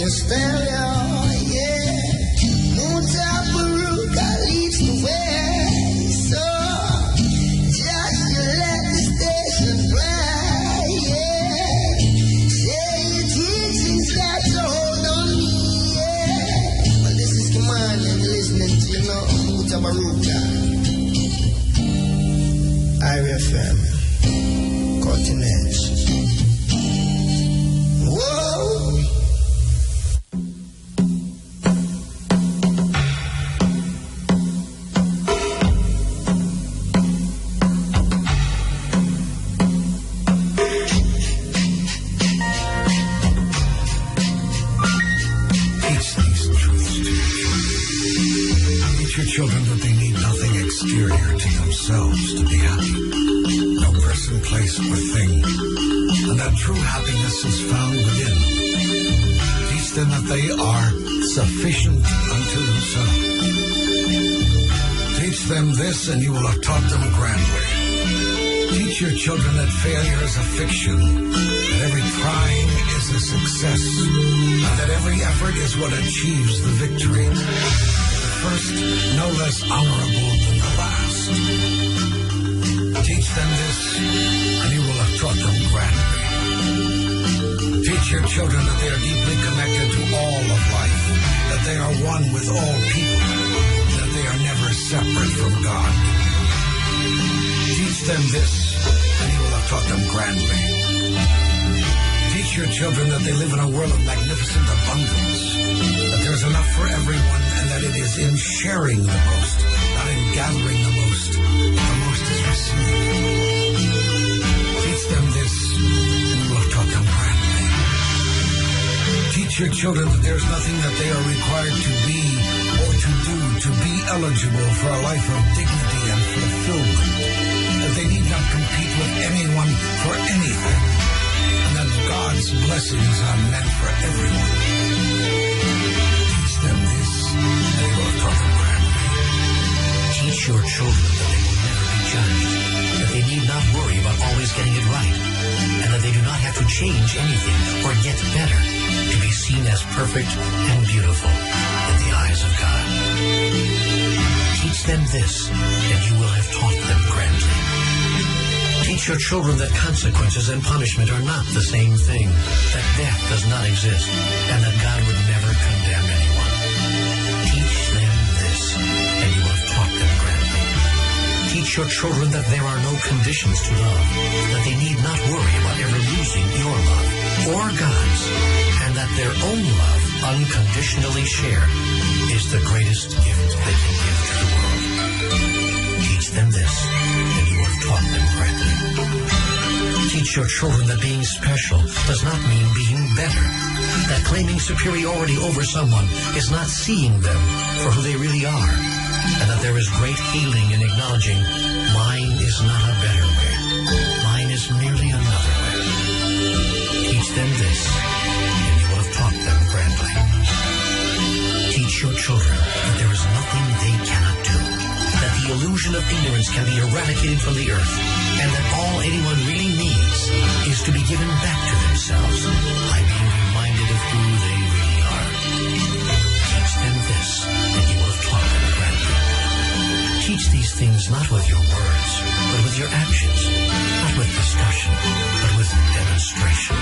spell, yeah. Mutabaruka leads the way, so just let the station fly, yeah. Say your teachings got to hold on me, yeah. Well, this is Command and you're listening to, Mutabaruka. Ivory FM, Continent. Whoa! Children that they need nothing exterior to themselves to be happy. No person, place, or thing. And that true happiness is found within. Teach them that they are sufficient unto themselves. Teach them this and you will have taught them grandly. Teach your children that failure is a fiction, that every trying is a success, and that every effort is what achieves the victory. First, no less honorable than the last. Teach them this, and you will have taught them grandly. Teach your children that they are deeply connected to all of life, that they are one with all people, that they are never separate from God. Teach them this, and you will have taught them grandly. Teach your children that they live in a world of magnificent abundance, that there is enough for everyone, and that it is in sharing the most, not in gathering the most is received. Teach them this, and you will have taught them grandly. Teach your children that there is nothing that they are required to be or to do to be eligible for a life of dignity and fulfillment, that they need not compete with anyone for anything, and that God's blessings are meant for everyone. Teach them this, and they will have taught them grandly. Teach your children that they will never be judged, that they need not worry about always getting it right, and that they do not have to change anything or get better to be seen as perfect and beautiful in the eyes of God. Teach them this, and you will have taught them grandly. Teach your children that consequences and punishment are not the same thing, that death does not exist, and that God would never condemn anyone. Teach them this, and you will have taught them grandly. Teach your children that there are no conditions to love, that they need not worry about ever losing your love or God's, and that their own love, unconditionally shared, is the greatest gift they can give to the world. Teach them this, and you have taught them grandly. Teach your children that being special does not mean being better, that claiming superiority over someone is not seeing them for who they really are, and that there is great healing in acknowledging mine is not a better way, mine is merely another way. Teach them this, and you will have taught them grandly. Teach your children that there is nothing they cannot do, that the illusion of ignorance can be eradicated from the earth, and that all anyone really needs is to be given back to themselves by being reminded of who they really are. Teach them this, and you will have taught them grandly. Teach these things not with your words, but with your actions, not with discussion, but with demonstration.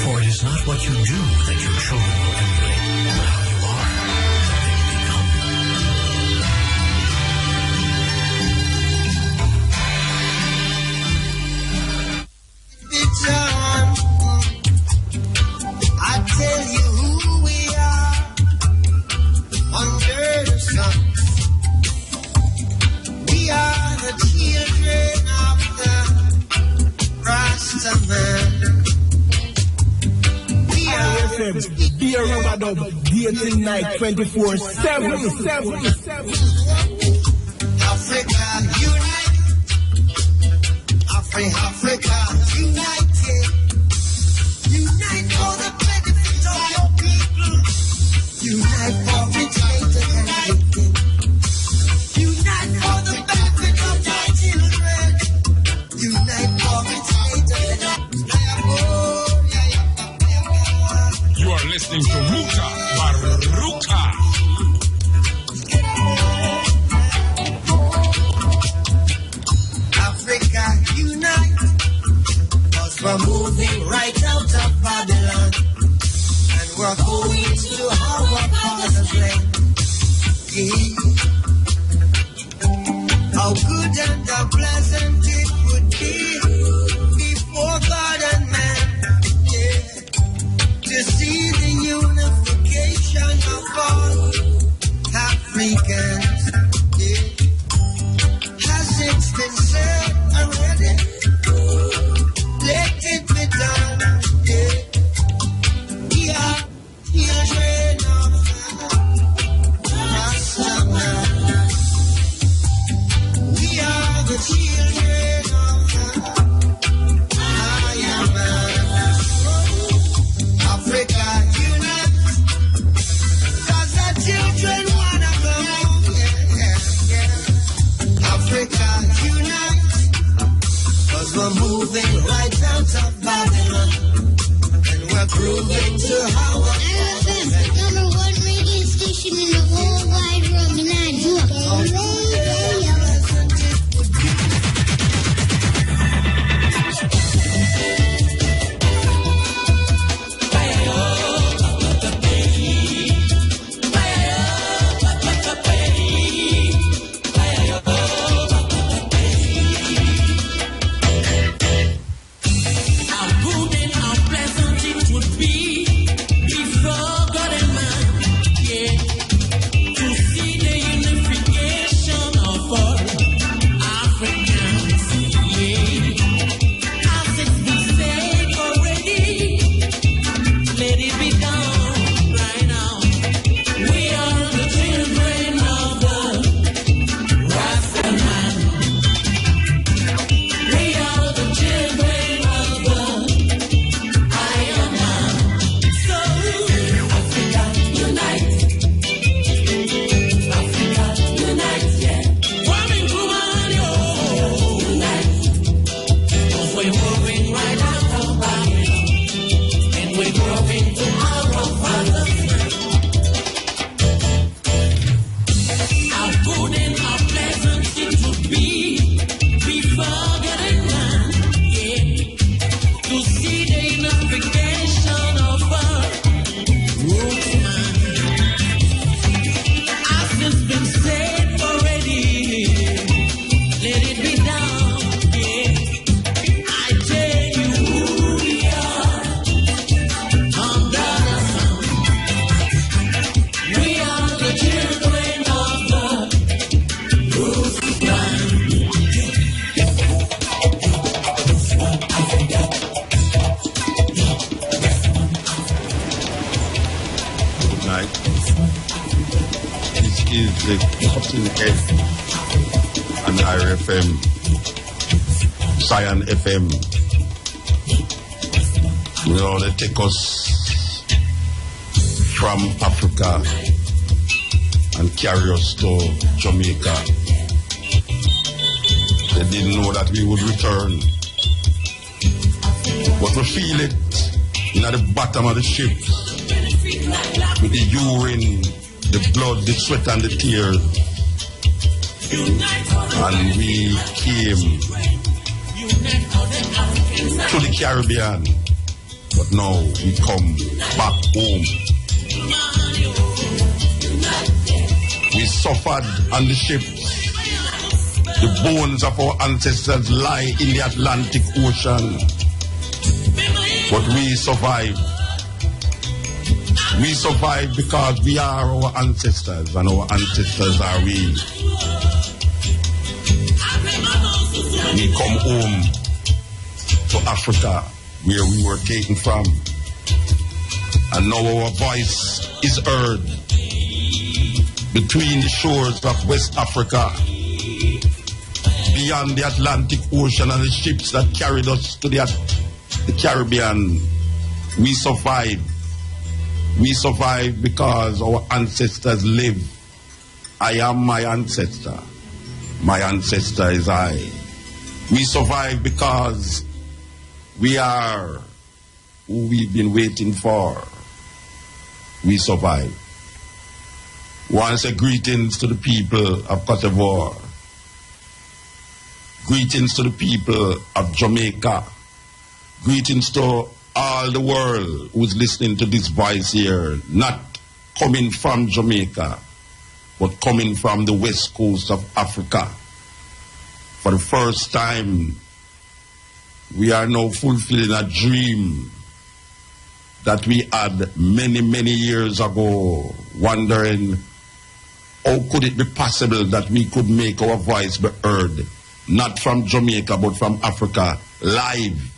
For it is not what you do that your children will emulate, but how you are that they will become. I tell you who we are under the sun. We are the children of the Rasta man. We are Be a rubber dub, dating night 24/7. Africa unite. Africa united. Unite for the benefit of your people. Unite for rich haters and hating. Unite for the benefit of your children. Unite for rich haters and You are listening to king. How good and how pleasant it would be before God and man, yeah, to see the unification of all Africans, yeah. Has it been said already? Let it be done, yeah. We are children of Rasta man. We are the children of Iron Man. Africa unite, 'cause the children wanna come home. Yeah. Africa unite, 'cause we're moving right out of Babylon, and we're proving to our number one radio station in the whole wide world, and I do it. FM. You know, they take us from Africa and carry us to Jamaica. They didn't know that we would return. But we feel it in at the bottom of the ship with the urine, the blood, the sweat and the tears. And we came to the Caribbean, but now we come back home. We suffered on the ships. The bones of our ancestors lie in the Atlantic Ocean, but we survived. We survived because we are our ancestors, and our ancestors are we. We come home to Africa, where we were taken from, and now our voice is heard between the shores of West Africa, beyond the Atlantic Ocean and the ships that carried us to the Caribbean. We survived. We survived because our ancestors live. I am my ancestor. My ancestor is I. We survive because we are who we've been waiting for. We survive. Once a greetings to the people of Côte d'Ivoire. Greetings to the people of Jamaica. Greetings to all the world who's listening to this voice here, not coming from Jamaica, but coming from the west coast of Africa. For the first time, we are now fulfilling a dream that we had many, many years ago, wondering how could it be possible that we could make our voice be heard, not from Jamaica, but from Africa, live,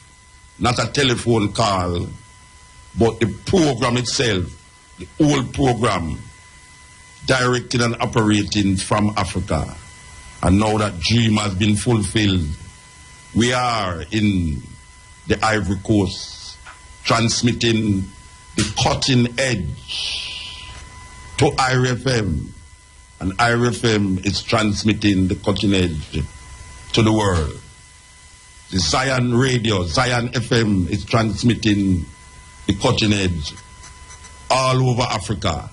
not a telephone call, but the program itself, the whole program, directed and operating from Africa. And now that dream has been fulfilled, we are in the Ivory Coast, transmitting the cutting edge to IRFM. And IRFM is transmitting the cutting edge to the world. The Zion Radio, Zion FM is transmitting the cutting edge all over Africa.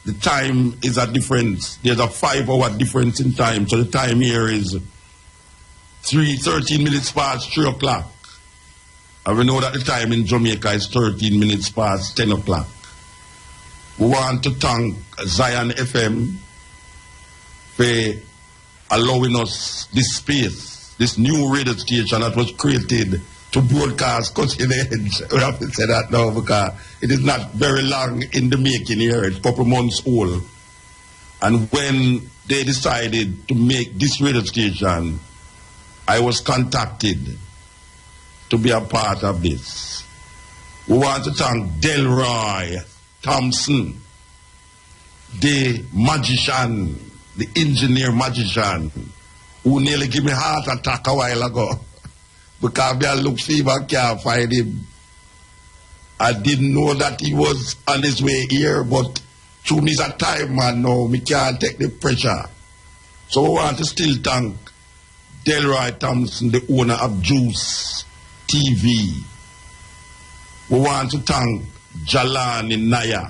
The time is a difference. There's a 5-hour difference in time. So the time here is 13 minutes past 3 o'clock. And we know that the time in Jamaica is 13 minutes past 10 o'clock. We want to thank Zion FM for allowing us this space, this new radio station that was created to broadcast cutting edge. We have to say that now because it is not very long in the making here. It's a couple months old. And when they decided to make this radio station, I was contacted to be a part of this. We want to thank Delroy Thompson, the magician, the engineer magician, who nearly gave me a heart attack a while ago because I looked fever, can't find him. I didn't know that he was on his way here, but through me is a time man now, me can't take the pressure. So we want to still thank Delroy Thompson, the owner of Juice TV. We want to thank Jalani Naya,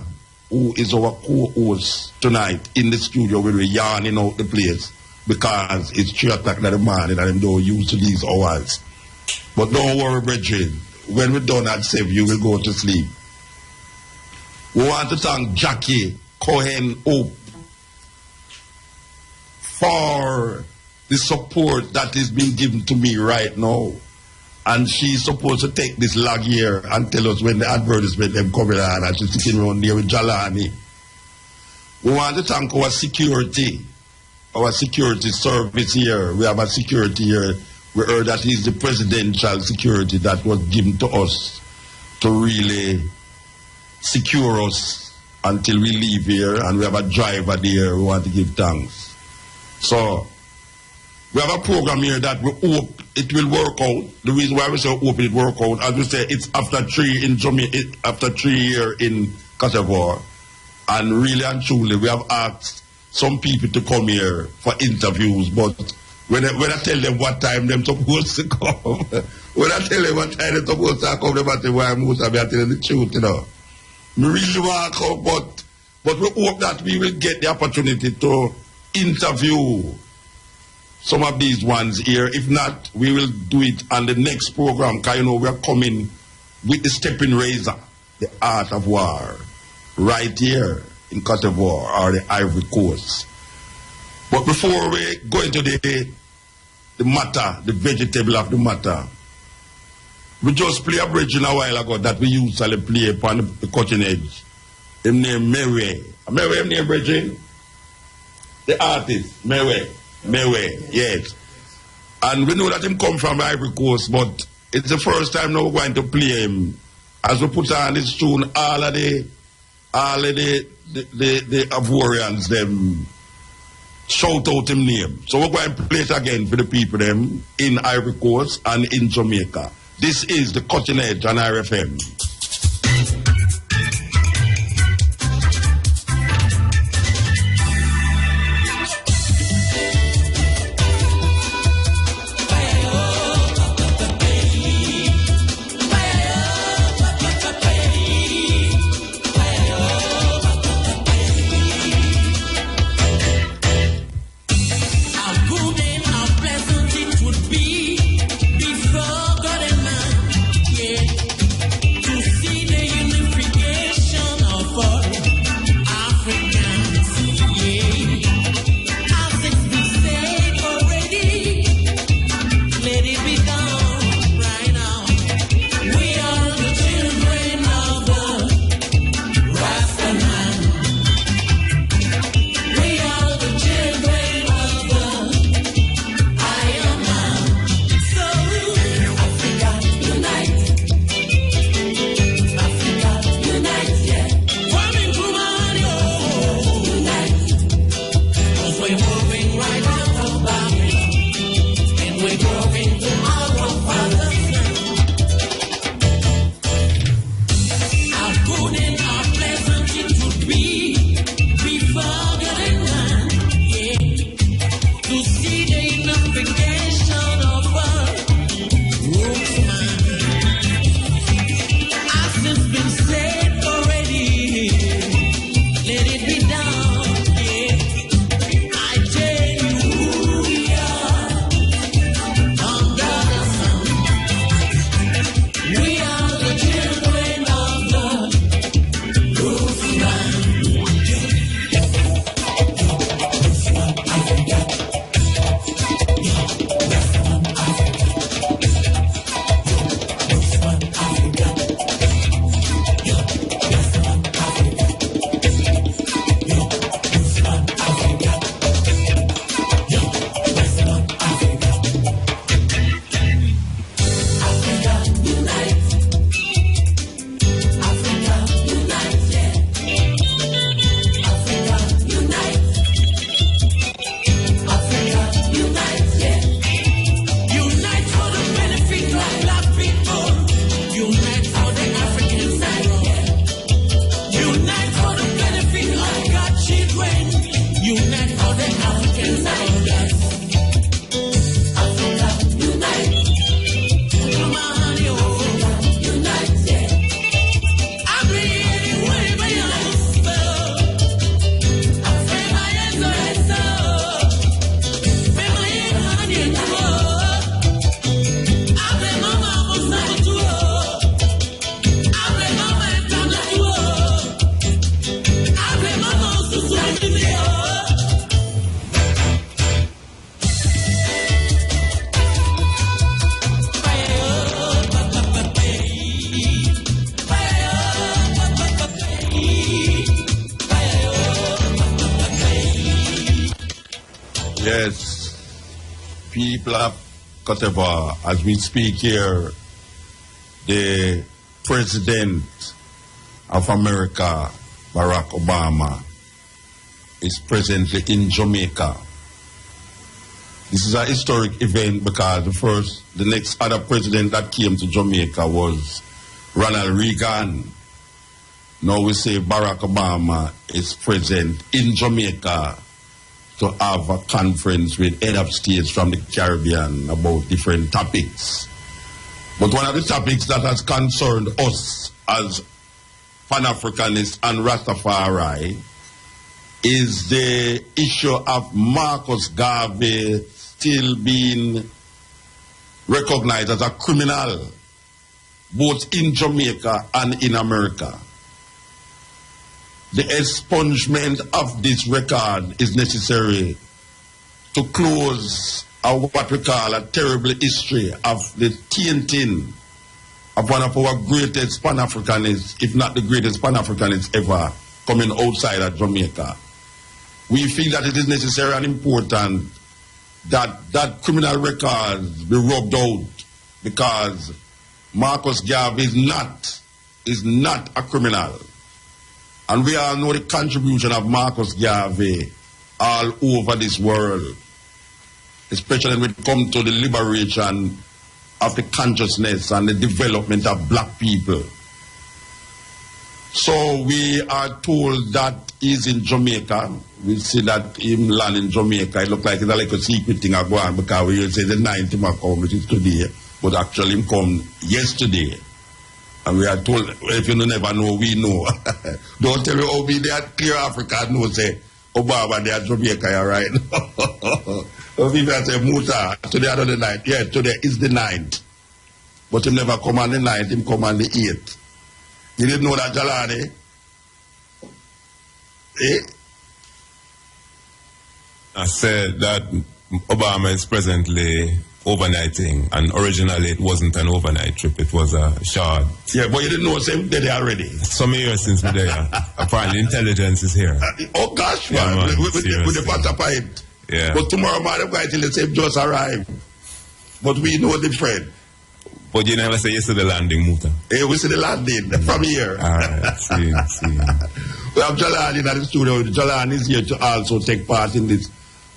who is our co-host tonight in the studio where we're yarning out the place because it's 3 o'clock in the morning and I'm not used to these hours. But don't worry, brethren. When we're done at 7, you will go to sleep. We want to thank Jackie Cohen Hope for the support that is being given to me right now. And she's supposed to take this log here and tell us when the advertisement them coming on and she's sitting around there with Jalani. We want to thank our security service here. We have a security here. We heard that is the presidential security that was given to us to really secure us until we leave here, and we have a driver there. We want to give thanks. So we have a program here that we hope it will work out. The reason why we say hope it will work out, as we say, it's after 3 in Jamaica, after 3 years in Côte d'Ivoire, and really and truly we have asked some people to come here for interviews, but when I tell them what time they're supposed to come, when I tell them what time they're supposed to come, they say, why most of them are telling the truth, you know. We really want to come, but we hope that we will get the opportunity to interview some of these ones here. If not, we will do it on the next program, because you know we are coming with the stepping razor, the art of war, right here in Côte d'Ivoire or the Ivory Coast. But before we go into the matter, the vegetable of the matter, we just play a bridge in a while ago that we usually play upon the cutting edge. Him name Mewe. Mewe, him name Bridging? The artist, Mewe, yes. And we know that him come from Ivory Coast, but it's the first time now we're going to play him. As we put on this tune, all of the Ivorians, them shout out him name. So we're going to play it again for the people them in Ivory Coast and in Jamaica. This is the Cutting Edge on RFM. To Yes, people of Côte, as we speak here, the President of America, Barack Obama, is presently in Jamaica. This is a historic event because the next other president that came to Jamaica was Ronald Reagan. Now we say Barack Obama is present in Jamaica to have a conference with head of states from the Caribbean about different topics. But one of the topics that has concerned us as Pan-Africanists and Rastafari is the issue of Marcus Garvey still being recognized as a criminal both in Jamaica and in America. The expungement of this record is necessary to close what we call a terrible history of the tainting of one of our greatest Pan-Africanists, if not the greatest Pan-Africanists ever, coming outside of Jamaica. We feel that it is necessary and important that that criminal record be rubbed out because Marcus Garvey is not a criminal. And we all know the contribution of Marcus Garvey all over this world, especially when it comes to the liberation of the consciousness and the development of black people. So we are told that he's in Jamaica. We see that him land in Jamaica. It looks like it's like a secret thing I go on because we say the 9th him come, which is today, but actually him come yesterday. And we are told, if you never know, we know. Don't tell me, oh, we there clear Africa, no, say, Obama, they are Jamaica, all right? So people say, Muta, today are the 9th. Yeah, today is the 9th. But him never come on the 9th, him come on the 8th. You didn't know that, Jalani? Eh? I said that Obama is presently overnighting, and originally it wasn't an overnight trip, it was a short. Yeah, but you didn't know same day already. Some years since we're there. Apparently intelligence is here. Oh gosh, man, yeah, man with the butter pipe. Yeah. But tomorrow morning, guys, till the same just arrived. But we know different. But you never say yes to the landing, Muta. Hey, we see the landing from here. All right, see. We have Jalan in the studio. Jalan is here to also take part in this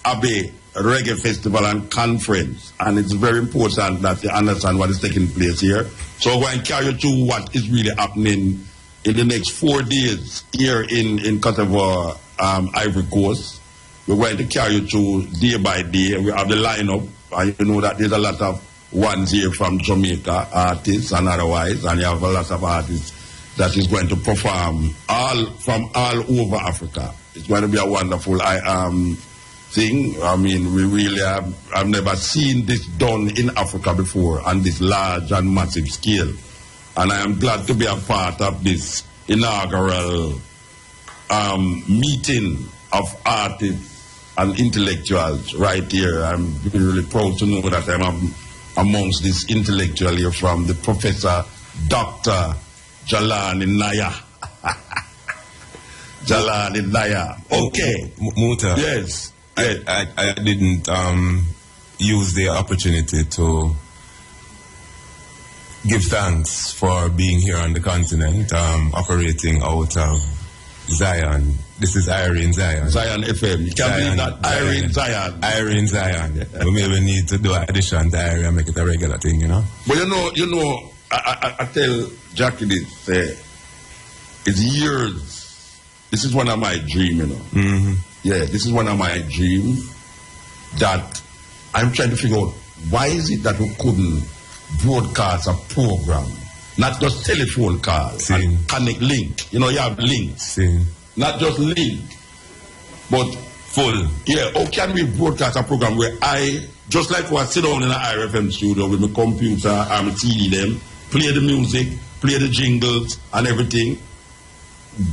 Abbey Reggae Festival and Conference. And it's very important that you understand what is taking place here. So we're going to carry you through what is really happening in the next 4 days here in Côte d'Ivoire, Ivory Coast. We're going to carry you through day by day. We have the lineup. And you know that there's a lot of ones here from Jamaica, artists and otherwise. And you have a lot of artists that is going to perform from all over Africa. It's going to be a wonderful thing. I mean, we really I've never seen this done in Africa before on this large and massive scale. And I am glad to be a part of this inaugural meeting of artists and intellectuals right here. I'm really proud to know that I'm amongst this intellectual here from the Professor Dr. Jalani Naya. Jalani Naya. Okay. Muta. Yes. I didn't use the opportunity to give thanks for being here on the continent, operating out of Zion. This is Irene Zion. Zion FM. You can't believe that. Irene Zion. Irene Zion. We maybe need to do an addition to Irene and make it a regular thing, you know? But you know, I tell Jackie this, it's years. This is one of my dreams, you know. Mm-hmm. Yeah, this is one of my dreams that I'm trying to figure out why is it that we couldn't broadcast a program, not just telephone calls, and connect link. You know, you have links. Not just link, but full. Yeah, how can we broadcast a program where I, just like I sit down in an IRFM studio with my computer and my TV them, play the music, play the jingles and everything.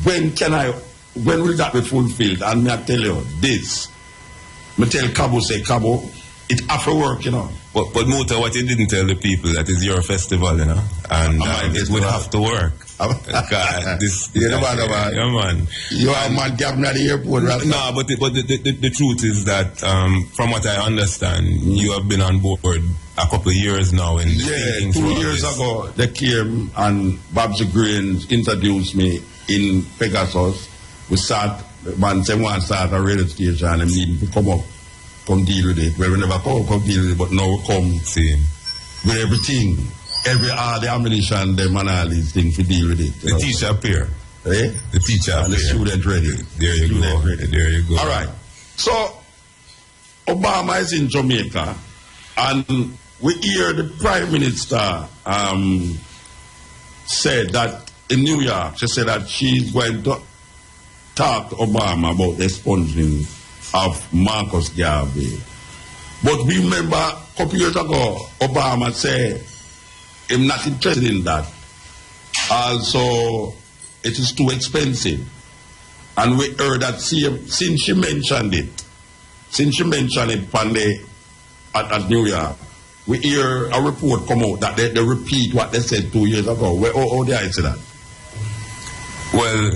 When will that be fulfilled? And I tell you this. I tell Cabo, say, Cabo, it have to work, you know. But Muta, what you didn't tell the people, that is your festival, you know, and it would have to work. Yeah, man. You are man gabbing at the airport, right? No, but the truth is that, from what I understand, you have been on board a couple of years now. In 2 years ago, they came and Babs Grains introduced me in Pegasus. We sat, man, someone started a radio station and needing to come deal with it. Well, we never come deal with it, but now we come with everything. All the ammunition, them and all these things to deal with it. The teacher appear. Eh? The teacher appear. And the student ready. There you go. There you go. All right. So, Obama is in Jamaica, and we hear the Prime Minister said that in New York, she said that she's going to talk to Obama about the expunging of Marcus Garvey. But we remember a couple years ago, Obama said, I'm not interested in that. Also, it is too expensive. And we heard that since she mentioned it at New York, we hear a report come out that they repeat what they said 2 years ago. How did I say that? Well,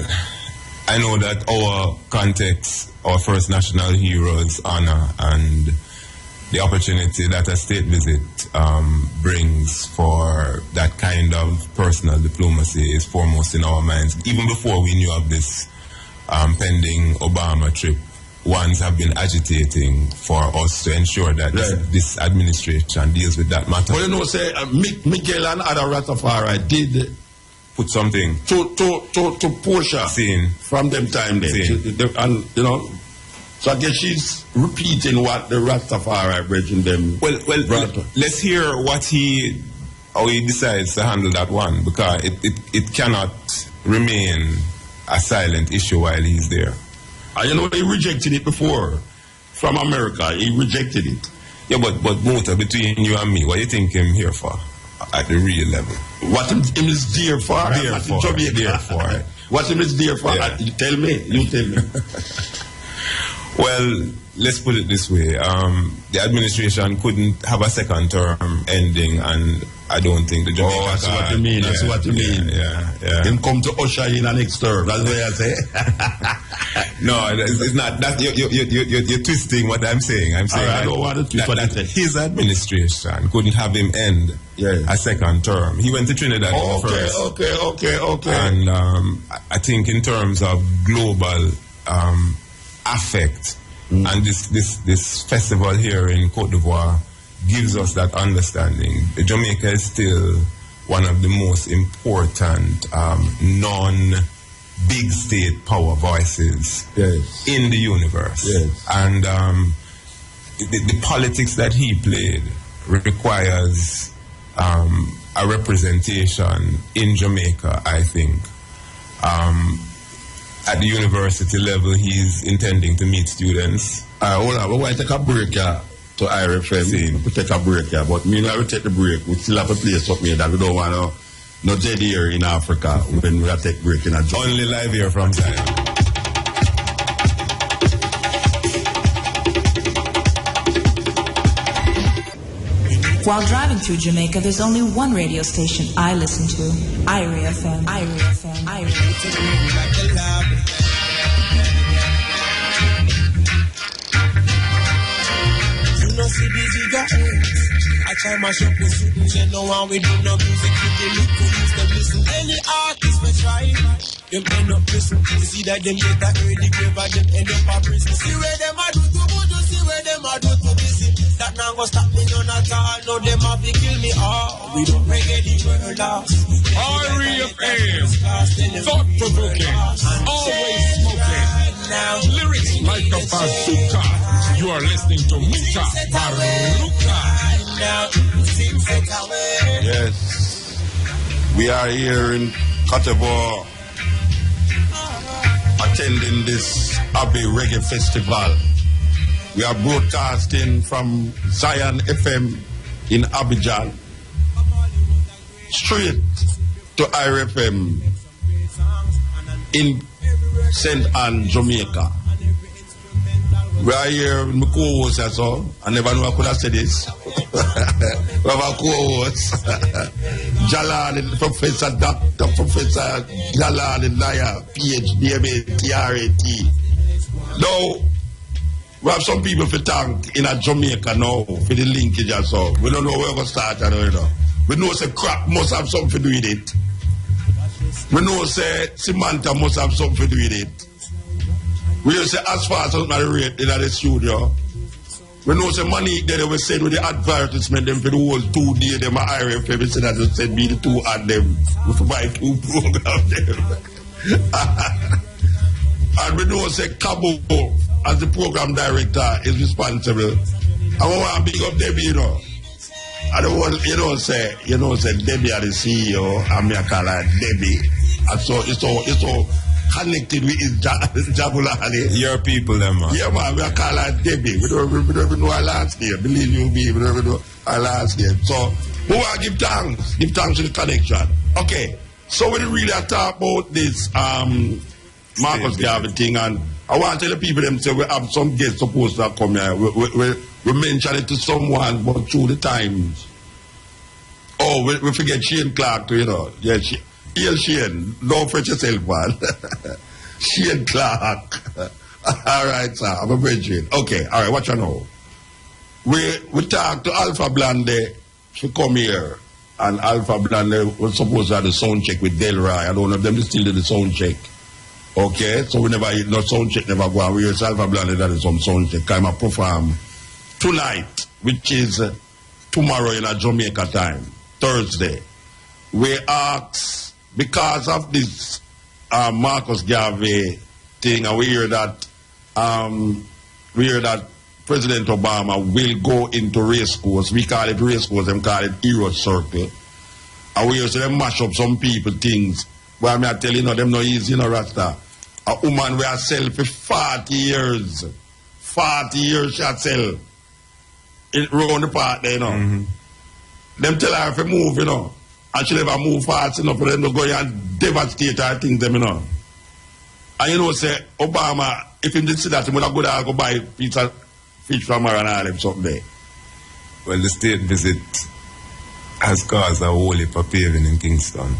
I know that our context, our first national heroes honor and the opportunity that a state visit brings for that kind of personal diplomacy is foremost in our minds. Even before we knew of this pending Obama trip, ones have been agitating for us to ensure that this administration deals with that matter. Well, you know, say Miguel and other Rastafari did put something to Portia from them time then. And you know, so I guess she's repeating what the Rastafari bridging them. Well, let's hear how he decides to handle that one, because it cannot remain a silent issue while he's there. You know, he rejected it before from America. He rejected it. Yeah, but Muta, between you and me, what do you think him here for at the real level? What him is there for? There for. What him is there for? Yeah. You tell me. Well, let's put it this way. The administration couldn't have a second term ending, and I don't think the Jamaica... Oh, that's what you mean. That's what you mean. Yeah. Him come to usher in an next term. That's what I say. No, it's not. You're twisting what I'm saying. I'm saying I don't want to twist what I say. His administration couldn't have him end a second term. He went to Trinidad first. Okay. And I think in terms of global affect, and this festival here in Côte d'Ivoire gives us that understanding. Jamaica is still one of the most important non-big state power voices in the universe. Yes. And the politics that he played requires a representation in Jamaica, I think. At the university level, he's intending to meet students. Hold on, we're going to take a break here to IRFM. We take a break here, but meanwhile we take the break, we still have a place up here that we don't want no dead here in Africa when we take break in a job. Only live here from Zion. While driving through Jamaica, there's only one radio station I listen to. Ivory FM. You know, see these guys. I try my shop with students, you know how we do no music, they look to use them listen. Any artist we try, them end up prison. You see that them get that early grave and them end up a prison. See where them a do to voodoo, see where them a do to busy. That now go stop me none at all, no them a be kill me all. We don't reggae the world lost. Ivory FM, thought-provoking, always smoking, lyrics like a bazooka. You are listening to Mutabaruka. Yes, we are here in Côte d'Ivoire attending this Abbey Reggae Festival. We are broadcasting from Zion FM in Abidjan, straight to IRFM in St. Anne, Jamaica. We are here with my co-host as well. I never knew I could have said this. We have our co-host, Jalal, Professor Dr. Professor Jalal Laya, PhD, MA, TRAT. Now, we have some people for thank in Jamaica now for the linkage and so. We don't know where we're going to start. We know say crap must have something to do with it. We know say Samantha must have something to do with it. We say as far as the rate in the studio. We know say money that they were said with the advertisement them for the whole 2 days them are IRFM. We say that they said be the 2 add them. We buy 2 programs them. And we know say Cabo as the program director is responsible. I want to big up Debbie, I don't want, say Debbie are the CEO, and me I call her Debbie. And so it's so connected with his Jabulani. Your people, them, man. Yeah, man, we call her Debbie. We don't even know our last name. Believe you me, we don't even know our last name. So, we want to give thanks to the connection. Okay, so we really talk about this Marcus Garvey thing, and I want to tell the people them say we have some guests supposed to come here. We mentioned it to someone, but through the times. Oh, we forget Shane Clark too, Yeah, Shane. Don't fret yourself, man. Shane Clark. All right, sir. I'm a brethren. Okay, all right, what you know? We talked to Alpha Blande to come here, and Alpha Blande was supposed to have the sound check with Delroy. I don't know if them still did the sound check. Okay, so we never no sound check, never go on. We use Alpha Blande that is some sound check. I'm a perform tonight, which is tomorrow in a Jamaica time, Thursday. We ask, because of this Marcus Garvey thing, and we hear that President Obama will go into race course. We call it race course, them call it hero circle. And we hear them mash up some people things. Well, I tell you, them no easy, Rasta. A woman we have sell for 40 years. 40 years she had sell. Round the park there, Them tell her if you move, and she never move fast enough for them to go and devastate her things, And say, Obama, if he did see that, he would have go buy a piece of fish from her and all them something there. Well, the state visit has caused a whole heap of paving in Kingston.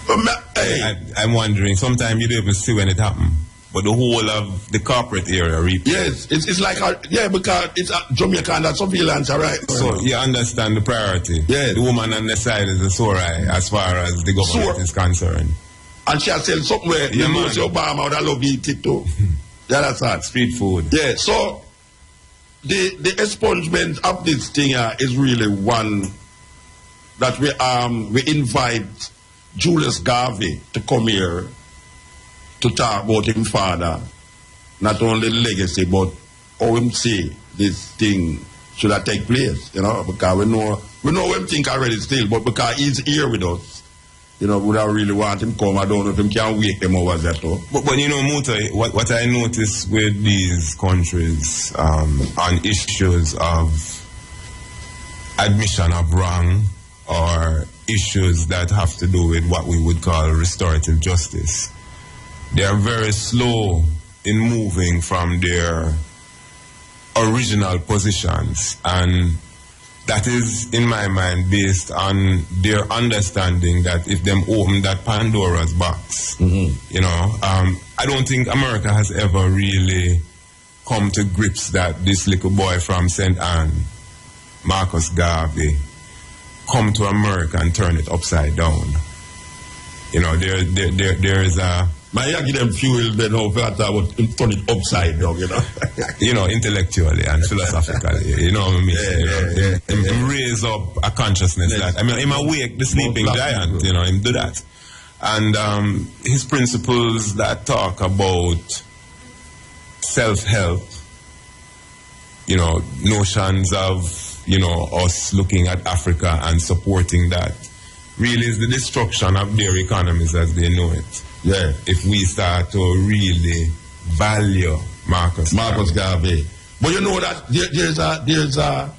I'm wondering, sometimes you don't even see when it happened, but the whole of the corporate area Yes, it's like, because it's Jamaica and that's surveillance, right? So you understand the priority. Yeah. The woman on the side is the sore eye as far as the government is concerned. And she has said something where Obama would have loved to eat it too. Yeah, that's that. Street food. Yeah, so the expungement of this thing is really one that we invite Julius Garvey to come here to talk about him father, not only legacy, but how him see this thing should have take place, because we know him think already still, but because he's here with us, we don't really want him come. I don't know if him can wake them over that too. But Muta, what I notice with these countries on issues of admission of wrong or issues that have to do with what we would call restorative justice, they are very slow in moving from their original positions, and that is, in my mind, based on their understanding that if them open that Pandora's box, I don't think America has ever really come to grips that this little boy from St. Anne, Marcus Garvey, come to America and turn it upside down. There is a... I give them fuel, they know that I would turn it upside down, intellectually and philosophically, you know what I mean? Him raise up a consciousness that, him awake the sleeping giant, him do that. And his principles that talk about self-help, notions of us looking at Africa and supporting that, really is the destruction of their economies as they know it. Yeah. If we start to really value Marcus Garvey. But you know that there's a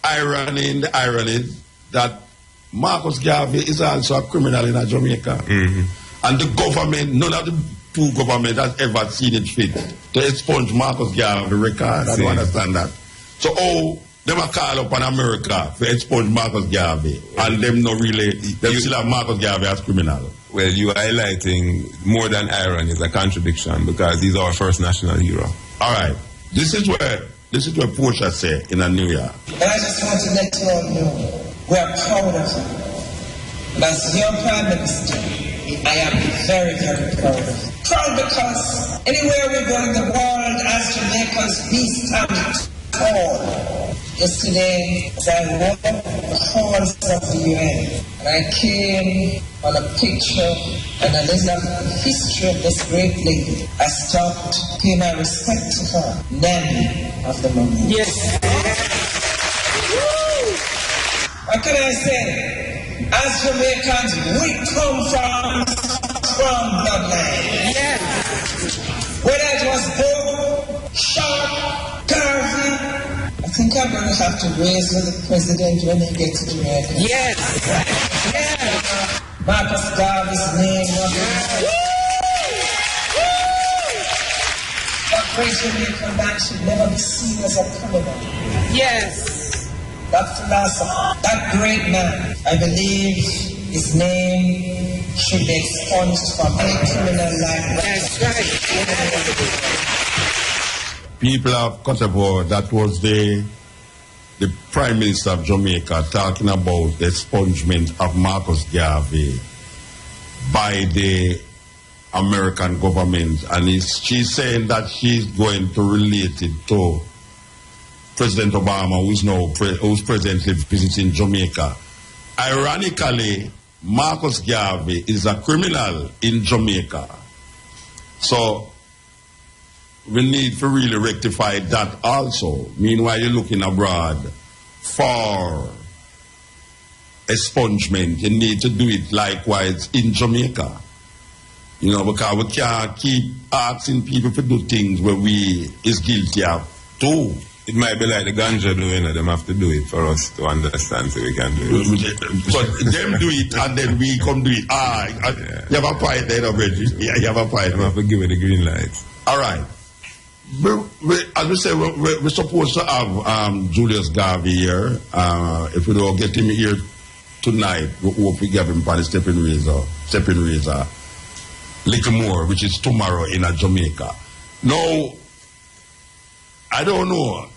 irony in the irony that Marcus Garvey is also a criminal in Jamaica. And the government, none of the two governments has ever seen it fit to expunge Marcus Garvey record. I don't understand that. So them a call up on America to expunge Marcus Garvey, and them not really, them still have Marcus Garvey as criminal. Well, you are highlighting more than irony is a contradiction because he's our first national hero. All right, this is where Portia said in New York. And I just want to let you all know we are proud of you. And as your Prime Minister, I am very, very proud of you. Proud because anywhere we go in the world as Jamaicans, we stand tall. Yesterday, as I walked the halls of the UN, and I came on a picture and a little history of this great lady. I stopped, pay my respect to her, Nanny of the moment. Yes. What can I say? As Jamaicans, we come from strong bloodline. Yes. Whether it was Bob, Sharp, Garvey, I think I'm going to have to raise with the president when he gets to Jamaica. Yes! Yes! Marcus Garvey's name was that great Jamaican man should never be seen as a criminal. Yes! That philosopher, that great man, I believe his name should be expunged from any criminal life. That's right. People of Côte, that was the Prime Minister of Jamaica talking about the expungement of Marcus Garvey by the American government, and she's saying that she's going to relate it to President Obama, who's presently visiting Jamaica. Ironically, Marcus Garvey is a criminal in Jamaica, so we need to really rectify that also. Meanwhile, you're looking abroad for expungement. You need to do it likewise in Jamaica. You know, because we can't keep asking people to do things where we is guilty of too. It might be like the ganja doing it. Them have to do it for us to understand so we can do it. So them do it and then we come do it. Yeah. You have a point there, Reggie. Yeah, you have a point. We have to give it the green light. All right. As we say, we're supposed to have Julius Garvey here. If we don't get him here tonight, we hope we give him for the stepping razor, little more, which is tomorrow in Jamaica. Now, I don't know.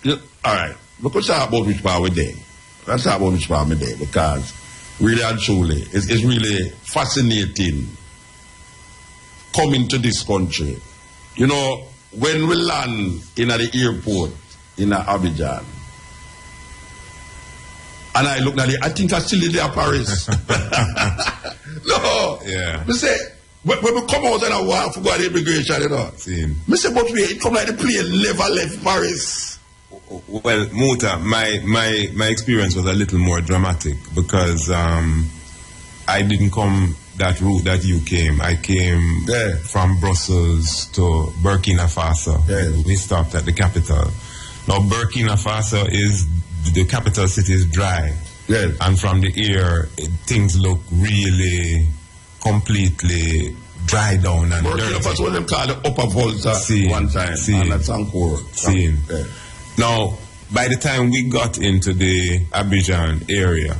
All right, because talk about which part we're there. Let's talk about which part we're there, because really and truly, it's really fascinating coming to this country. You know, when we land in the airport in Abidjan, and I look at it, I think I still in there Paris. No. Yeah. We say, when we come out and I walk for the immigration, you know. We say, but it come like the plane never left Paris. Well, Muta, my experience was a little more dramatic because I didn't come that route that you came. I came from Brussels to Burkina Faso. Yeah. We stopped at the capital. Now, Burkina Faso is, the capital city is dry. Yeah. And from the air, things look really completely dry down and dirty. Burkina Faso, what they call the Upper Volta one time. And that's Angkor. Yeah. Now, by the time we got into the Abidjan area,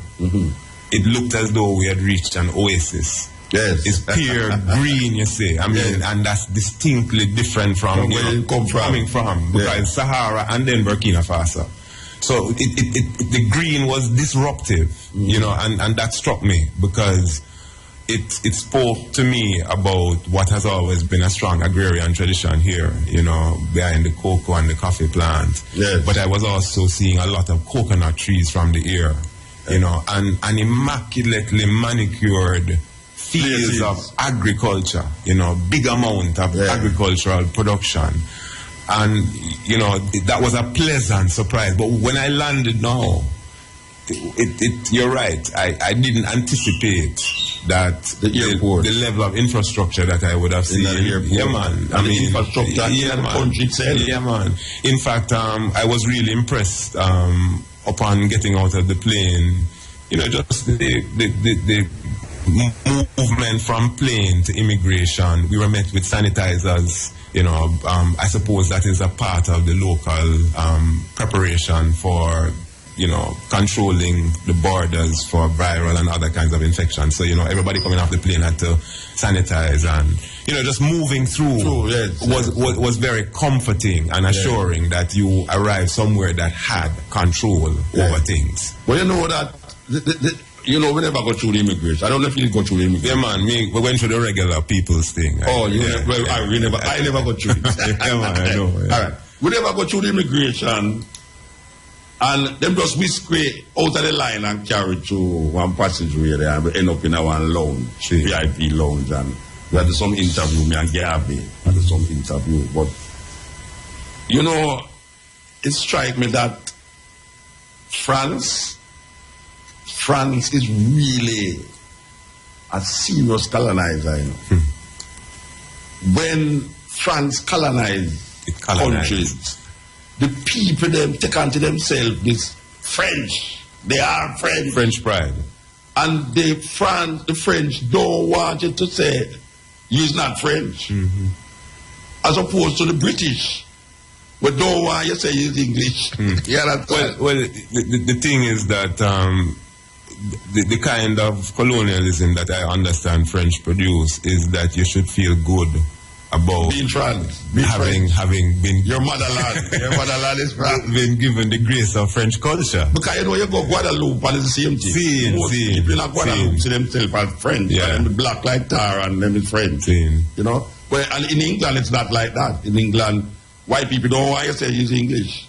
it looked as though we had reached an oasis. Yes. It's pure green, you see. I mean, and that's distinctly different from where it coming from. Because Sahara and then Burkina Faso. So the green was disruptive, you know, and that struck me because it spoke to me about what has always been a strong agrarian tradition here, you know, behind the cocoa and the coffee plant. Yes. But I was also seeing a lot of coconut trees from the air. You know, and an immaculately manicured fields of agriculture, you know, big amount of agricultural production. And, you know, that was a pleasant surprise. But when I landed now, you're right, I didn't anticipate that the level of infrastructure that I would have seen. Yeah, man. I mean, infrastructure in the country itself. Yeah, man. In fact, I was really impressed upon getting out of the plane, you know, just the movement from plane to immigration, we were met with sanitizers. You know, I suppose that is a part of the local preparation for, you know, controlling the borders for viral and other kinds of infections. So, you know, everybody coming off the plane had to sanitize, and, you know, just moving through was very comforting and assuring that you arrived somewhere that had control over things. Well, you know that, you know, we never go through the immigration. I don't know if you go through the immigration. Yeah, man, we went through the regular people's thing. I never go through it. Yeah, man, I know. Yeah. All right. We never go through the immigration, and them just whisk way out of the line and carry to one passageway there, and we end up in a one lounge, VIP lounge, and we had some interview, me and Garvey had some interview. But, you know, it strikes me that France is really a serious colonizer, you know. When France colonized countries, the people them take unto themselves this French. They are French. French pride. And the French don't want you to say you're not French. As opposed to the British. But don't want you to say you're English. Yeah, well, the thing is that the kind of colonialism that I understand French produce is that you should feel good about being trans, having been your motherland is France. Been given the grace of French culture. Because you know you go Guadeloupe and it's the same thing. Most people in Guadeloupe see themselves as French, and them black like tar and them is French. You know, and in England it's not like that. In England, white people don't want you to say use English.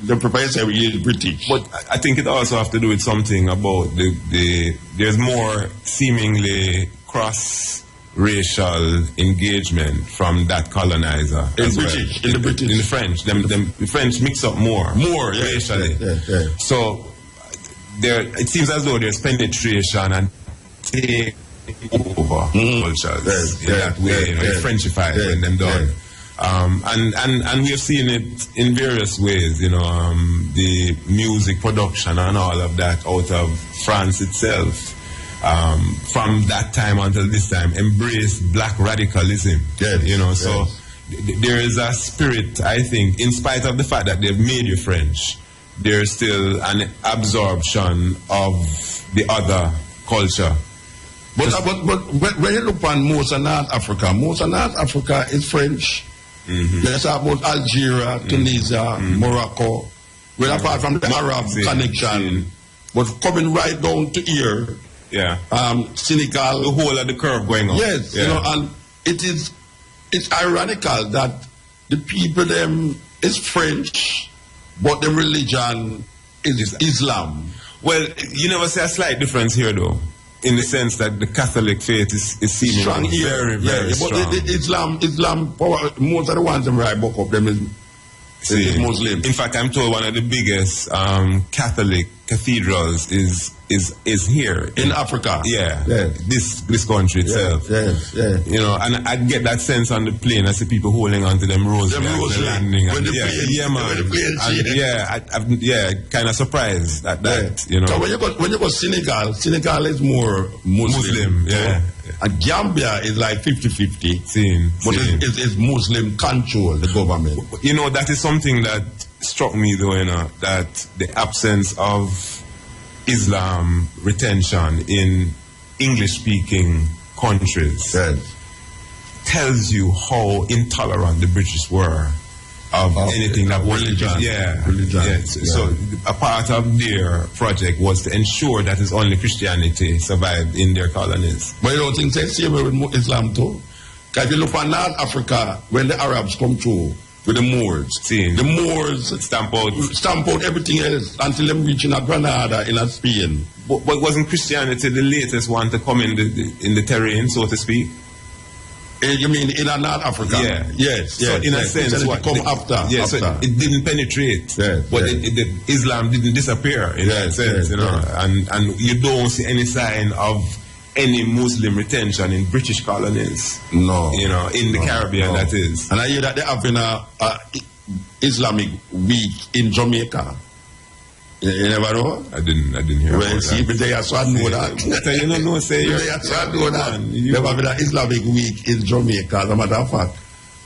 They prefer to say we use British. But I think it also have to do with something about there's more seemingly cross-racial engagement from that colonizer. In British, in the British. In the French. The French mix up more racially. Yeah. So it seems as though there's penetration and take over cultures in that way. You know, it's Frenchified when them done. And we have seen it in various ways, you know, the music production and all of that out of France itself, from that time until this time, embraced black radicalism, you know, so there is a spirit, I think, in spite of the fact that they've made you French, there's still an absorption of the other culture. But when you look on most of North Africa is French. Let's talk about Algeria, Tunisia, Morocco. Well, apart from the Arab connection, but coming right down to here, Senegal, the whole of the curve going on. Yes, you know, and it's ironical that the people them is French, but the religion is Islam. Well, you never see a slight difference here, though. In the sense that the Catholic faith is seemingly strong here. Very, very strong. But the Islam, most of the ones that write book of them is Muslim. In fact, I'm told one of the biggest Catholic cathedrals is here in Africa. This country itself. You know, and I get that sense on the plane. I see people holding on to them roses landing. Kind of surprised at that. You know, so when you go Senegal is more Muslim. And Gambia is like 50-50. But it's Muslim control, the government. You know, that is something that struck me though, you know, that the absence of Islam retention in English-speaking countries tells you how intolerant the British were of anything that was religion. So a part of their project was to ensure that it's only Christianity survived in their colonies. But you don't think it's the same with Islam too? Because if you look at North Africa, when the Arabs come through with the Moors, the Moors stamp out everything else until them reach in Granada, in Spain. But wasn't Christianity the latest one to come in the terrain, so to speak? You mean in North Africa? Yes. So in a sense, what come after? So it didn't penetrate, but the Islam didn't disappear in that sense, you know. And you don't see any sign of any Muslim retention in British colonies. No. You know, in the Caribbean, that is. And I hear that they have been a Islamic week in Jamaica. You never know? I didn't hear about see, that. but they also know that. You don't know, say you're... They also know that. There will be an Islamic week in Jamaica, as a matter of fact.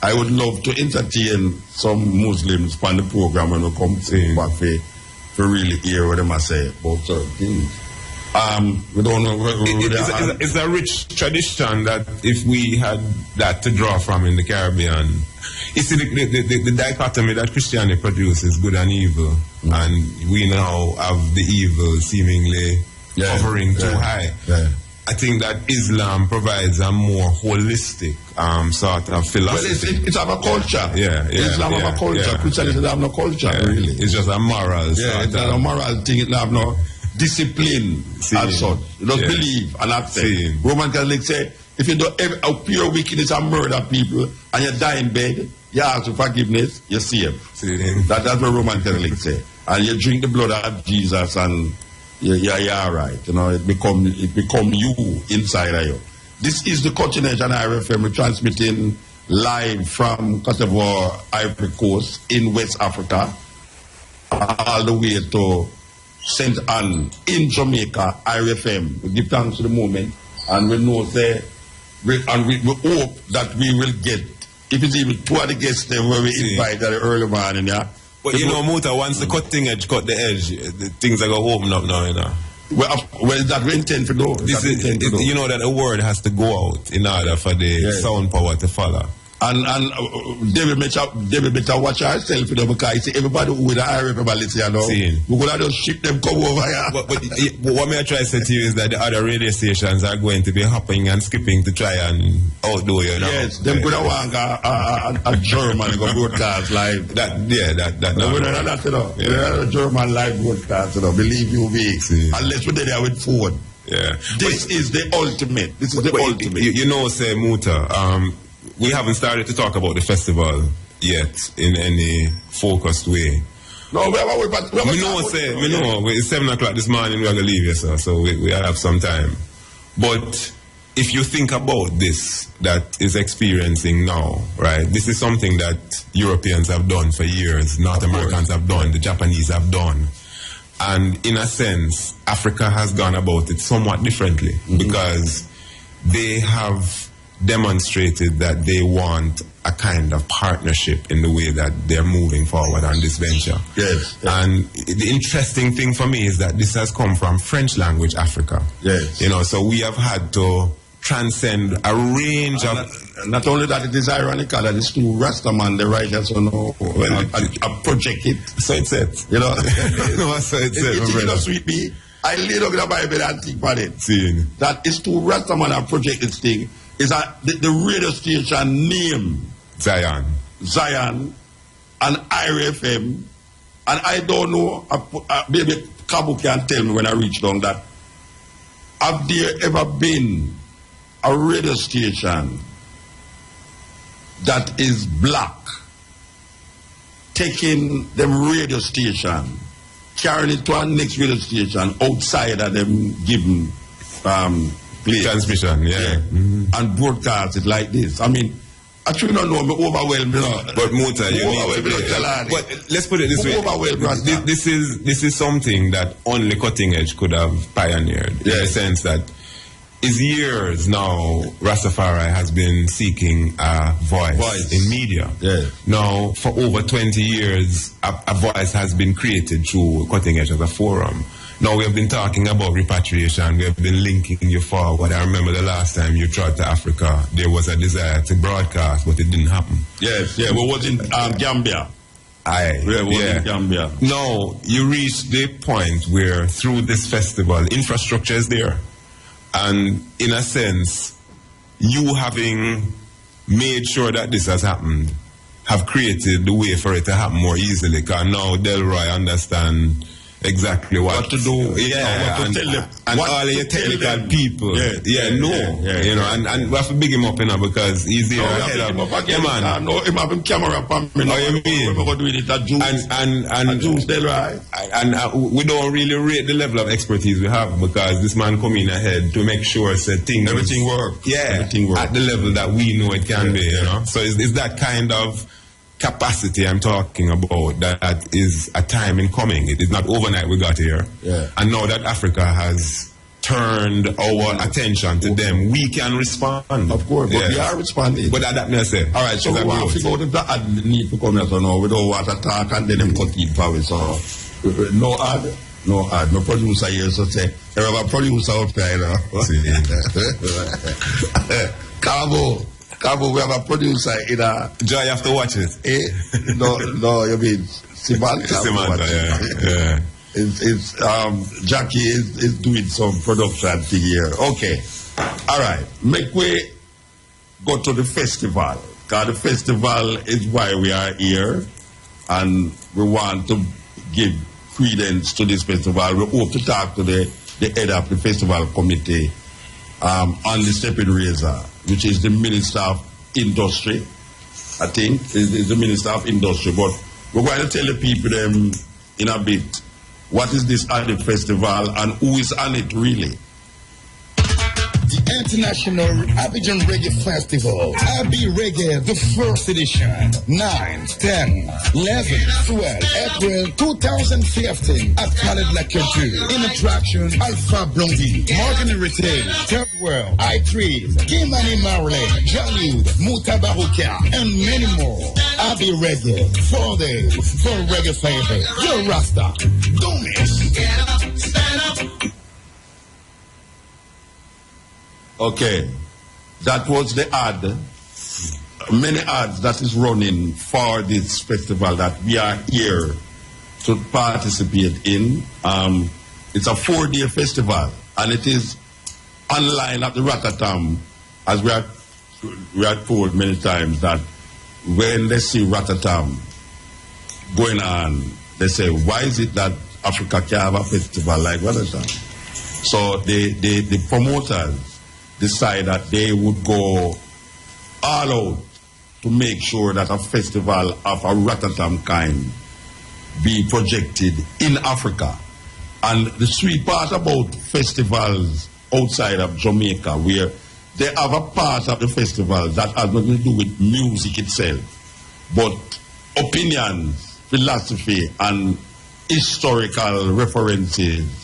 I would love to entertain some Muslims on the program when we come back for really hear what they must say about certain things. We don't know. It's a rich tradition that if we had that to draw from in the Caribbean. You see, the dichotomy that Christianity produces, good and evil, and we now have the evil seemingly hovering too high. Yeah. I think that Islam provides a more holistic sort of philosophy. Well, it's our culture. Islam have a culture. Christianity have no culture, really. It's just a moral. It's a moral thing. It have no discipline as such. You just believe and accept. Roman Catholics say, if you do a pure wickedness and murder people and you die in bed, you ask for forgiveness, you're saved. That's what Roman Catholics say. And you drink the blood of Jesus and you're all right. You know, it become you inside of you. This is the Continental IRFM. We're transmitting live from Côte d'Ivoire, Ivory Coast in West Africa, all the way to St. Anne in Jamaica, IRFM. We give thanks to the moment, and we know that, we hope that we will get, if it's even two of the guests there where we invite at the early morning, But you know, Muta, once the cutting edge cut the edge, the things are going to open up now, you know. Well, that we intend to do. You know that a word has to go out in order for the sound power to follow. And David better watch ourselves, you know, because everybody who with the Irish ability, you know, we're going to just ship them come over here. But what may I try to say to you is that the other radio stations are going to be hopping and skipping to try and outdo you, know. Yes, them going to want a German go broadcast live. We don't have that, you know. We don't have a German live broadcast, you know, believe you me. Unless we're there with Ford. Yeah. This is the ultimate. This is the ultimate. You know, say, Muta, we haven't started to talk about the festival yet in any focused way. No, we know. It's 7 o'clock this morning. We're going to leave you, sir. So we have some time. But if you think about this that is experiencing now, right? This is something that Europeans have done for years. North Americans have done. The Japanese have done. And in a sense, Africa has gone about it somewhat differently because they have demonstrated that they want a kind of partnership in the way that they're moving forward on this venture. Yes. And the interesting thing for me is that this has come from French language Africa. Yes. You know, so we have had to transcend a range of... Not only that, it is ironical that it's two Rastaman, the writers, you know, project it. So it's it. You know? So it's it. It's sweet me. I lead up in the Bible and think about it. That it's two Rastaman and project this thing. Is the radio station name Zion and IRFM, and I don't know, maybe Kabu can tell me when I reach down that have there ever been a radio station that is black taking them radio station, carrying it to our next radio station outside of them given place. Transmission, and broadcast it like this. I mean, I truly don't know, I'm overwhelmed, you know. But Muta, you need to but let's put it this way. This is something that only Cutting Edge could have pioneered, in the sense that it's years now Rastafari has been seeking a voice in media. Now, for over 20 years, a voice has been created through Cutting Edge as a forum. Now, we have been talking about repatriation. We have been linking you forward. I remember the last time you tried to Africa, there was a desire to broadcast, but it didn't happen. Yes, we was in Gambia. In Gambia. Now, you reach the point where through this festival, infrastructure is there. And in a sense, you having made sure that this has happened, have created the way for it to happen more easily. Because now Delroy understand exactly what to do, and all your technical people, you know, and we have to big him up, you know, because he's there. Him having camera from me. And we don't really rate the level of expertise we have because this man come in ahead to make sure everything works. Everything works at the level that we know it can be, you know. So it's that kind of capacity I'm talking about, that is a time in coming. It is not overnight we got here. Yeah. And now that Africa has turned our attention to them, we can respond. Of course, but we are responding. But that may say. All right, so we want to figure out if the ad need to come here, so now we don't want to talk and then them cut it for us. So no ad. No ad. No producer here, so say, there are a producer out there, you know. Cabo, we have a producer in a... Joy, you have to watch it. No, you mean Samantha. Samantha, yeah. It's Jackie is doing some production thing here. Okay. All right. Make we go to the festival. Because the festival is why we are here. And we want to give credence to this festival. We hope to talk to the head of the festival committee on the stepping razor, which is the Minister of Industry, I think, is the Minister of Industry. But we're going to tell the people them in a bit what is this at the festival and who is on it really. The International Abidjan Reggae Festival, Abi Reggae, the first edition, 9, 10, 11, 12, April 2015 at Palais de la Culture. In attraction, Alpha Blondie, Morgan Retail, Third World, I3, Kimani Marley, Jalud, Mutabaruka, and many more. Abi Reggae, 4 days for reggae flavor. Yo Rasta, don't miss. Stand up, stand up. Okay, that was the ad. Many ads that is running for this festival that we are here to participate in. It's a 4-day festival, and it is online at the Ratatam, as we are told many times that when they see Ratatam going on, they say, why is it that Africa can't have a festival like Ratatam? So the promoters decide that they would go all out to make sure that a festival of a Ratatam kind be projected in Africa. And the sweet part about festivals outside of Jamaica, where they have a part of the festival that has nothing to do with music itself, but opinions, philosophy, and historical references,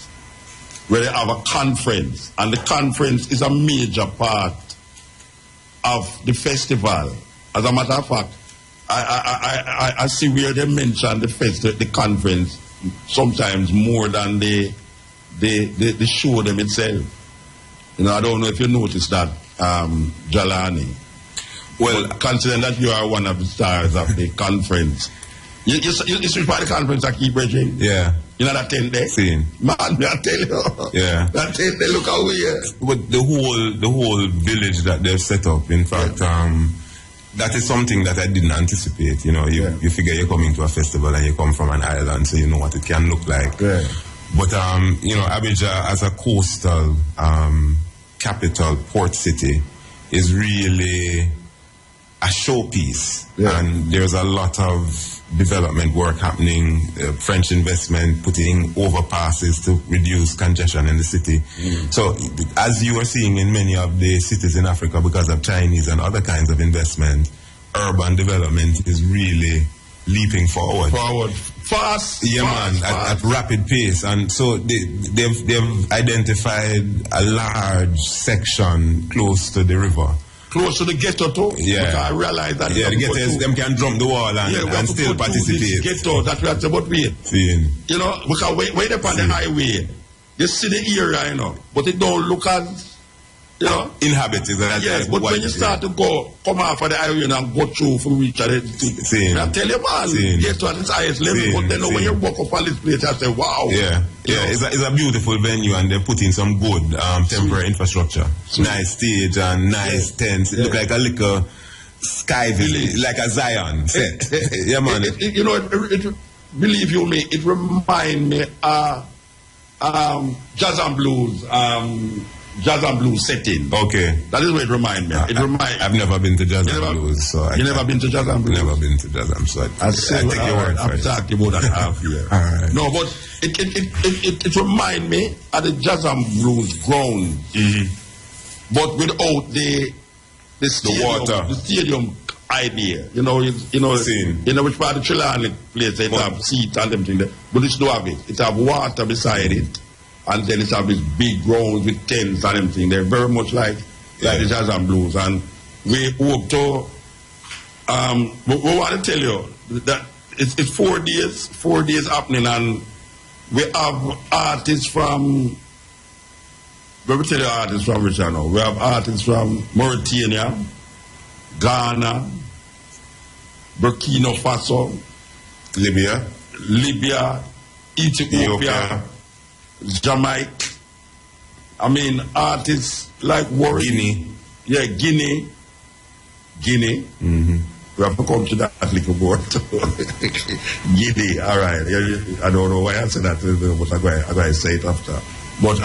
where they have a conference, and the conference is a major part of the festival. As a matter of fact, I see where they mention the conference sometimes more than they show them itself. You know, I don't know if you noticed that, Jalani. Well, considering that you are one of the stars of the conference, you switch by the conference I keep bridging. Yeah. You know that 10 day? Seen. Man, I tell you. Yeah. That 10 day, look how we are. But the whole village that they've set up, in fact, that is something that I didn't anticipate. You know, you figure you're coming to a festival and you come from an island, so you know what it can look like. Yeah. But, you know, Abidjan as a coastal capital, port city, is really a showpiece. Yeah. And there's a lot of development work happening, French investment, putting overpasses to reduce congestion in the city. So as you are seeing in many of the cities in Africa, because of Chinese and other kinds of investment, urban development is really leaping forward. Fast. Yeah, fast, man, at rapid pace. And so they've identified a large section close to the river. Close to the ghetto too. Yeah. Because I realize that. Yeah, the ghettos, them can jump the wall and still participate. Ghetto that we have to, but wait. You know, because way up on the highway, you see the area, you know, but it don't look as, you know. Inhabited. Yes, but when you start to come off of the highway and go through for reach it, I tell you, man, ghetto at its highest level, but then when you walk up on this place, I say, wow. Yeah, yeah, it's a beautiful venue, and they put in some good temporary infrastructure. Nice stage and nice tents. It look like a little sky village, like a Zion set. Yeah, man. You know, believe you me, it reminds me jazz and blues setting. Okay. That is what it reminds me. I've never been to jazz and blues, so you never been to jazz and blues? Never been to jazz and blues. I take your word for it. I'm talking about that half year. All right. No, but it reminds me of the jazz and blues ground, but without the stadium, water, the stadium idea. You know which part of Trelawney place it have seats and them things there. But it don't have it. It have water beside it. And then it have this big grounds with tents and them things. They're very much like the jazz and blues. And we hope to we want to tell you that it's 4 days happening, and we have artists from let me tell you artists from which I know. We have artists from Mauritania, Ghana, Burkina Faso, Libya, Ethiopia, Jamaica. I mean, artists like Guinea. Yeah, Guinea. Mm-hmm. We have to come to that little board. Guinea, all right. I don't know why I said that, but I'm going to say it after. But,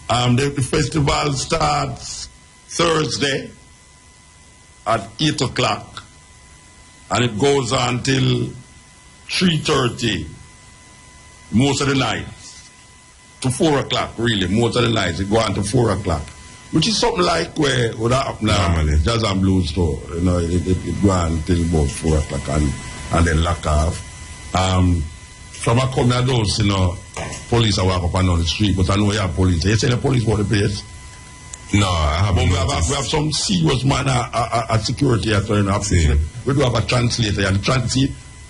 the festival starts Thursday at 8 o'clock, and it goes on till 3:30 most of the nights, to 4 o'clock, really. Most of the nights, it goes on to 4 o'clock, which is something like where what happened normally, Jazz and Blues store. You know, it goes on till about 4 o'clock and then lock off. From a couple of those, police are walk up and down the street, but I know you have police. You say the police for the place? No, I haven't. But we have some serious man at security at We do have a translator, and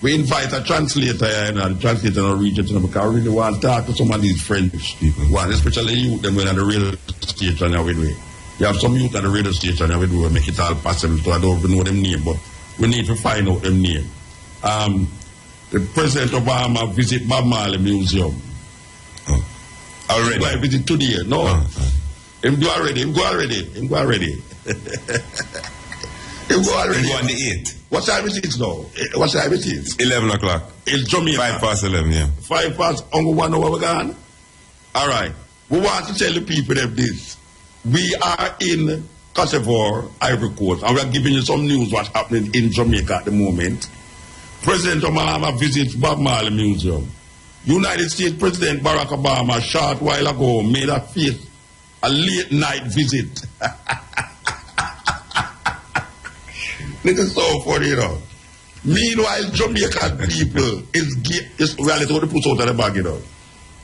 we invite a translator, and the translator will read it, because I really want to talk to some of these French people. One, especially youth, them when at the radio station, you have some youth at the radio station, and we do make it all possible, so I don't even know them name, but we need to find out them name. The President Obama visit Bob Marley Museum. Already? I visit today. No. Him go already. Him go on the 8th. What time it is now? What time it is? 11 o'clock. It's Jamaica. 5:11, yeah. 5 past, only 1 hour we gone? All right. We want to tell the people of this. We are in Côte d'Ivoire, Ivory Coast, and we are giving you some news what's happening in Jamaica at the moment. President Obama visits Bob Marley Museum. United States President Barack Obama a short while ago made a late night visit. This is so funny, Meanwhile, Jamaican people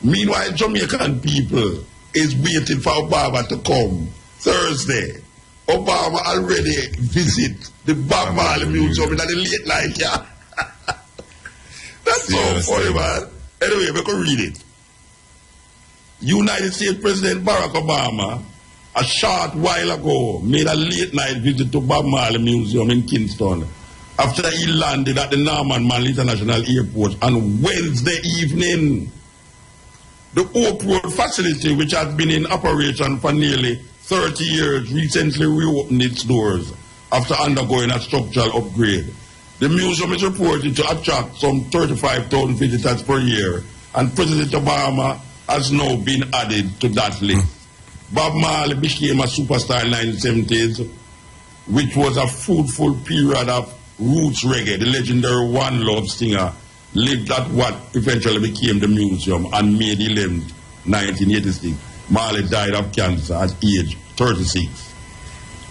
Meanwhile, Jamaican people is waiting for Obama to come Thursday. Obama already visit the Bob Marley Museum in the late night, yeah. That's so funny, man. Anyway, we can read it. United States President Barack Obama, a short while ago, made a late night visit to Bob Marley Museum in Kingston after he landed at the Norman Manley International Airport on Wednesday evening. The Hope Road facility, which has been in operation for nearly 30 years, recently reopened its doors after undergoing a structural upgrade. The museum is reported to attract some 35,000 visitors per year, and President Obama has now been added to that list. Bob Marley became a superstar in the 1970s, which was a fruitful period of roots reggae. The legendary One Love singer lived at what eventually became the museum on May 11, 1986. Marley died of cancer at age 36.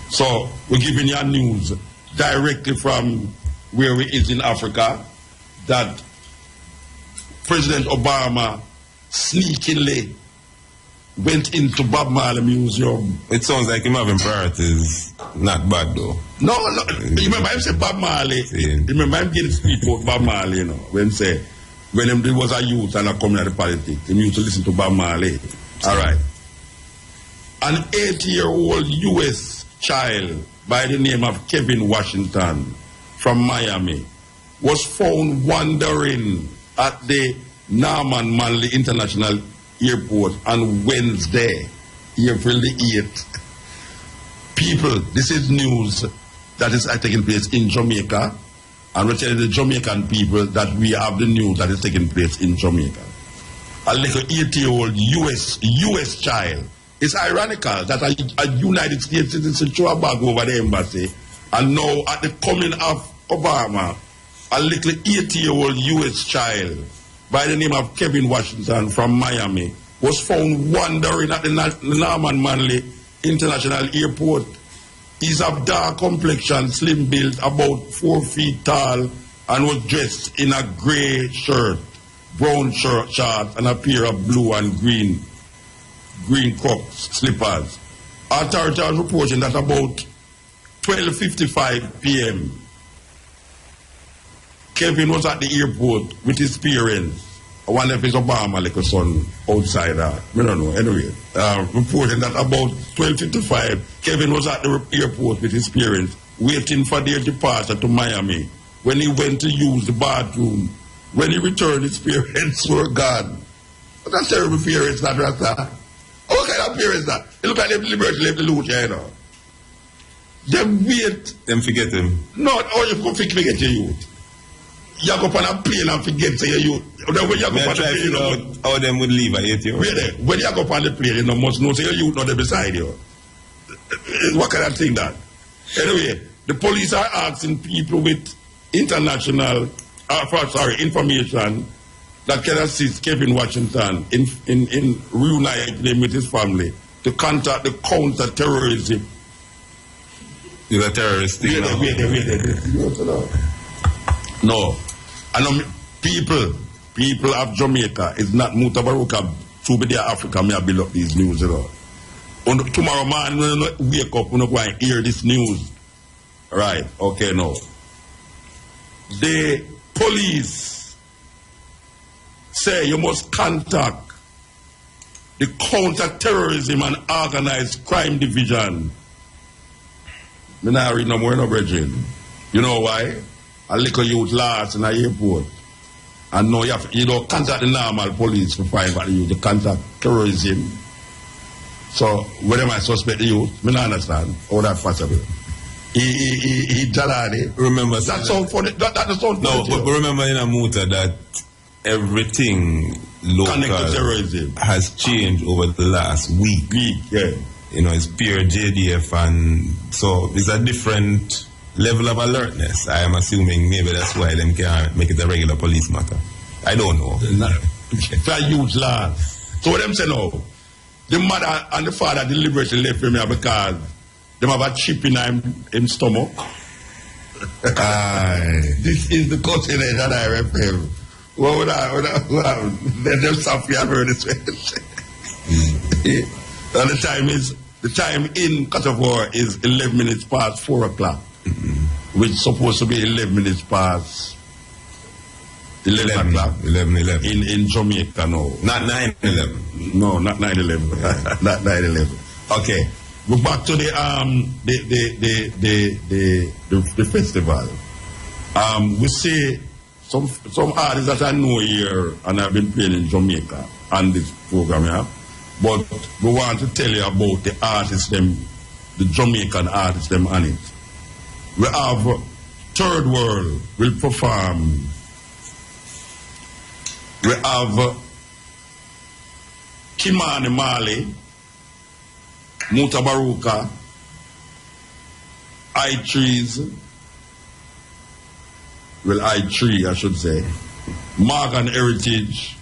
So we're giving you news directly from where we is in Africa, that President Obama sneakily went into Bob Marley Museum. It sounds like him having priorities. Not bad though. No. You remember him say Bob Marley. You remember him getting speech about Bob Marley, when he was a youth and a coming out of politics, he used to listen to Bob Marley. All right. An 8-year-old U.S. child by the name of Kevin Washington from Miami was found wandering at the Norman Manley International Airport on Wednesday, April the 8th. People, this is news that is taking place in Jamaica, and we're telling the Jamaican people that we have the news that is taking place in Jamaica. A little 8-year-old U.S. child. It's ironical that a United States citizen threw a bag over the embassy, and now at the coming of Obama, a little 8-year-old U.S. child by the name of Kevin Washington from Miami was found wandering at the Norman Manley International Airport. He's of dark complexion, slim build, about 4 feet tall, and was dressed in a grey shirt, brown shorts, and a pair of blue and green Crocs slippers. Authorities are reporting that about 12:55 p.m., Kevin was at the airport with his parents. I wonder if his Obama like a son outside. I don't know. Anyway, reporting that about 12:55, Kevin was at the airport with his parents, waiting for their departure to Miami. When he went to use the bathroom, when he returned, his parents were gone. What a terrible parents that Rasta. What kind of parents that? They look at them liberty, left the loot, you know. Them wait. Them forget him. No, or you can forget your youth. You go on a plane and forget say your youth. Then when you go on the plane, you know, how them would leave at 8 years. Wait, when you go on the plane, you know, must know say your youth not there beside you. What kind of thing that? Anyway, the police are asking people with information that can assist Kevin Washington in reuniting him with his family to contact the counter-terrorism. You're a terrorist. Wait. No. I know people of Jamaica is not Mutabaruka to be their Africa may build up these news, you know. Tomorrow morning when you wake up, you go and hear this news. Right, okay, no. The police say you must contact the counter-terrorism and organized crime division. Me not read no more, no brethren. You know why? A little youth lost in the airport. And now you don't contact the normal police to find out you contact terrorism. So when am I suspect the youth? Me not understand how that's possible. He jaladi. Remember that sound funny. That sound funny. No, but remember in a Muta that everything local has changed over the last week. Yeah. You know, it's pure JDF, and so it's a different level of alertness. I am assuming maybe that's why them can't make it a regular police matter. I don't know. It's a huge land. So what them say now, the mother and the father deliberately left him here because they have a chip in him stomach. This is the continent that I refer. What would I them Sophia heard this way. And the time in Côte is 11 minutes past 4 o'clock. Which is supposed to be 11 minutes past 11 o'clock. 11. In Jamaica, no. Not 9/11. No, not 9/11. Not 9/11. Okay. Go back to the festival. We see some artists that I know here and I've been playing in Jamaica on this program here. But we want to tell you about the artists them, the Jamaican artists them on it. We have Third World will perform. We have Kimani Marley, Mutabaruka, I3, I should say, Morgan Heritage.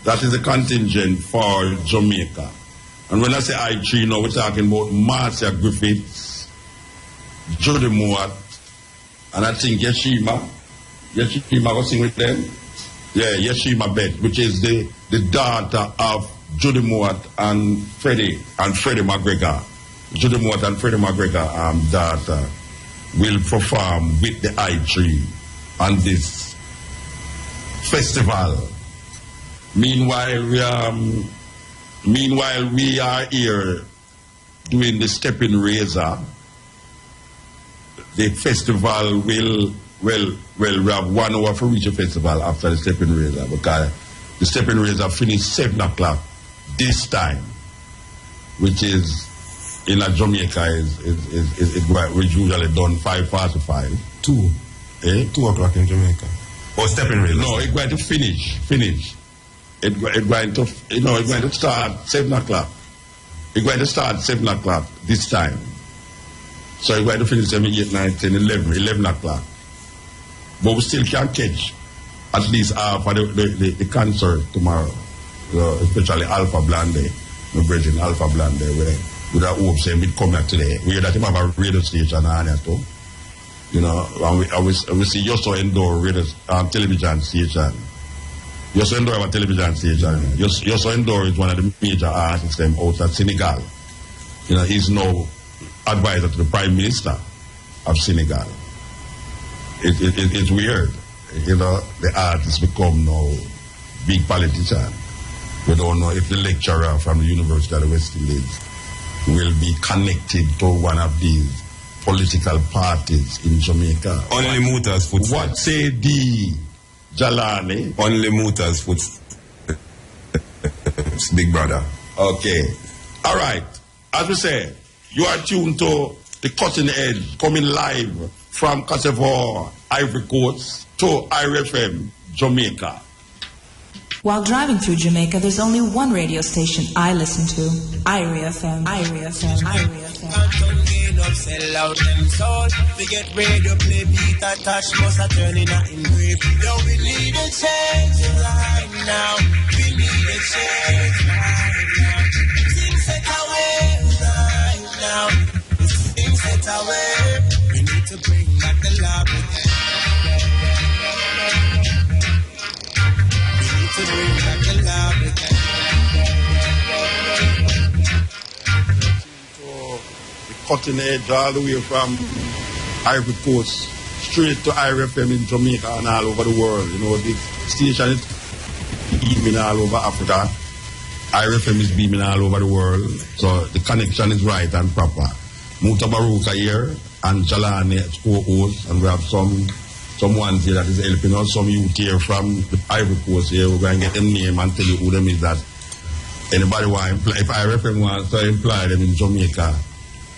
That is a contingent for Jamaica. And when I say I3 now, we're talking about Marcia Griffiths, Jody Moat, and I think Yeshima will sing with them. Yeah, Yeshima Beth, which is the daughter of Jody Moat and Freddie McGregor. Jody Moat and Freddie McGregor daughter will perform with the I3 on this festival. Meanwhile, we are here doing the Stepping Razor. The festival will have 1 hour for each festival after the Stepping Razor, because the Stepping Razor finished 7 o'clock this time, which is in Jamaica is usually done 5:45. 2. 2 o'clock in Jamaica. Or Stepping Razor? No, it's going to finish. It's going to start 7 o'clock. It's going to start 7 o'clock this time. So it's going to finish 7, 8, 9, 10, 11 o'clock. But we still can catch at least half of the concert tomorrow. Especially Alpha Blonde, my brethren Alpha Blonde, with a hope saying we'd come here today. We hear that him have a radio station on here too. You know, and we see Yoso Endor radio television station. Yoso Endor have a television station. Yoso Endor is one of the major artists them out of Senegal. You know, he's now advisor to the Prime Minister of Senegal. It's weird. You know, the artists become now big politicians. We don't know if the lecturer from the University of the West Indies will be connected to one of these political parties in Jamaica. Only Muta's footsteps. What say the Jalani? Only Muta's footsteps, big brother. Okay. All right. As we say, you are tuned to the Cutting Edge, coming live from Côte d'Ivoire, Ivory Coast, to IRFM, Jamaica. While driving through Jamaica, there's only one radio station I listen to. Ivory FM. Ivory FM. Ivory FM. Sell out them soul. We get radio play beat attach must a turn in a engrave. Yo, we need a change right now. We need a change right now. Things set away right now. Things set away. We need to bring back the love again. We need to bring back the love again. Cutting Edge all the way from Ivory Coast straight to IRFM in Jamaica and all over the world. You know, the station is beaming all over Africa. IRFM is beaming all over the world. So the connection is right and proper. Mutabaruka here and Jalani co-host, and we have some ones here that is helping us, some youth here from the Ivory Coast here. We're going to get them name and tell you who them is that anybody want to employ. If IRFM wants to employ them in Jamaica,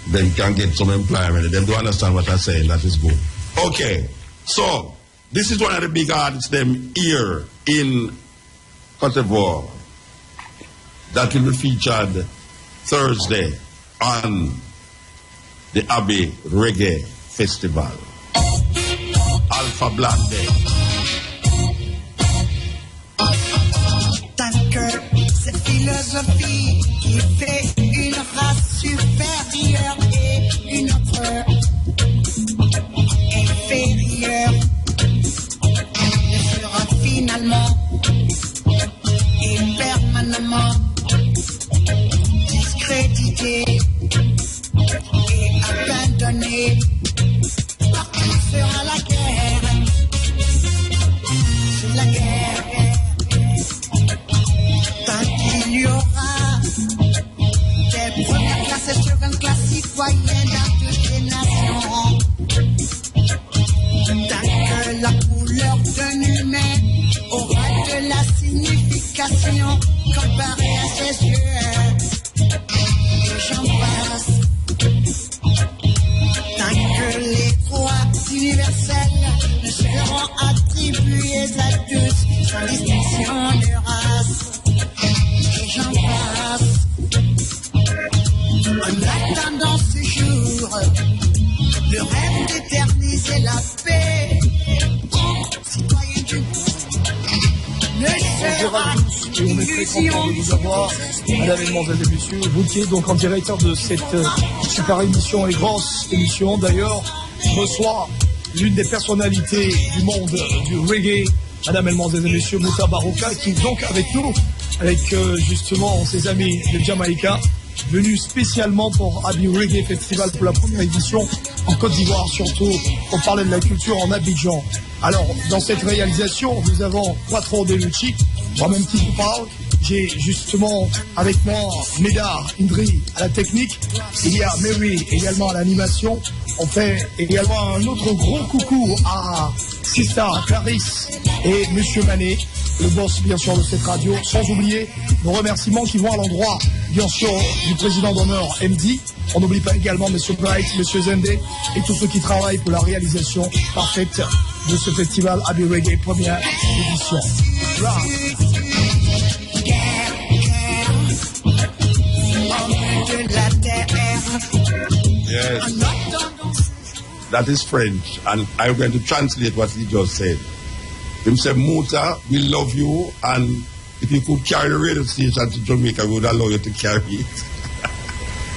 then can get some employment. Them don't understand what I'm saying. That is good. Okay, so this is one of the big artists them here in Côte d'Ivoire that will be featured Thursday on the Abbey Reggae Festival. Alpha Blonde. Tant que cette philosophie qui fait une race supérieure et une autre inférieure ne sera finalement et permanemment discréditée et abandonnée. Partout sera la guerre. C'est la guerre. Tant qu'il y aura des premières classes et secondes classes citoyennes dans toutes les nations. Tant que la couleur d'un humain aura de la signification comparée à ses yeux. Et j'en passe. Tant que les droits universels ne seront attribués à tous sans distinction de race. Et j'en passe. En attendant ce jour, le rêve d'éterniser la paix, citoyen du monde, ne sera et on est très content de vous avoir, mesdames, mesdemoiselles et messieurs, vous qui êtes donc en directeur de cette super émission et grosse émission. D'ailleurs, ce soir, l'une des personnalités du monde du reggae, mesdames, mesdemoiselles et messieurs, Mutabaruka, qui est donc avec nous, avec justement ses amis de Jamaica, venu spécialement pour Abbey Reggae Festival pour la première édition en Côte d'Ivoire, surtout pour parler de la culture en Abidjan. Alors, dans cette réalisation, nous avons Quattro Delucci, moi-même qui vous parle. J'ai justement avec moi Médard, Indri à la technique. Il y a Mary également à l'animation. On fait également un autre gros coucou à Sista, Clarisse et Monsieur Manet, le boss bien sûr de cette radio, sans oublier nos remerciements qui vont à l'endroit bien sûr du président d'honneur MD. On n'oublie pas également Monsieur Bright, Monsieur Zendé et tous ceux qui travaillent pour la réalisation parfaite de ce festival Abbey Reggae première édition. Yes. That is French, and I'm going to translate what he just said. He said, Muta, we love you, and if you could carry the radio station to Jamaica, we would allow you to carry it.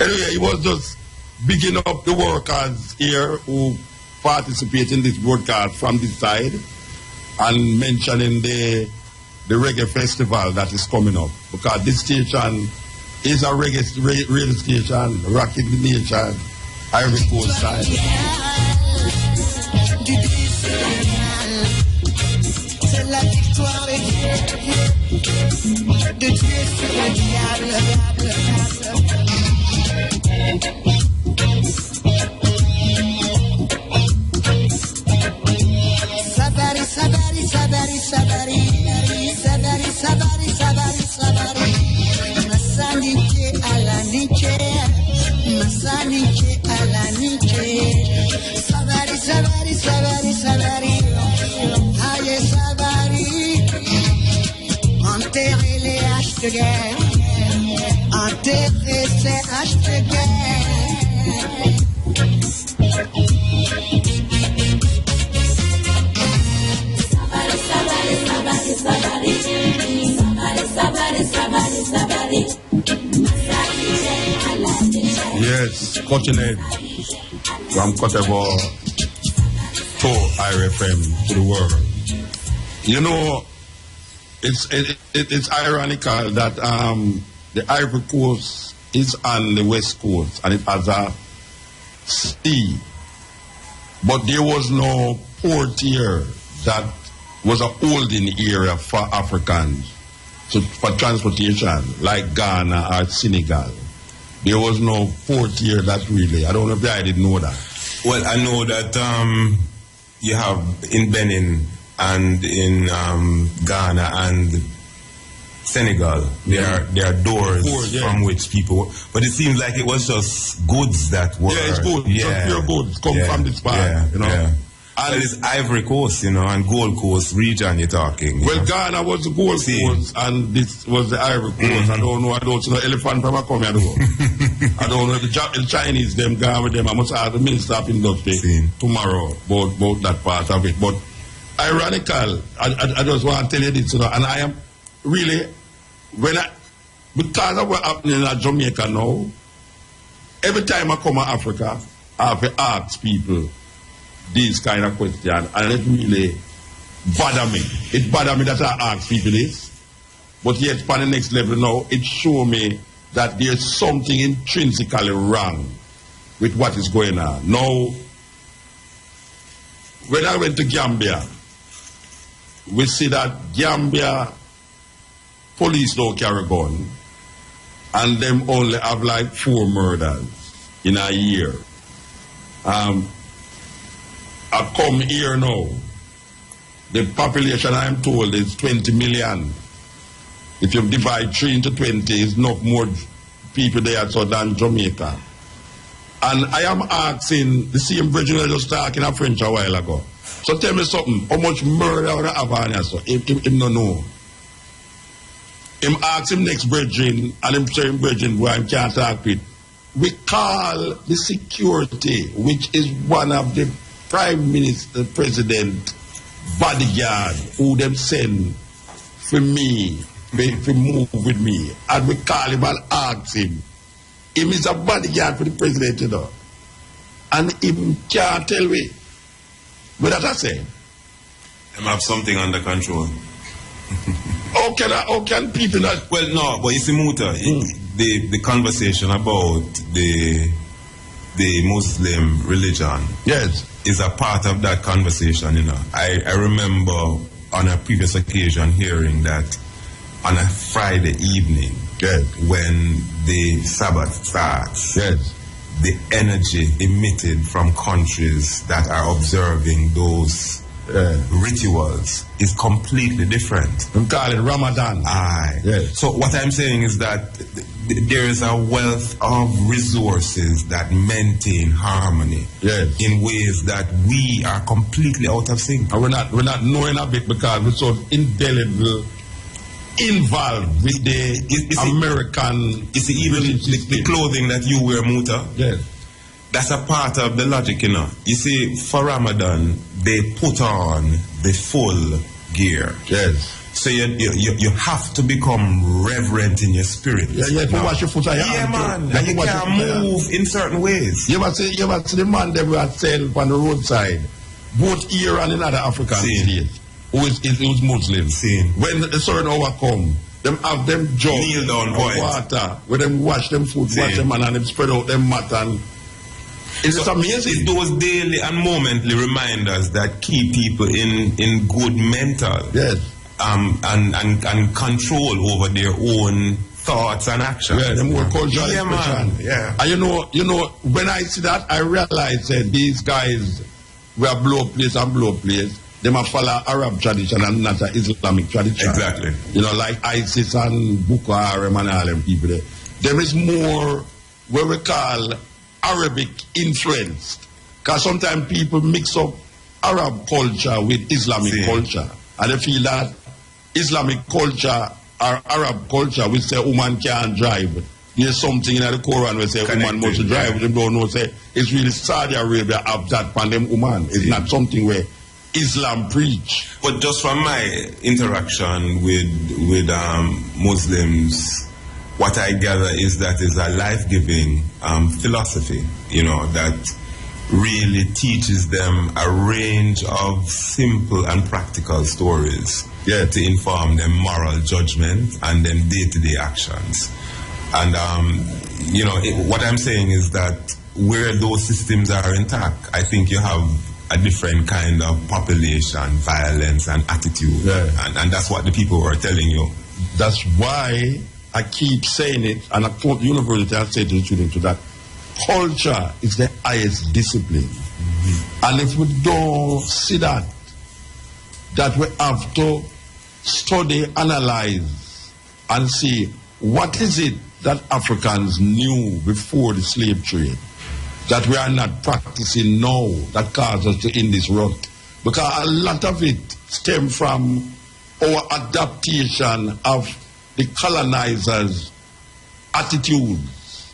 Anyway, he was just bigging up the workers here who participate in this broadcast from this side and mentioning the reggae festival that is coming up, because this station is a reggae radio station, rocking the nation, Ivory Coast side. Sabari, sabari, sabari, sabari, sabari, sabari, sabari, sabari. Masanike alaniche, masanike alaniche. Sabari, sabari, sabari, sabari. Aye sabari. Enterrer les haches de guerre, enterrer ces haches de guerre. Yes, Côte from Côte d'Ivoire to IRFM to the world. You know, it's ironical that the Ivory Coast is on the west coast and it has a sea, but there was no port here that was a holding area for Africans for transportation, like Ghana or Senegal. There was no port here that really, I don't know if I didn't know that. Well, I know that you have in Benin and in Ghana and Senegal, there are doors from which people, but it seems like it was just goods that were. Yeah, it's good. Just pure goods come from this part, you know. Yeah. And it's Ivory Coast, you know, and Gold Coast region you're talking. Well, know? Ghana was the Gold Coast, and this was the Ivory Coast. I don't know elephant from a come here. I don't know the Chinese, them gone with them. I must ask the Minister of Industry tomorrow about that part of it. But ironical, I just want to tell you this, you know, and I am really, because of what happening in Jamaica now, every time I come to Africa, I have to ask people these kind of questions, and it really bother me. It bother me that I ask people this, but yet for the next level now, it shows me that there's something intrinsically wrong with what is going on. Now, when I went to Gambia, we see that Gambia police don't carry gun, and them only have like 4 murders in a year. I come here now. The population, I'm told, is 20 million. If you divide 3 into 20, it's not more people there so than Jamaica. And I am asking the same brethren I just talking in French a while ago. So tell me something, how much murder would I have on here? So him don't know. Him ask him next brethren, and him say him brethren who I can't talk with. We call the security, which is one of the Prime Minister, President, bodyguard, who them send for me, to move with me. And we call him and ask him. Him is a bodyguard for the president, you know. And him can't tell me. But that I say. Them have something under control. How can people not? Well, no, but you see, Muta, the conversation about the Muslim religion, yes, is a part of that conversation, you know. I remember on a previous occasion hearing that on a Friday evening, yes, when the Sabbath starts, yes, the energy emitted from countries that are observing those rituals is completely different. We call it Ramadan. Aye. Yes. So what I'm saying is that there is a wealth of resources that maintain harmony, yes, in ways that we are completely out of sync. And we're not knowing of it because we're so indelible involved with the American. You see, even the clothing that you wear, Muta, yes, that's a part of the logic, you know. You see, for Ramadan, they put on the full gear. Yes. So you have to become reverent in your spirit. Yeah, to wash your foot. Yeah, man. And you can't move in certain ways. You ever see the man that we had sell on the roadside, both here and in other African states, who's Muslim. When a certain hour come, them have them jug kneel down of water, where them wash them food, wash them and them spread out them mat and it's amazing. It's those daily and momently reminders that keep people in good mental and control over their own thoughts and actions. Yeah, them more cultural man. Yeah. And you know, when I see that, I realize that these guys were blow up place and blow up place. They must follow Arab tradition and not an Islamic tradition. Exactly. You know, like ISIS and Boko Haram and all them people there. There is more what we call Arabic influenced. Because sometimes people mix up Arab culture with Islamic culture. And they feel that Islamic culture or Arab culture, we say woman can't drive. There's something in the Quran where say woman must drive. They don't know, say it's really Saudi Arabia have that for them woman. It's not something where Islam preach. But just from my interaction with Muslims, what I gather is that is a life-giving philosophy, you know, that really teaches them a range of simple and practical stories to inform them moral judgment and then day-to-day actions. And, you know, what I'm saying is that where those systems are intact, I think you have a different kind of population, violence and attitude. And that's what the people were telling you. That's why I keep saying it, and I quote the university, I say to the students that culture is the highest discipline. And if we don't see that we have to study, analyze, and see what is it that Africans knew before the slave trade that we are not practicing now that causes us to in this rut. Because a lot of it stems from our adaptation of the colonizers' attitudes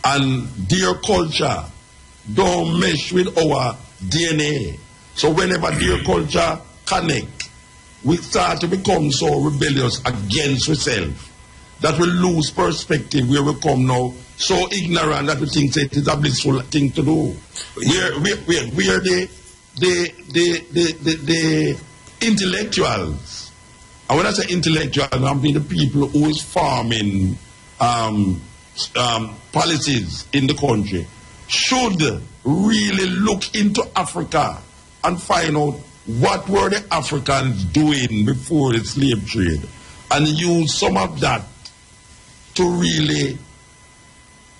and their culture don't mesh with our DNA. So whenever their culture connect, we start to become so rebellious against ourselves that we lose perspective where we come now so ignorant that we think that it is a blissful thing to do. We're the intellectuals. And when I say intellectuals, I mean the people who is forming policies in the country should really look into Africa and find out what were the Africans doing before the slave trade and use some of that to really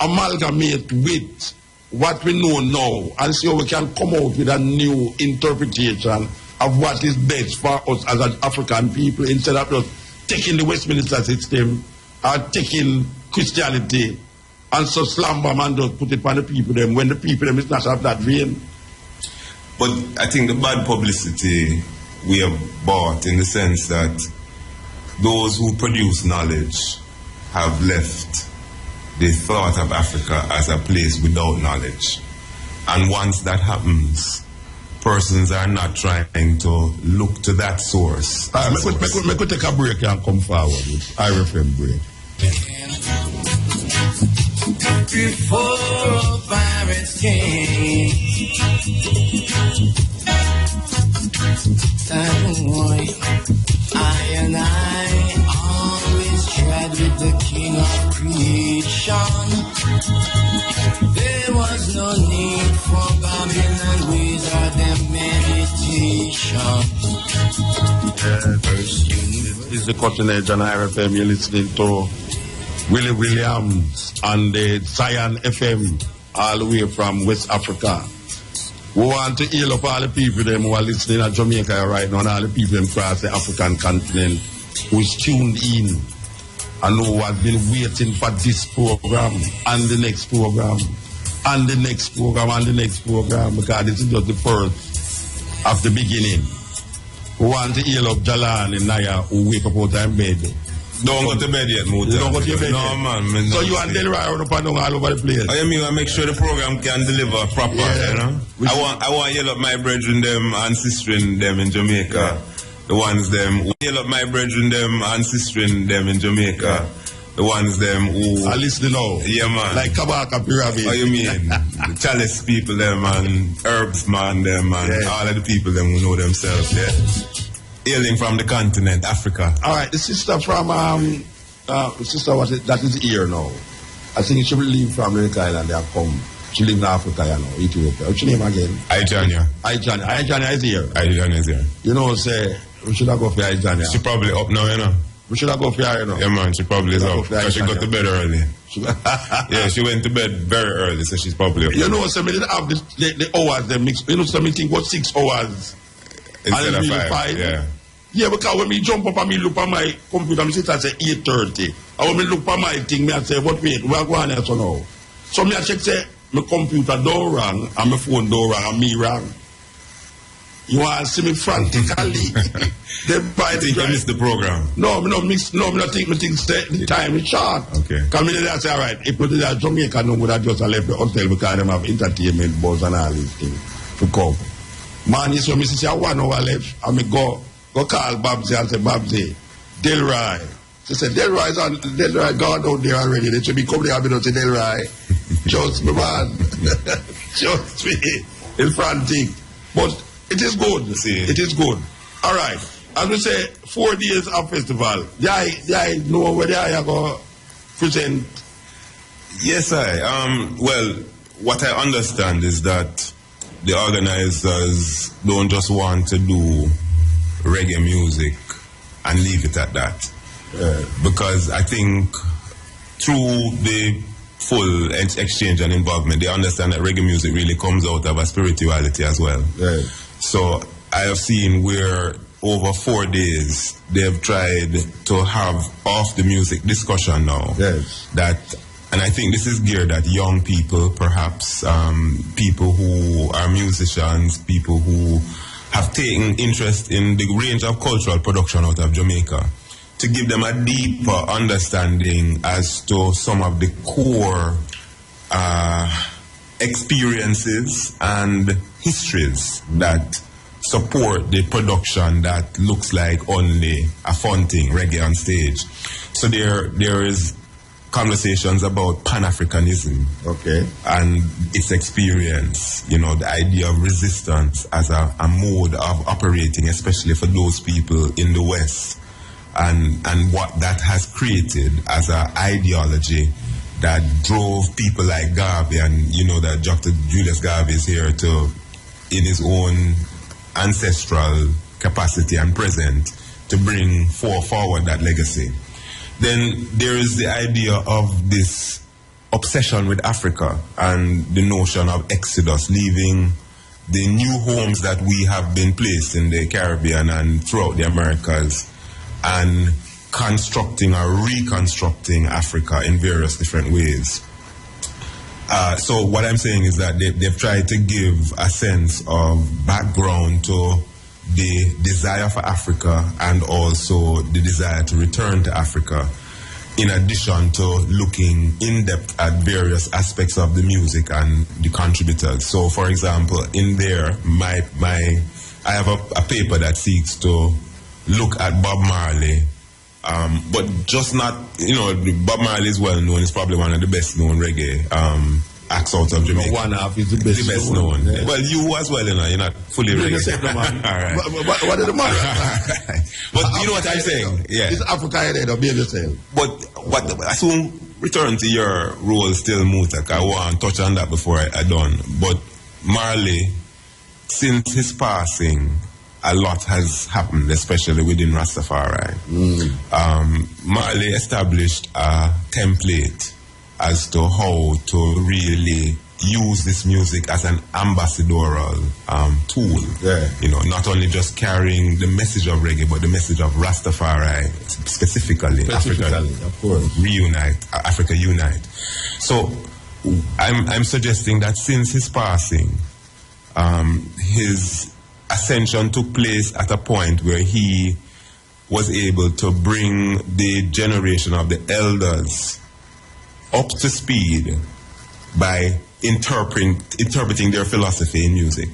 amalgamate with what we know now and see how we can come out with a new interpretation of what is best for us as an African people instead of just taking the Westminster system or taking Christianity and so slam them and just put it on the people them when the people them is not of that vein. But I think the bad publicity we have bought in the sense that those who produce knowledge have left the thought of Africa as a place without knowledge. And once that happens, persons are not trying to look to that source. Me could take a break and come forward with IRFM break. Before pirates came, I and I always tried with the king of creation. There was no need for Babylon ways or their meditation. This is the Cotton Edge on IRFM. You're listening to Willie Williams on the Zion FM all the way from West Africa. We want to heal up all the people them who are listening at Jamaica right now and all the people across the African continent who's tuned in and who have been waiting for this program and the next program and the next program and the next program because this is just the first of the beginning. We want to heal up Jalan and Naya who wake up out of bed. Don't go to bed yet, Muta. You don't go to your bed no, yet? Man. So you and Delroy are up and down all over the place? I mean, I make sure the program can deliver proper, you know? I want to yell up my brethren them and sister them in Jamaica The ones them who hail up my brethren them and sister them in Jamaica. Yeah. The ones them who... I listen now. Yeah, man. Like Kabaka Pyramid. What you mean? The chalice people them and herbs man them and all of the people them who know themselves, yeah. Hailing from the continent, Africa. Alright, the sister from, sister that is here now. I think she will leave from America Island and come. She live in Africa, you know, Ethiopia. What's your name again? Ijania. Ijania is here. Ijania is here. You know, say, we should have go for Ijania. She probably up now, you know. We should have go for her, you know. Yeah, man, she probably is up. Because she got to bed early. Yeah, she went to bed very early, so she's probably up. You know, so we didn't have the hours, they mix. You know, so we think what 6 hours. Instead of 5, yeah. Yeah, because when me jump up and me look at my computer, I sit and say 8:30. And when me look at my thing, I say, what wait, we are going here so now. So me I check say, my computer don't wrong, and my phone don't wrong, and me wrong. You want to see me frantically. I think you missed the program. No, me not think the time is short. Okay. Come in there and say, all right, if we did that Jamaica, no would have just left the hotel because they have entertainment bus and all these things to come. Man, you saw me say 1 hour left, and me go call Babsy and say, Babsy, Delroy. She said, Delroy gone out there already. They should be coming there and say, Delroy. Just me, man. Just me. It's frantic. But it is good. See. It is good. All right. As we say, 4 days of festival. I know where they are going to present. Yes, well, what I understand is that the organizers don't just want to do reggae music and leave it at that. Because I think through the full exchange and involvement, they understand that reggae music really comes out of a spirituality as well. So I have seen where over 4 days they have tried to have off the music discussion now. And I think this is geared at young people, perhaps, people who are musicians, people who have taken interest in the range of cultural production out of Jamaica, to give them a deeper understanding as to some of the core experiences and histories that support the production that looks like only a fun thing, reggae on stage. So there is conversations about Pan-Africanism, and its experience, you know, the idea of resistance as a mode of operating, especially for those people in the West, and what that has created as an ideology that drove people like Garvey, and you know that Dr. Julius Garvey is here to, in his own ancestral capacity and present, to bring forward that legacy. Then there is the idea of this obsession with Africa and the notion of exodus, leaving the new homes that we have been placed in the Caribbean and throughout the Americas, and constructing or reconstructing Africa in various different ways. So what I'm saying is that they've tried to give a sense of background to the desire for Africa and also the desire to return to Africa, in addition to looking in depth at various aspects of the music and the contributors. So for example, in there, I have a paper that seeks to look at Bob Marley, but just not, you know, Bob Marley is well known. He's probably one of the best known reggae acts out of Jamaica. One half is the best known. Yeah. Well, you as well, you know, you're not fully reggae. All right. What is the matter? But you know what I'm saying? Yeah. It's Africa headed or be yourself. But I soon return to your role still, Mutak. I want to touch on that before I done. But Marley, since his passing, a lot has happened, especially within Rastafari. Marley established a template as to how to really use this music as an ambassadorial tool. You know, not only just carrying the message of reggae, but the message of Rastafari specifically. Africa, of course. Reunite, Africa Unite. So I'm suggesting that since his passing, his ascension took place at a point where he was able to bring the generation of the elders up to speed by interpreting their philosophy in music.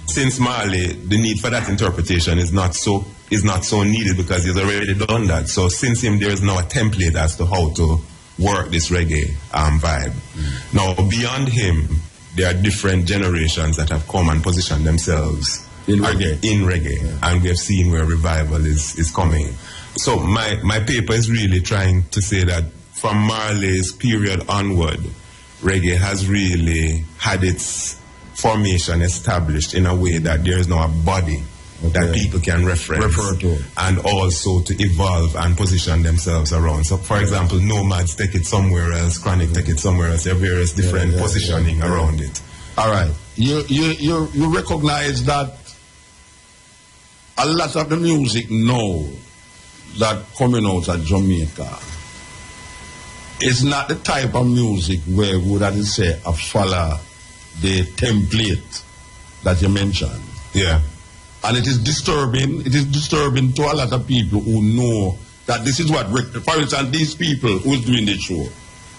Since Marley, the need for that interpretation is not so is not so needed because he's already done that. So since him, there is now a template as to how to work this reggae vibe. Now, beyond him, there are different generations that have come and positioned themselves in reggae. Yeah. And we have seen where revival is coming. So my paper is really trying to say that from Marley's period onward, reggae has really had its formation established in a way that there is now a body that people can refer to, and also to evolve and position themselves around. So, for example, Nomads take it somewhere else, Chronic take it somewhere else. There are various different positioning around it. All right. You recognize that a lot of the music now that coming out of Jamaica is not the type of music where would I say I follow the template that you mentioned. Yeah. And it is disturbing. It is disturbing to a lot of people who know that this is what, for instance, these people who is doing this show,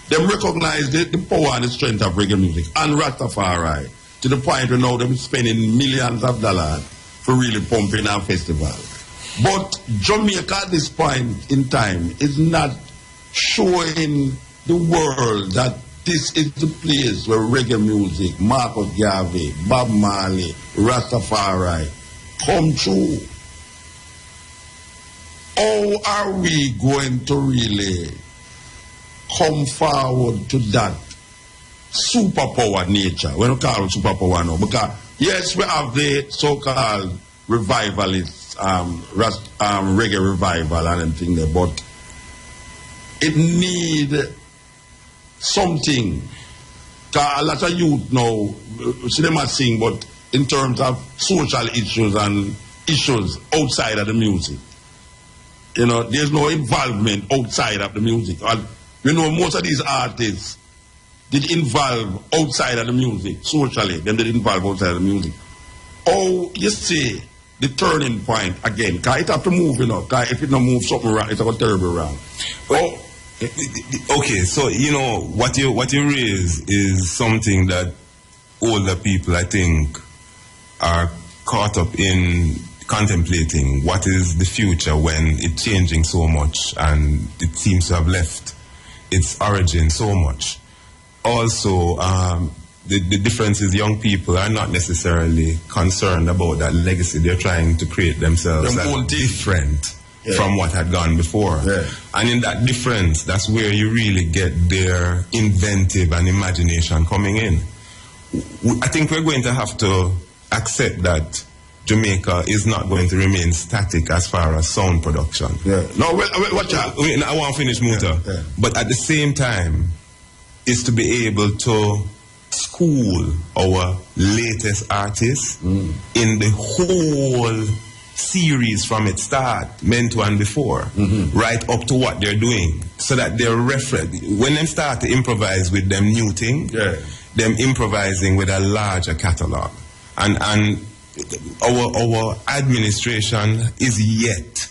they recognize the power and the strength of reggae music and Rastafari to the point where now they're spending millions of dollars for really pumping our festival. But Jamaica at this point in time is not showing the world that this is the place where reggae music, Marcus Garvey, Bob Marley, Rastafari come true. How are we going to really come forward to that superpower nature? We don't call it superpower now, because yes, we have the so-called revivalists, reggae revival and everything there, but it need something. A lot of youth now, see them as sing, but in terms of social issues and issues outside of the music. You know, there's no involvement outside of the music. And, you know, most of these artists did involve outside of the music, socially, then they did involve outside of the music. Oh, you see, the turning point again, because it have to move, you know, because if it don't move something wrong, it's going terribly wrong. Oh, okay, so, you know, what you raise is something that older people, I think, are caught up in contemplating what is the future when it's changing so much and it seems to have left its origin so much. Also, the difference is young people are not necessarily concerned about that legacy. They're trying to create themselves as different from what had gone before. Yeah. And in that difference, that's where you really get their inventive and imagination coming in. I think we're going to have to accept that Jamaica is not going to remain static as far as sound production. Yeah. No, watch out. I want to finish, Muta. Yeah. But at the same time, is to be able to school our latest artists in the whole series from its start, meant to and before, right up to what they're doing, so that they're when they start to improvise with them new thing, them improvising with a larger catalog. And our administration is yet,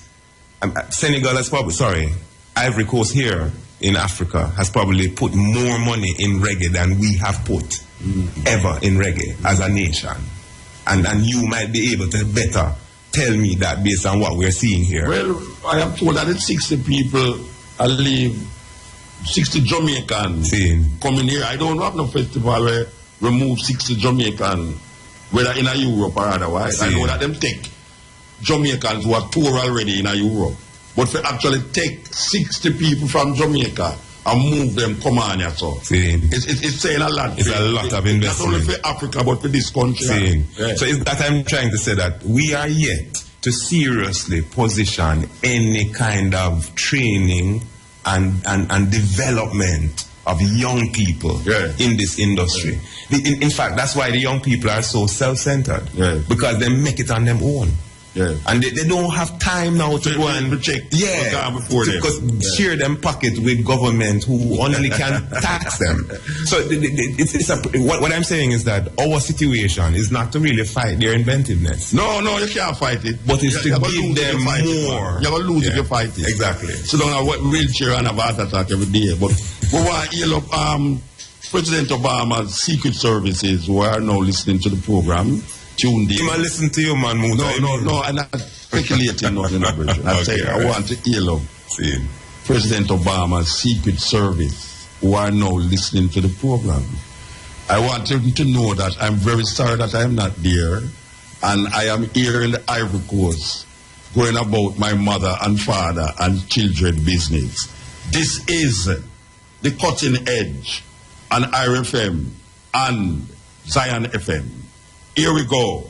Senegal has probably, Ivory Coast here in Africa has probably put more money in reggae than we have put ever in reggae as a nation. And you might be able to better tell me that based on what we're seeing here. Well, I am told that it's 60 people I live, 60 Jamaicans coming here. I don't have no festival where we move 60 Jamaicans, whether in Europe or otherwise. I know that them take Jamaicans who are tour already in Europe. But for actually take 60 people from Jamaica and move them, come on here, so. It's saying a lot. It's a lot of investment. Not only for Africa, but for this country. So it's that I'm trying to say that we are yet to seriously position any kind of training and development of young people in this industry. In fact, that's why the young people are so self-centered, because they make it on their own. And they don't have time now to go and check because share them pocket with government who only can tax them. So what I'm saying is that our situation is not to really fight their inventiveness. No, you can't fight it. But it's to give them more. You're going to lose if you fight it. Exactly. So don't have a wheelchair and a heart attack every day. But we want to hear President Obama's Secret Services who are now listening to the program. tuned in. You might listen to you, man. No, I'm not speculating nothing, Bridget. I say, I want to hear President Obama's Secret Service who are now listening to the program. I want them to know that I'm very sorry that I am not there, and I am here in the Ivory Coast going about my mother and father and children business. This is the Cutting Edge on IRFM and Zion FM. Here we go.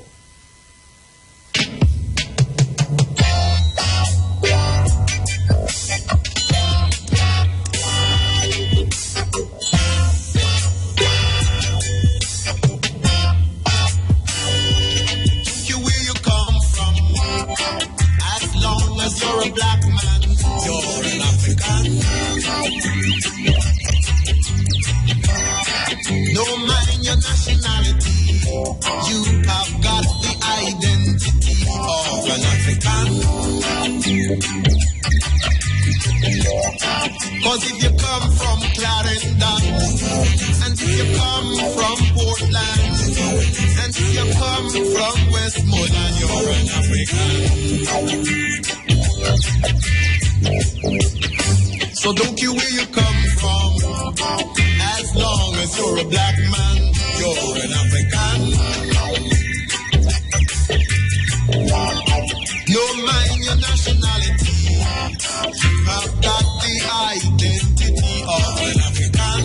You're a black man, you're an African. No mind your nationality, you have got the identity of an African. Cause if you come from Clarendon, and if you come from Portland, and if you come from Westmoreland, you're an African. So don't care where you come from, as long as you're a black man, you're an African. No mind your nationality, you have got the identity of an African.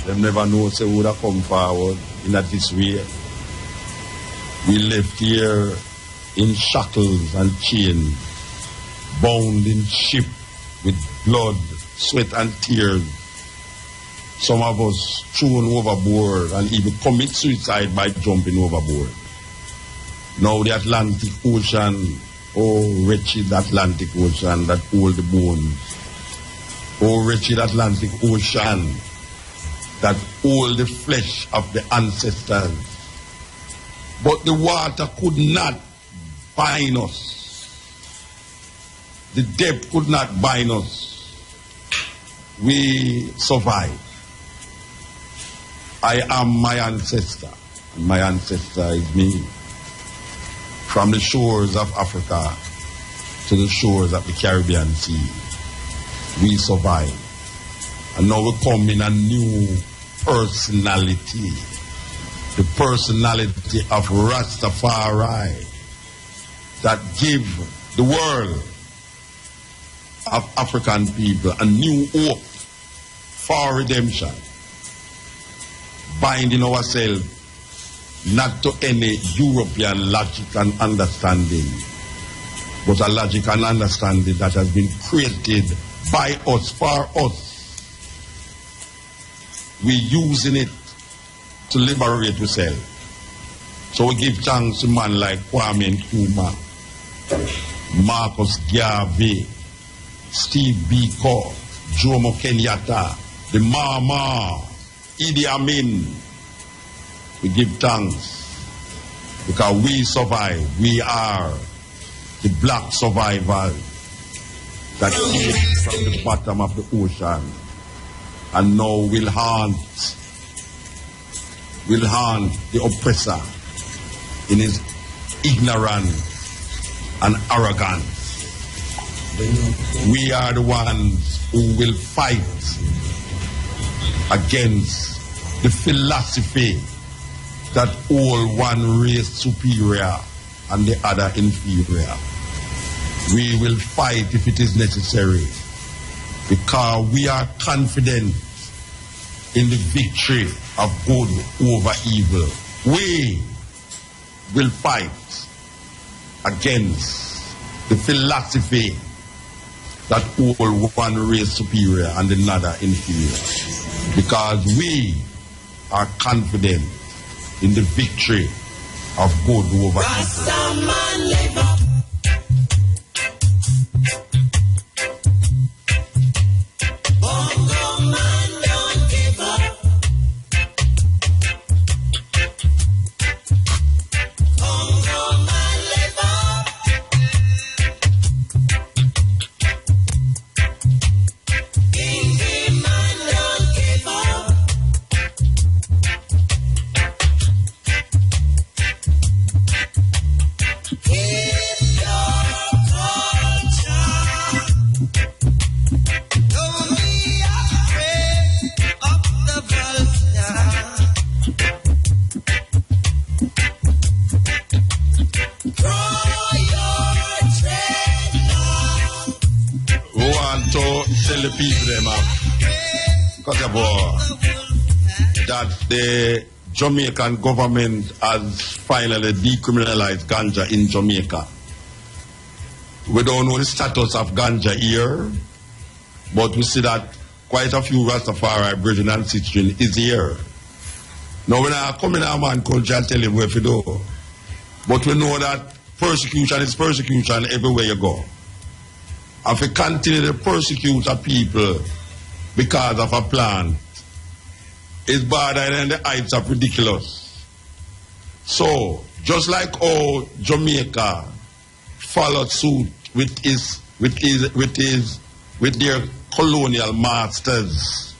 Them never know say would have come forward in that this way. We left here in shackles and chains, bound in ship with blood, sweat and tears. Some of us thrown overboard and even commit suicide by jumping overboard. Now the Atlantic Ocean, oh wretched Atlantic Ocean that hold the bones. Oh wretched Atlantic Ocean that hold the flesh of the ancestors. But the water could not bind us. The depth could not bind us. We survived. I am my ancestor, and my ancestor is me. From the shores of Africa to the shores of the Caribbean Sea, we survived. And now we come in a new personality. The personality of Rastafari that give the world of African people a new hope for redemption, binding ourselves not to any European logic and understanding, but a logic and understanding that has been created by us, for us. We're using it to liberate ourselves. So we give thanks to men like Kwame Nkrumah, Marcus Garvey, Steve Biko, Jomo Kenyatta, the Mama, Idi Amin. We give thanks because we survive. We are the black survivors that came from the bottom of the ocean and now will haunt the oppressor in his ignorance and arrogance. We are the ones who will fight against the philosophy that all one race superior and the other inferior. We will fight if it is necessary because we are confident in the victory of good over evil. We will fight against the philosophy that all one race superior and another inferior, because we are confident in the victory of good over evil. also tell the people them that the Jamaican government has finally decriminalized ganja in Jamaica. We don't know the status of ganja here, but we see that quite a few Rastafari brethren and sisters is here. Now when I come in our man culture, I tell him where to do. But we know that persecution is persecution everywhere you go. If we continue to persecute our people because of a plant, it's bordering the heights of ridiculous. So, just like how Jamaica followed suit with their colonial masters,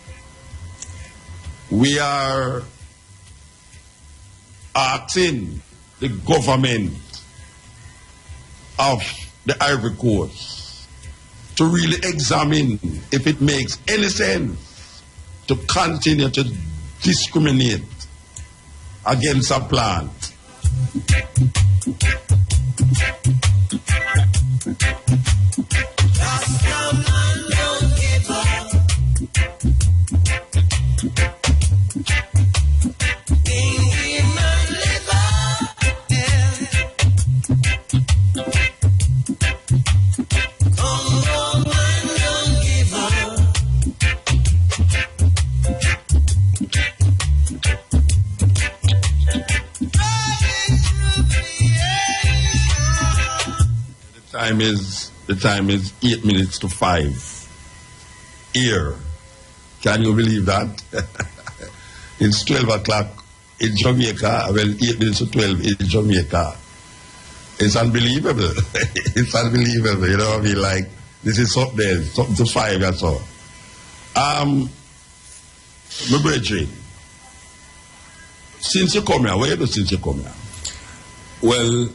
we are asking the government of the Ivory Coast to really examine if it makes any sense to continue to discriminate against a plant. The time is 8 minutes to 5 here. Can you believe that? It's 12 o'clock in Jamaica. Well, 8 minutes to 12 in Jamaica. It's unbelievable. It's unbelievable. You know what I mean? Like, this is something to 5 or so. My brethren, since you come here, where do since you come here? Well,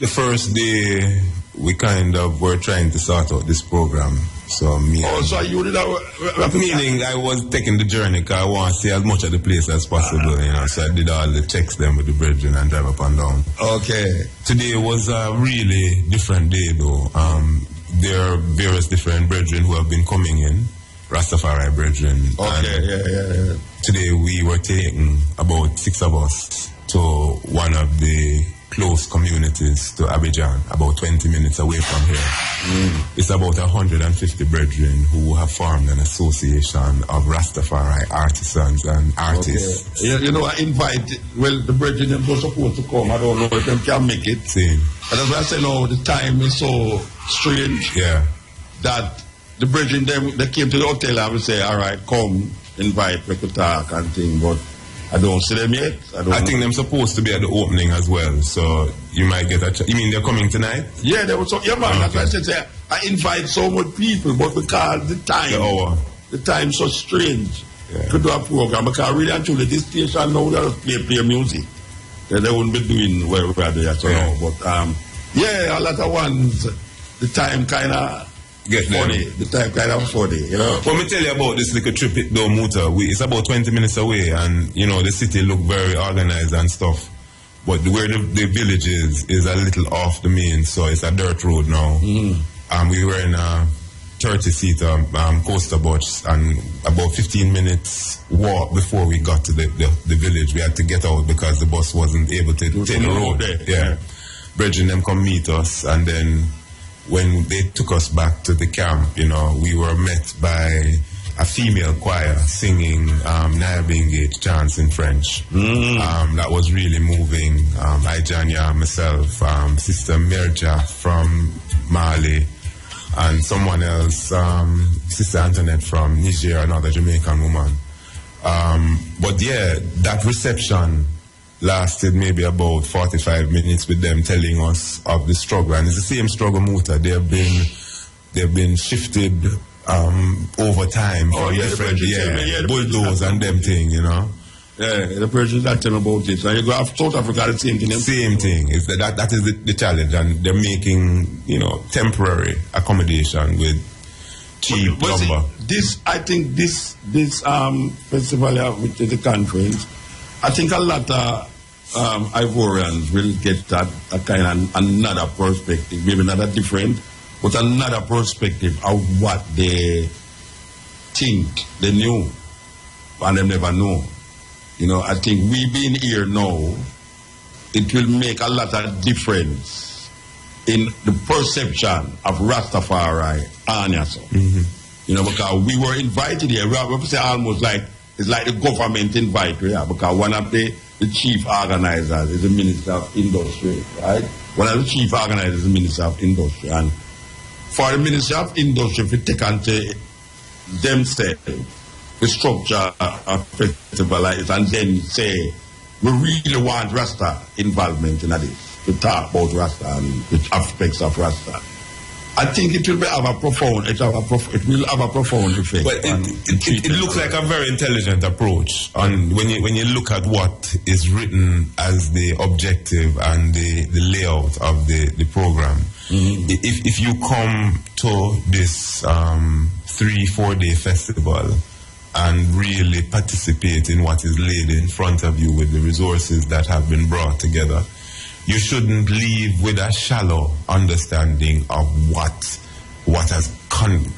the first day we kind of were trying to sort out this program. So me. Oh, so you did that? Meaning I was taking the journey because I want to see as much of the place as possible, you know. So I did all the checks then with the brethren and drive up and down. Okay. Today was a really different day though. There are various different brethren who have been coming in, Rastafari brethren. Okay, yeah. Today we were taking about 6 of us to one of the close communities to Abidjan, about 20 minutes away from here. It's about 150 brethren who have formed an association of Rastafari artisans and artists. Okay. You know, I invite, the brethren them were supposed to come. I don't know if they can make it. Same. But that's why I say, no, the time is so strange. Yeah. That the brethren, they came to the hotel and would say, all right, come, invite, we could talk and thing, but I don't see them yet. I think they're supposed to be at the opening as well, so you might get a you mean they're coming tonight? Yeah, they were so, yeah man, that's why I said, I invite so much people, but because the time so strange to do a program, because really and truly, this station now, they just play music. They wouldn't be doing well rather, so no. But a lot of ones, the time kind of get funny. The time kind of funny, you know. Well, me tell you about this little trip though, Muta. It's about 20 minutes away, and you know the city look very organized and stuff. But where the village is a little off the main, so it's a dirt road now. We were in a 30-seater coaster bus, and about 15 minutes walk before we got to the village. We had to get out because the bus wasn't able to take the road. Yeah. Brethren them come meet us, and then when they took us back to the camp, you know, we were met by a female choir singing Nyabingate chants in French. That was really moving. Ijanya, myself, Sister Mirja from Marley, and someone else, Sister Antoinette from Niger, another Jamaican woman. But yeah, that reception lasted maybe about 45 minutes with them telling us of the struggle, and it's the same struggle, Muta. They've been shifted over time for different bulldoze and them thing, you know. Yeah, the person that tell me about this. And you go have South Africa, the same thing. Same thing. It's that is the challenge, and they're making, you know, temporary accommodation with cheap lumber. I think this festival with the conference, I think a lot of Ivorians will get that kind of another perspective, maybe not a different, with another perspective of what they think they knew and they never know. You know, I think we being here now, it will make a lot of difference in the perception of Rastafari Anyasa. You know, because we were invited here. We have to say almost like, it's like the government invite here, because one of the chief organizers is the Minister of Industry, right? One of the chief organizers is the Minister of Industry. And for the Minister of Industry, if you take onto themselves the structure of festival like this and then say, we really want Rasta involvement in this, to talk about Rasta and the aspects of Rasta. I think it will have a profound, it will have a profound effect. But it looks like a very intelligent approach. And when you look at what is written as the objective and the layout of the program, if you come to this 3-4 day festival and really participate in what is laid in front of you with the resources that have been brought together, you shouldn't leave with a shallow understanding of what has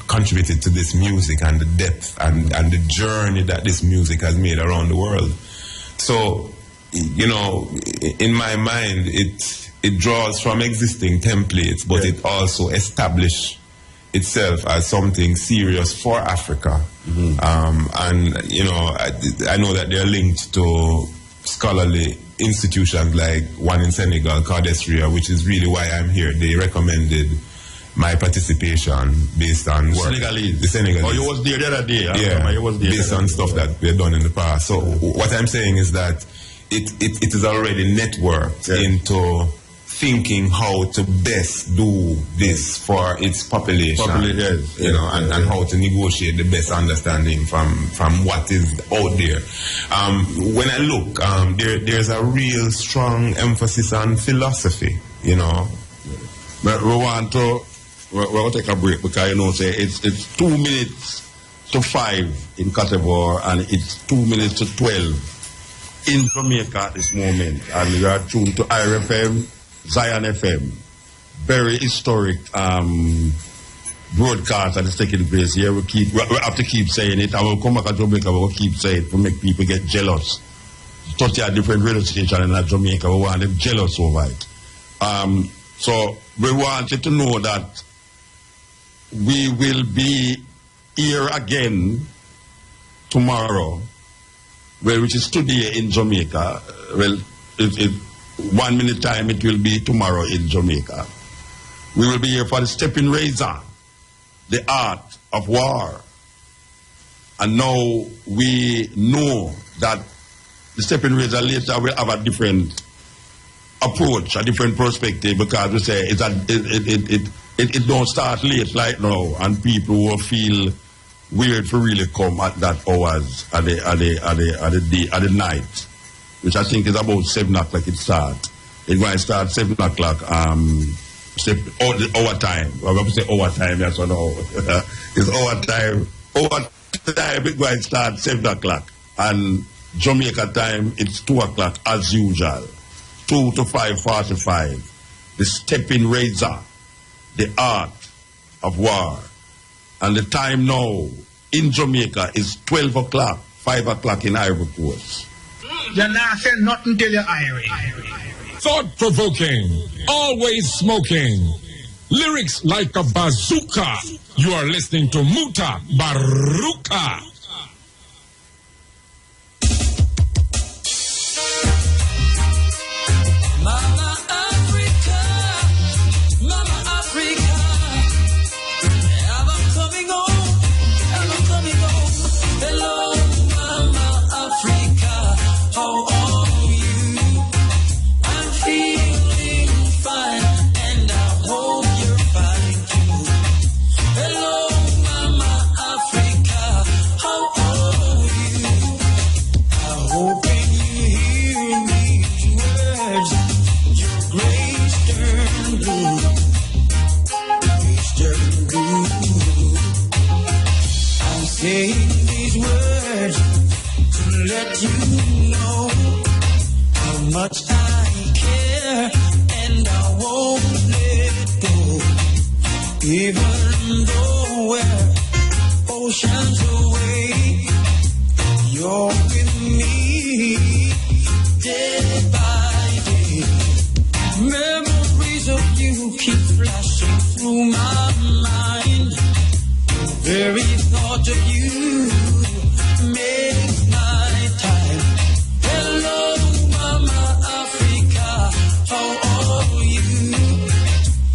contributed to this music and the depth and the journey that this music has made around the world. So, you know, in my mind, it draws from existing templates, but it also establishes itself as something serious for Africa. And, you know, I know that they're linked to scholarly institutions like one in Senegal, Cardestria, which is really why I'm here. They recommended my participation based on work. The Senegalese. Oh, you was there the other day. Yeah, based on stuff that we've done in the past. So what I'm saying is that it is already networked into thinking how to best do this for its population, you know, and how to negotiate the best understanding from what is out there. When I look, there's a real strong emphasis on philosophy, you know. But we'll take a break because, you know, say it's 2 minutes to 5 in Côte d'Ivoire and it's 2 minutes to 12 in Jamaica at this moment. And you are tuned to IRFM, Zion FM, very historic broadcast that is taking place here. We have to keep saying it. I will come back to Jamaica, we will keep saying it to make people get jealous. 30 different radio stations in Jamaica, we want them jealous over it. So we want you to know that we will be here again tomorrow, which is today in Jamaica. Well, 1 minute time it will be tomorrow in Jamaica. We will be here for the stepping razor, the art of war. And now we know that the stepping razor later will have a different approach, a different perspective, because we say it don't start late like now, and people will feel weird for really come at that hours at the night, which I think is about 7 o'clock it starts. It's going to start 7 o'clock, our time. I'm going to say our time, that's what now. It's our time. Our time it's going to start 7 o'clock. And Jamaica time, it's 2 o'clock as usual. 2 to 5:45. The stepping razor, the art of war. And the time now in Jamaica is 12 o'clock, 5 o'clock in Ivory Coast. You're not saying nothing till you're Ivory. Thought-provoking, always smoking, lyrics like a bazooka. You are listening to Mutabaruka. Mama Africa, I'm coming home, Hello, Mama Africa, how are you? I'm feeling fine, and I hope you're fine too. Hello, Mama Africa, how Even though we're oceans away, you're with me day by day. Memories of you keep flashing through my mind. Very thought of you makes my time. Hello, Mama Africa, how are you?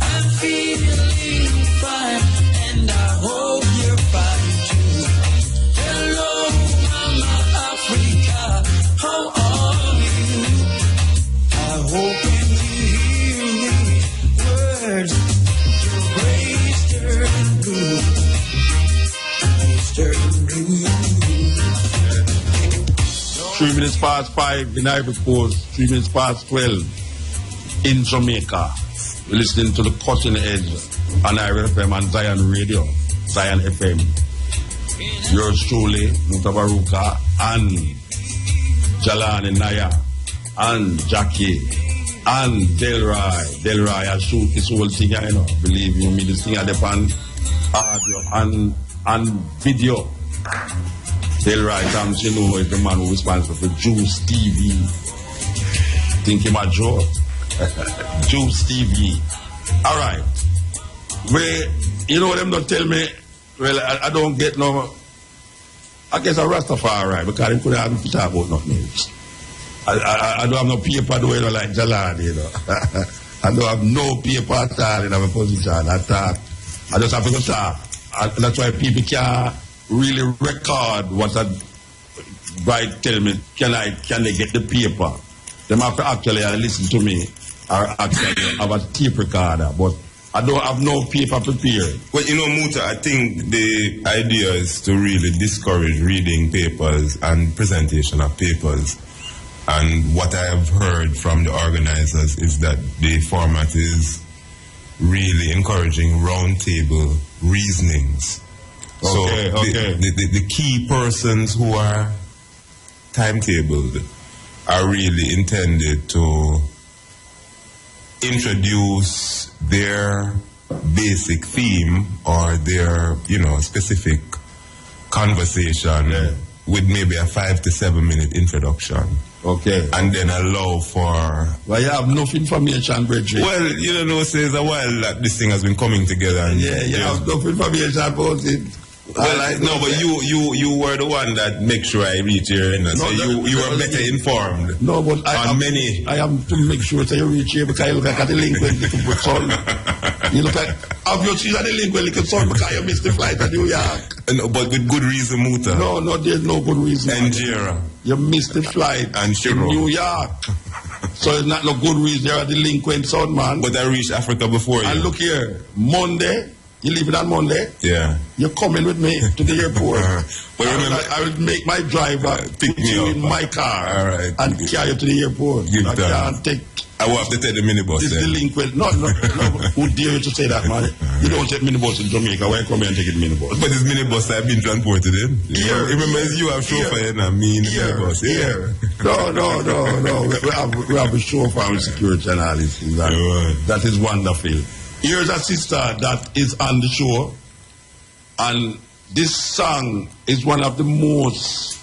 I'm feeling fine, and I hope you're fine too. Hello, Mama Africa, how are you? I hope when you hear me words, your grace turn blue. Grace turn blue. 3 minutes past 5 in Ivory Coast, 3 minutes past 12 in Jamaica. You're listening to the Cutting Edge on Ivory FM and Zion Radio, Zion FM. Yours truly, Mutabaruka, and Jalani Naya, and Jackie, and Delroy. Delroy has shoot this whole thing, you know. Believe you me, this thing at the pan, audio and video. Delroy Thompson, you know, is the man who is responsible for Juice TV. Think him a joke. Juice TV. All right. You know them don't tell me, well, I don't get no, I guess a Rastafari, because they couldn't have to talk about nothing else. I don't have no paper doing it like Jalad, you know. I don't have no paper at all in my position. I just have to talk. And that's why people can't really record what I write, tell me, can they get the paper? They have to actually listen to me or actually have a tape recorder, but I don't have no paper prepared. Well, you know, Muta, I think the idea is to really discourage reading papers and presentation of papers. And what I have heard from the organizers is that the format is really encouraging roundtable reasonings. Okay, so the key persons who are timetabled are really intended to introduce their basic theme or their, specific conversation with maybe a 5 to 7 minute introduction. Okay. And then allow for... Well, you have enough information, Bridget. Well, says a while that this thing has been coming together. And, you have enough information about it. Well, no, but you were the one that make sure I reach here, so you were better informed. No, but I am to make sure that you reach here because you look at the link when you can put son. You look at obviously at the link when you can son because you missed the flight to New York. No, but with good reason, Muta. No, there's no good reason. Nigeria. You missed the flight in New York. So it's not no good reason you're a delinquent son, man. But I reached Africa before you. And look here, Monday. You leaving on Monday? Yeah. You're coming with me to the airport. But remember, I will make my driver pick me up in my car. All right. And carry you to the airport. I will have to take the minibus. This delinquent. No. Who dare you to say that, man? You don't take minibus in Jamaica. Why come here and take the minibus? But this minibus I've been transported in. Remember, it's you have chauffeur and me in the minibus. Here. No. We have a chauffeur and security and all these things. That is wonderful. Here's a sister that is on the show, and this song is one of the most,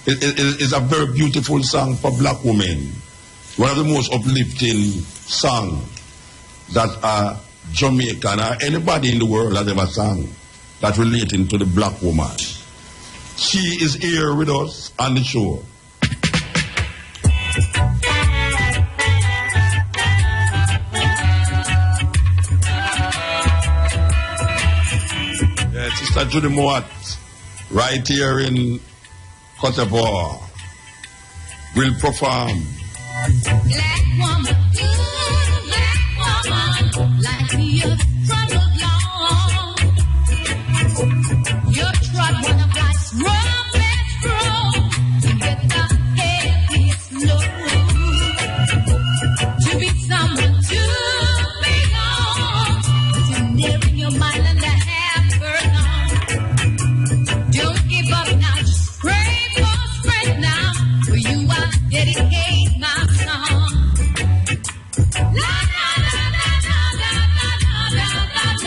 it is a very beautiful song for black women. One of the most uplifting songs that a Jamaican or anybody in the world has ever sung that relating to the black woman. She is here with us on the show. Sister Judy Moat, right here in Côte, will perform. Black woman, black woman, like you trotted long. You trot one of life's roughest road to get the heaviest load. To be someone to belong, but you're never in your mind and the half burn on. Don't give up now, just pray for strength now, for you are dedicate my song. La la la la la la la la la.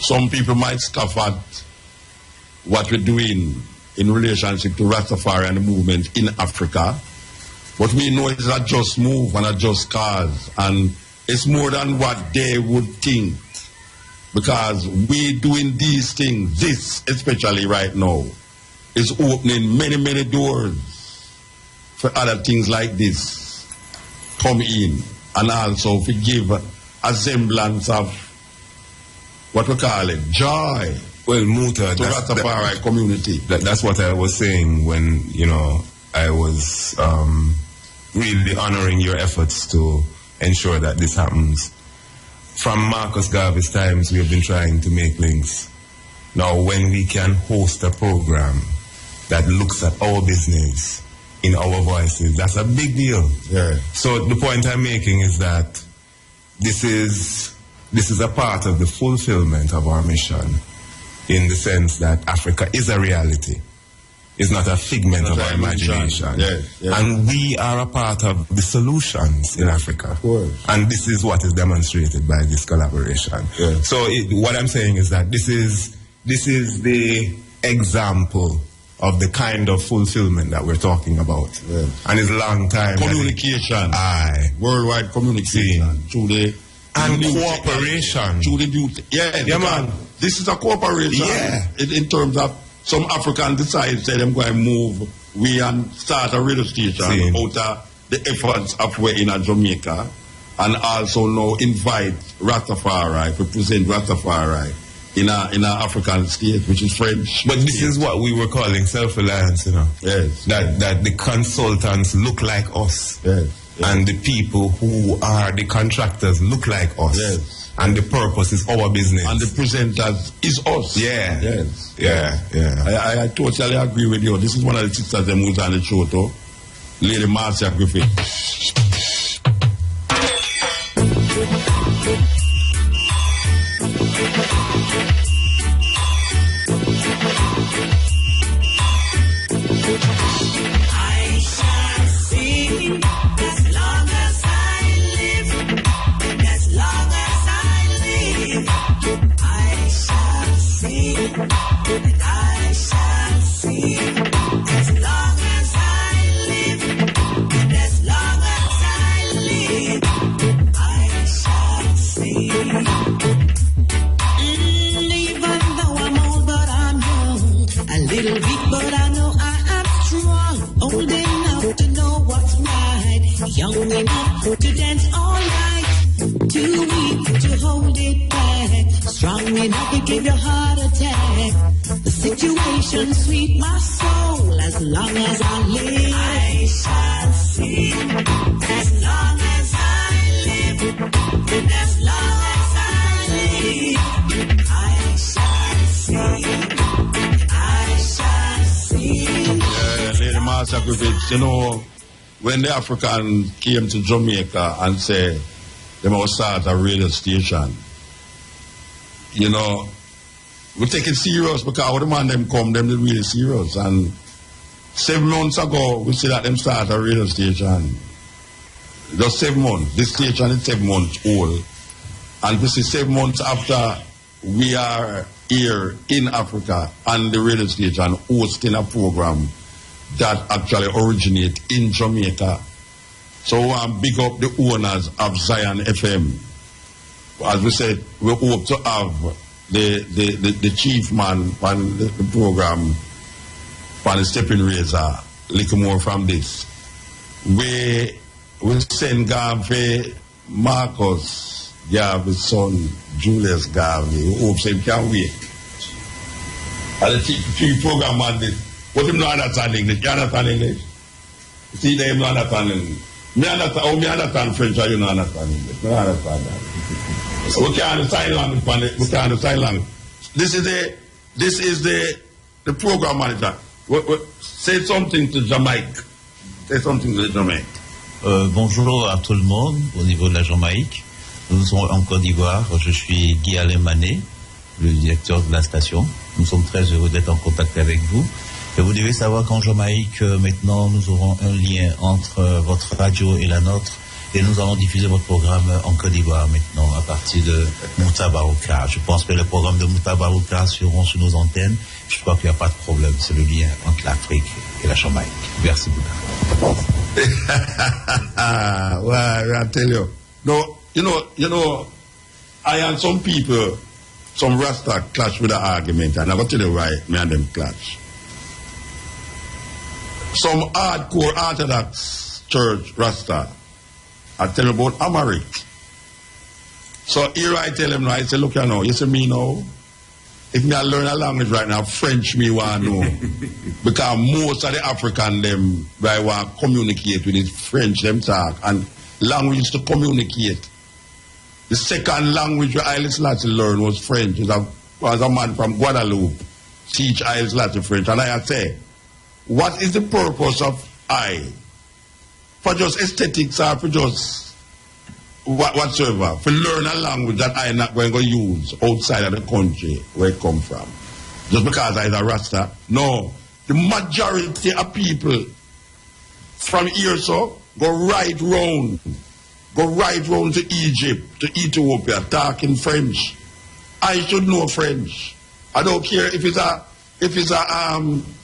some people might scoff at what we're doing in relationship to Rastafari and the movement in Africa. But we know it's a just move and a just cause. And it's more than what they would think. Because we doing these things, this especially right now, is opening many, many doors for other things like this come in. And also to give a semblance of what we call it, joy. Well, Muta, to Rastafari community. That's what I was saying when, I was really honoring your efforts to ensure that this happens. From Marcus Garvey's times, we have been trying to make links. Now, when we can host a program that looks at our business in our voices, that's a big deal. Yeah. So the point I'm making is that this is a part of the fulfillment of our mission, in the sense that Africa is a reality. It's not a figment of our imagination. Yes, yes. And we are a part of the solutions in Africa. Of course. And this is what is demonstrated by this collaboration. Yes. So what I'm saying is that this is the example of the kind of fulfillment that we're talking about. Yes. And it's a long time. Communication. Worldwide communication. Through the and cooperation. Through the beauty. Yeah, man. This is a cooperation. Yeah. In terms of some African decide, say them going to move, we and start a radio station out of the efforts of we're in Jamaica, and also now invite Rastafari to present Rastafari in a African state, which is French. But this is what we were calling self-reliance, Yes. That the consultants look like us. Yes. And the people who are the contractors look like us. Yes. And the purpose is our business. And the presenters is us. Yeah. Yes. Yeah. I totally agree with you. This is one of the sisters that moves on the show too. Lady Marcia Griffith. I shall sing as long as I live, and as long as I live, I shall sing, and I shall sing as long as I live, and as long as I live, I shall sing. Even though I'm old, but I'm young, a little weak, but I know I am strong, old enough to know what's right, young enough to dance all night, too weak to hold it back, strong enough to give your heart attack. The situation sweet my soul, as long as I live, I shall sing, as long as I live, and as long as I live, I shall sing, I shall sing. Lady Marcia Griffith, when the Africans came to Jamaica and said they must start a radio station, we take it serious because when the man them come, them they really serious. And 7 months ago, we see that them start a radio station. Just 7 months. This station is 7 months old. And this is 7 months after we are here in Africa and the radio station hosting a program that actually originates in Jamaica. So big up the owners of Zion FM. As we said, we hope to have the chief man on the program, on the stepping razor, little more from this. We send Garvey, Marcus, Garvey's son, Julius Garvey. We hope he can wait. And the chief program on this. But him not understand English. You understand English? See, they don't understand English. Me understand French, or you don't understand English. I understand that. So we can't understand language. We can't understand language. This is the program manager. Say something to Jamaica. Say something to Jamaica. Bonjour à tout le monde au niveau de la Jamaïque. Nous sommes en Côte d'Ivoire. Je suis Guy Alain Manet, le directeur de la station. Nous sommes très heureux d'être en contact avec vous. Et vous devez savoir qu'en Jamaïque, maintenant, nous aurons un lien entre votre radio et la nôtre. Et nous allons diffuser votre programme en Côte d'Ivoire maintenant à partir de Mutabaruka. Je pense que les programmes de Mutabaruka seront sur nos antennes. Je crois qu'il n'y a pas de problème. C'est le lien entre l'Afrique et la Jamaïque. Merci beaucoup. Well, I tell you. No, you know, I and some people, some Rasta clash with the argument, and I'm going to tell you why me and them clash. Some hardcore Orthodox church Rasta, I tell you about Amharic. So here I tell them, I say, look, you see me now, if me I learn a language right now, French me want to know. Because most of the African them, I want to communicate with is French, them talk, and language to communicate. The second language that Haile Selassie learned was French. It was a man from Guadeloupe teach Haile Selassie French. And I say, what is the purpose of for just aesthetics or for just whatsoever, for learn a language that I not going to use outside of the country where it come from? Just because I is a Rasta? No. The majority of people from here so go right round to Egypt, to Ethiopia, talking French. I should know French. I don't care if it's a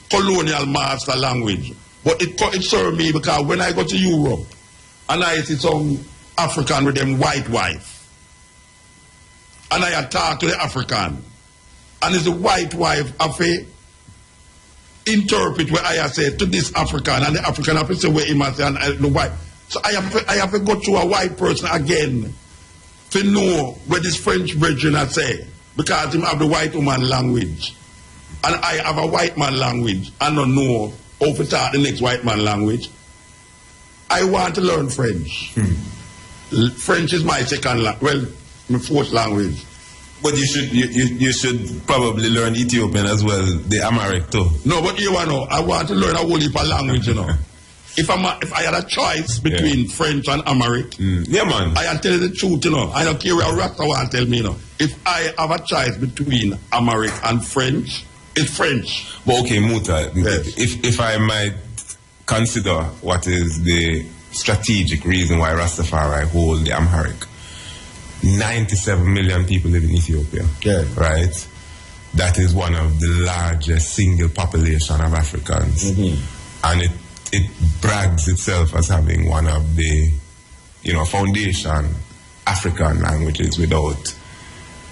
colonial master language, but it serves me because when I go to Europe and I see some African with them white wife, and I talk to the African, and it's the white wife of a interpret what I say to this African, and the African have to say where he must say, and the white. So I have to go through a white person again to know what this French brethren I say, because him have the white woman language, and I have a white man language, and don't know how to talk the next white man language. I want to learn French. French is my second language, well, my fourth language. But you should probably learn Ethiopian as well, the Amharic too. No, but I want to learn a whole heap of language, If I had a choice between French and Amharic, yeah, man, I tell you the truth, I don't care what Rasta want to tell me, If I have a choice between Amharic and French, it's French. But okay, Muta, yes. if I might consider what is the strategic reason why Rastafari hold the Amharic, 97 million people live in Ethiopia, right? That is one of the largest single population of Africans, and it brags itself as having one of the, foundation African languages without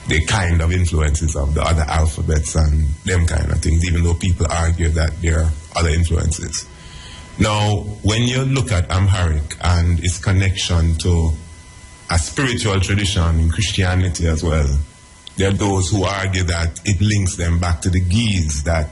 the kind of influences of the other alphabets and them kind of things, even though people argue that there are other influences. Now, when you look at Amharic and its connection to a spiritual tradition in Christianity as well, there are those who argue that it links them back to the Geese that...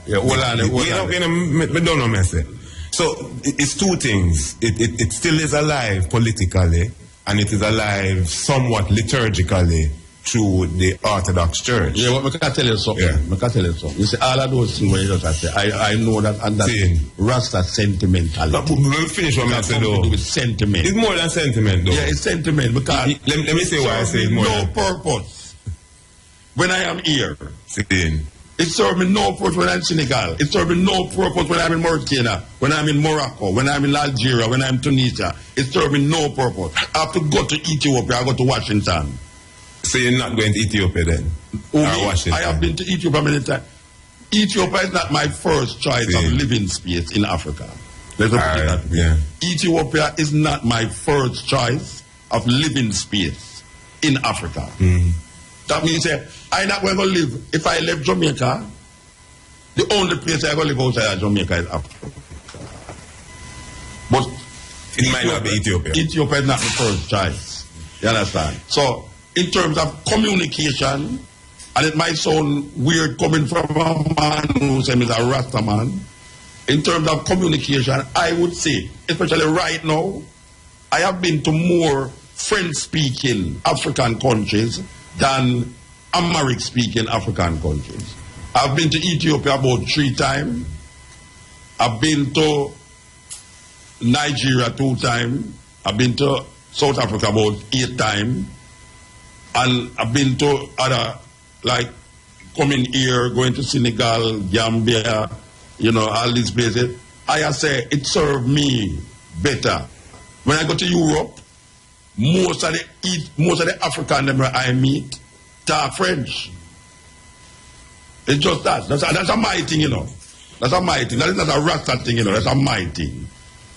So it's two things. It still is alive politically, and it is alive somewhat liturgically through the Orthodox Church. Yeah, but I can tell you something. Yeah. I can tell you something. You see, all of those things when you just say, I know that, and that's Rasta sentimentality. But we'll finish what I said, though. With sentiment. It's more than sentiment, though. Yeah, it's sentiment because... Let me say why I say it's more no purpose when I am here. It serves me no purpose when I'm in Senegal. It serves me no purpose when I'm in Mauritania, when I'm in Morocco, when I'm in Algeria, when I'm in Tunisia. It serves me no purpose. I have to go to Ethiopia, I go to Washington. So you're not going to Ethiopia then? I have been to Ethiopia many times. Ethiopia is not my first choice of living space in Africa. Let's put it that way. Yeah. Ethiopia is not my first choice of living space in Africa. That means I'm not going to live. If I left Jamaica, the only place I'm going to live outside of Jamaica is Africa. But it might not be Ethiopia. Ethiopia is not the first choice. You understand? So, in terms of communication, and it might sound weird coming from a man who says he's a Rasta man, in terms of communication, I would say, especially right now, I have been to more French-speaking African countries than Amharic-speaking African countries. I've been to Ethiopia about 3 times. I've been to Nigeria 2 times. I've been to South Africa about 8 times. And I've been to other, like, coming here, going to Senegal, Gambia, all these places. I say it served me better. When I go to Europe, most of the African them I meet talk French. It's just that. That's a my thing, you know. That's a my thing. That is not a Rasta thing, you know. That's a my thing.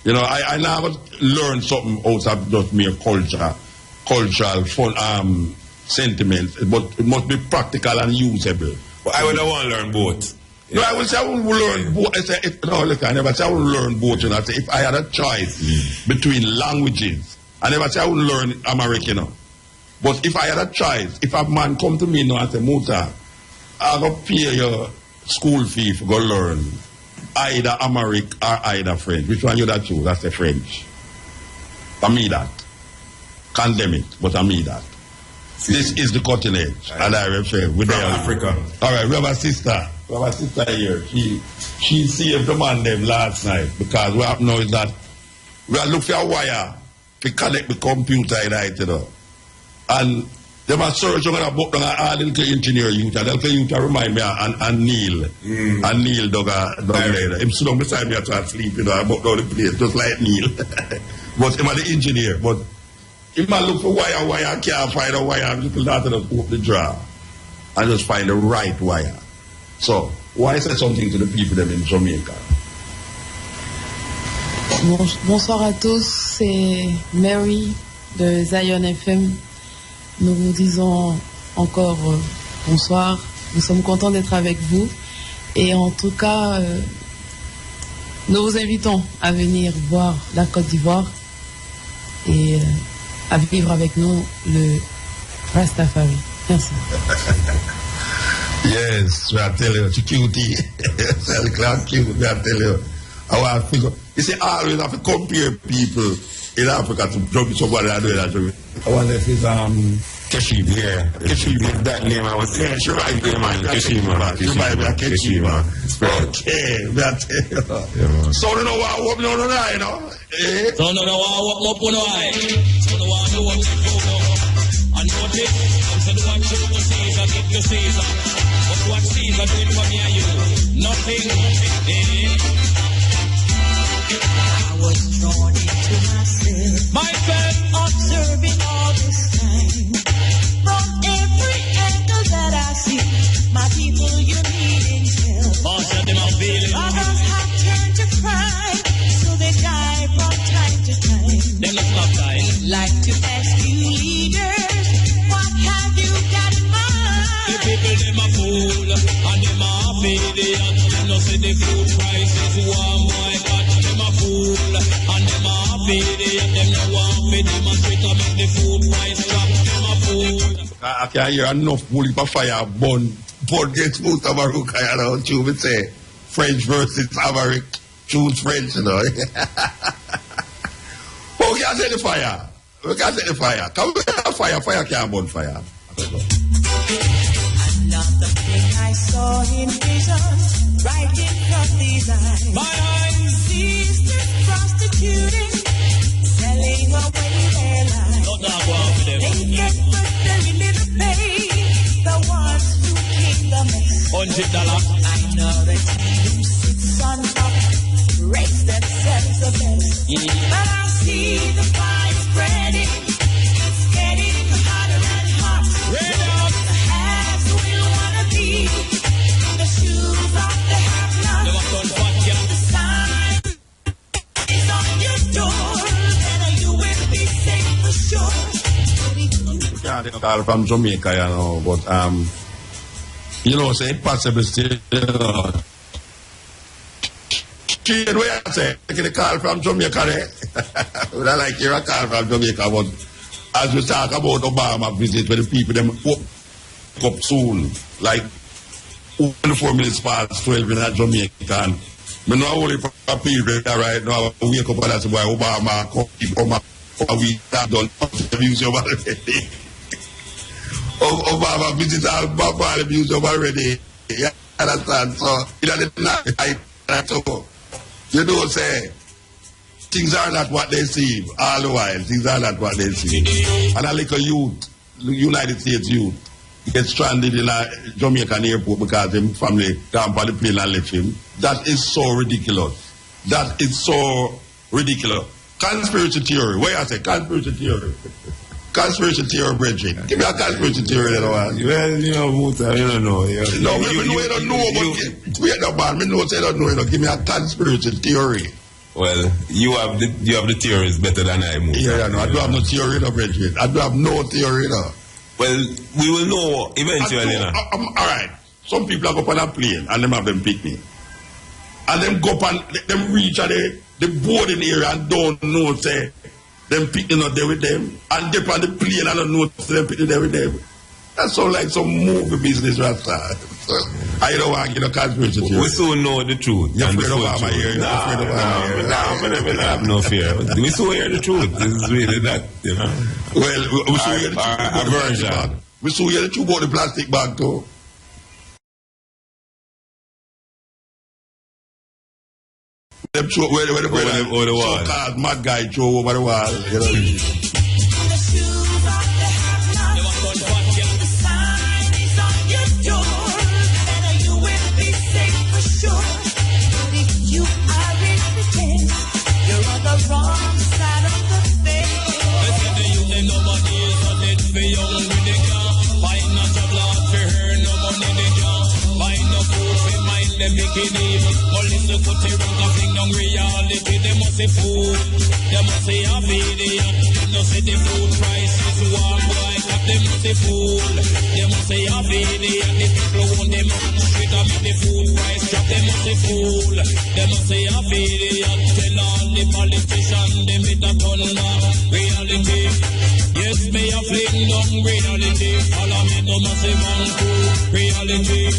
You know, I never learned something out of just mere cultural fun, sentiments, but it must be practical and usable. But I would want to learn both. No, I would say I would learn both. I never say I would learn both. You know, I say if I had a choice between languages, I never say I would learn American. You know. But if I had a choice, if a man come to me now and say, Muta, I'm going to pay your school fee for go learn either Amharic or either French. Which one you that choose? That's the French. I mean that. Condemn it, but I mean that. This is the cutting edge. And I refer with Africa. All right, we have a sister. We have a sister here. She saved the man them last night because what happened now is that we are looking for a wire to connect the computer right, you know. And they must search on a book on all the engineer youth. And the youth remind me and Neil. And Neil dog there. Him sit down beside me to sleep, you know, I book down the place, just like Neil. But him are the engineer. But he might look for wire, can't find a wire, people start to open the drawer and just find the right wire. So, why say something to the people them in Jamaica? Bonsoir à tous, c'est Mary de Zion FM. Nous vous disons encore bonsoir. Nous sommes contents d'être avec vous. Et en tout cas, nous vous invitons à venir voir la Côte d'Ivoire et à vivre avec nous le Rastafari. Merci. Yes, we are telling you, cutie. Cute, we are telling you. Our figure. You see, always have to compare people in Africa to somebody that do that. I wonder if it's Keshib, yeah. Keshib is that name. I was saying, sure, I do, man. Keshib. You might be a Keshib. Okay, we are telling you. So, you know what? What no, you know? So, no, what no, I. So, no, I know what you do. I know this. So, do what you do, Caesar, get your Caesar. But what Caesar doing for me and you? Nothing. I was drawn into myself, observing all this time. From every angle that I see, my people, you need intel. Others have turned to crime, so they die from time to time. We'd like to ask you leaders, what have you got in mind? The people, them a fool, and them a obedient. Them no see the food prices, one my God, them a fool, and them a obedient. Them no want me demonstrate to make the food price drop. Them a fool. I can hear enough bully for fire burn against Mutabaruka, you know, you would say French versus Amharic, choose French, you know. But we can't set the fire. We can't set the fire. Can we have fire can't burn fire. Another thing I saw in vision, right in front of these eyes. My eyes. Sisters prostituting, selling away their lives. They get but very little pay. The ones who clean the mess. $100. I know the team who sits on top, rates themselves the best. But I see the fire spreading. It's getting hotter and hot. The haves will wanna be in the shoes of the have-nots. The sign is on your door, then you will be safe for sure. Call from Jamaica, you know, but you know, say possible still, you know. The way I say, take a call from Jamaica, would I like hear a call from Jamaica, but as we talk about Obama visit, where the people them woke up soon, like 4 minutes past 12 in Jamaica, and me know only for a period right now, I wake up and I say, boy, Obama, come, we have done the museum already. Obama visit all the museum already. You understand? So, you know, you know, say, things are not what they seem. All the while, things are not what they seem. And a little youth, United States youth, get stranded in a Jamaican airport because his family can't on the plane and left him. That is so ridiculous. That is so ridiculous. Conspiracy theory. Where I say conspiracy theory? Conspiracy theory, Bridget. Give me a conspiracy theory, you know. Well, you know, Muta, you don't know. No, you don't know, but wait a man, me know say don't know, you know. Give me a conspiracy theory. Well, you have the theories better than I, Muta. Yeah, no, I don't have no theory, no, Bridget. I don't have no theory, no. Well, we will know eventually, you know. All right. Some people go up on a plane and them have them picnic. And them go up and them reach at the boarding area and don't know, say, them picking up there with them. And they on the plane and don't know, say, them picking there with them. That sounds like some movie business, Rasta. I don't want to get a conspiracy theory. We soon know the truth. You're afraid of my ear. No, I have no fear. We soon hear the truth. This is really that, you know. Well, we soon hear the truth about the plastic bag. We soon hear the truth about the plastic bag, too. Them throw where the so-called mad guy throw over the wall. You know. Wrong side of the fence. Nobody is a dead for young with the car. Find not a blood for her, no money they can't. Find no food for mind, them making evil. Only the good they run a thing on reality. They must say food, they must say a video. They must say the food price is warm, boy. They must say food, they must say a video. The people want them on the street and make the food price drop. They must say food, they must say a video. Tell all the politicians, they made a ton of reality. Yes, me a fling down reality. Follow me no massive man too. Reality.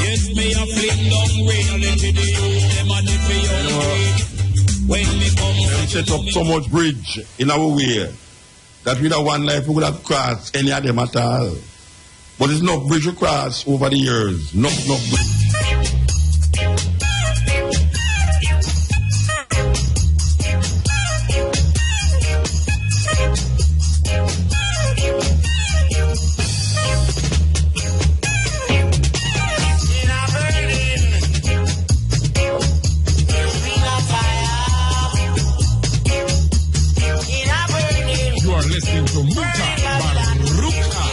Yes, me a fling down reality. The youth, them a need for young. When me come, we set up so much bridge in our way that with a one life we would have crossed any of them at all. But there's no bridge we cross over the years. No bridge. Listening to Mutabaruka.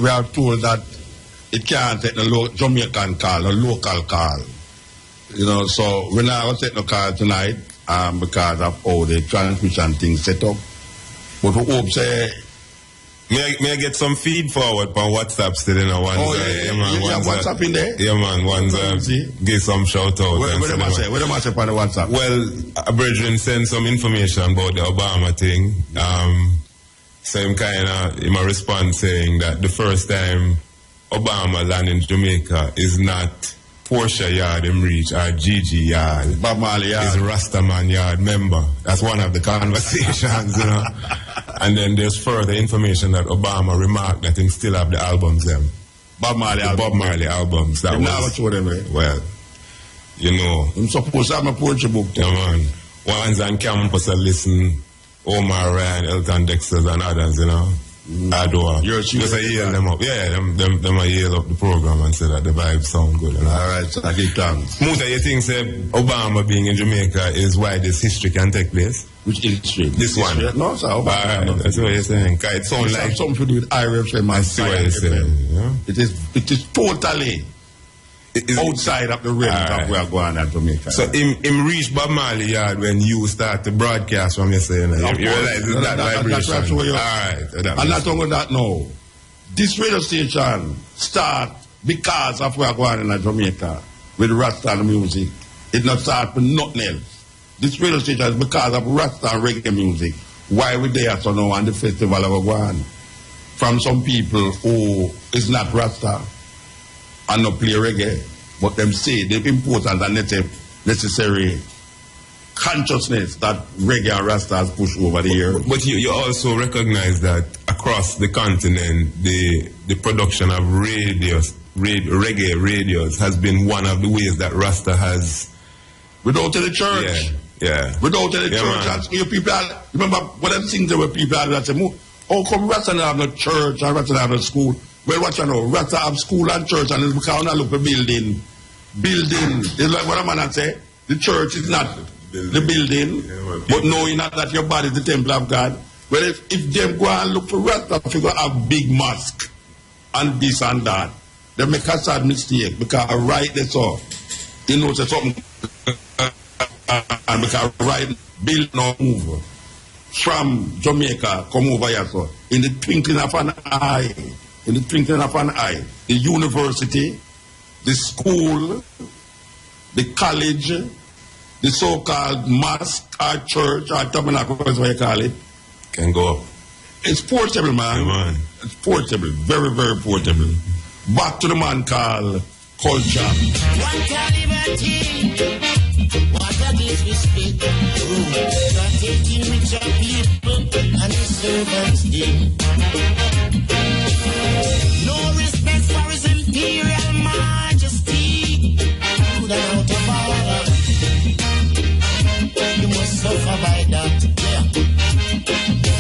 we are told that it can't take the Jamaican call, the local call. You know, so we're not going to take no call tonight because of how the transmission thing set up. But we hope say May I get some feed forward on WhatsApp still, you know? Man, you have WhatsApp in there? Yeah, man. Give some shout out. What am I say? What am I say on the WhatsApp? Well, a brethren sent some information about the Obama thing. Same kind of, in my response saying that the first time Obama land in Jamaica is not Portia Yard him reach or Gigi Yard. Bob Marley Yard. Is Rastaman Yard member. That's one of the conversations, you know. And then there's further information that Obama remarked that he still have the albums them. Bob Marley albums. That was, well, you know. I'm supposed to have my poetry book. Yeah, man. Ones on campus I listen, Omar Ryan, Elton Dexter and others, you know. Adore. Just I yell them up. Yeah, them I yell up the program and say that the vibes sound good. You know? Alright, so I give thanks. Muta, you think say Obama being in Jamaica is why this history can take place? Which history? This one. No, sir. Alright, that's what you're saying. It sounds like something to do with IRFM. I see what you're saying. Yeah? It is totally outside of the realm that we are going at Jamaica. So him reach Bob Marley Yard when you start to broadcast from your saying you realize that vibration. That's Alright. I'm not talking that now. This radio station start because of we are going in Jamaica with Rasta music. It not start for nothing else. This radio station is because of Rasta and reggae music. Why we there so now on the festival of Agwan? From some people who is not Rasta and not play reggae, but them say the important and necessary consciousness that reggae and Rasta has pushed over the years. But you also recognize that across the continent, the production of reggae radios has been one of the ways that Rasta has. Without any church. Yeah. Without any church. You people remember what them things there were people that say, how come Rasta don't have no church and Rasta don't have no school? Well, what you know, Rasta have school and church, and it's because I look for building. It's like what a man say, the church is not the building, but knowing that your body is the temple of God. Well, if them go and look for Rasta, if you go have big mosque and this and that, they make a sad mistake because right they saw, you know, say something, and because right build no move from Jamaica come over here, so in the twinkling of an eye. In the twinkling of an eye, the university, the school, the college, the so-called mosque or church or tabernacle, that's what you call it, can go up. It's portable, man. Yeah, man. It's portable, very, very portable. Back to the man called culture. What a liberty, what a disrespect. You are taking rich people and the servants in. No respect for his imperial majesty. To the out of order. You must suffer by that. Yeah.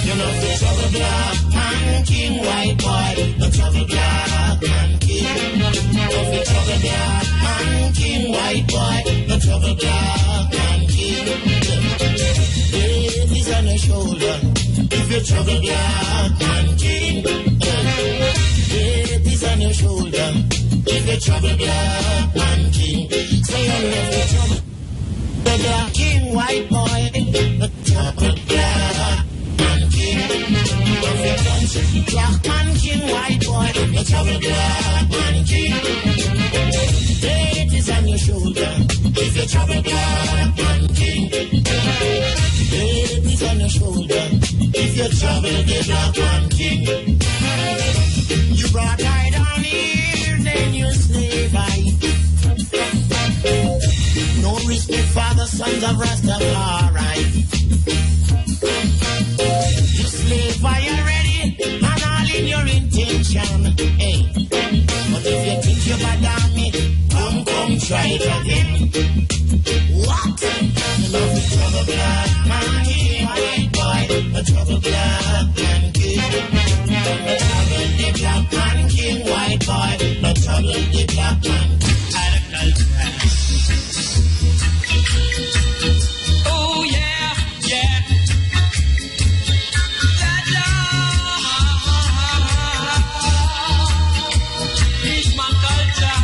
You know the trouble black man king, white boy. The trouble black man king. Of the trouble black man king, white boy. The trouble black man king. Babies on your shoulder. If you trouble black man king. Babies on your shoulder. If you trouble black man king. Say you love the trouble. The black king, white boy. The trouble black man king. If you country, black man king, white boy. The trouble black man king. Babies on your shoulder. If you trouble black man king. Babies on your shoulder. If you trouble the black man king. You brought I down here, then you slave I. No respect for the sons of Rastafari. You slave I already, and all in your intention. Hey, but if you think you're bad on me, come try it again. What? You love the trouble black man king, white boy, the trouble black man king. The trouble the black man king, white boy, the trouble the black man. Oh yeah, yeah. It's my culture.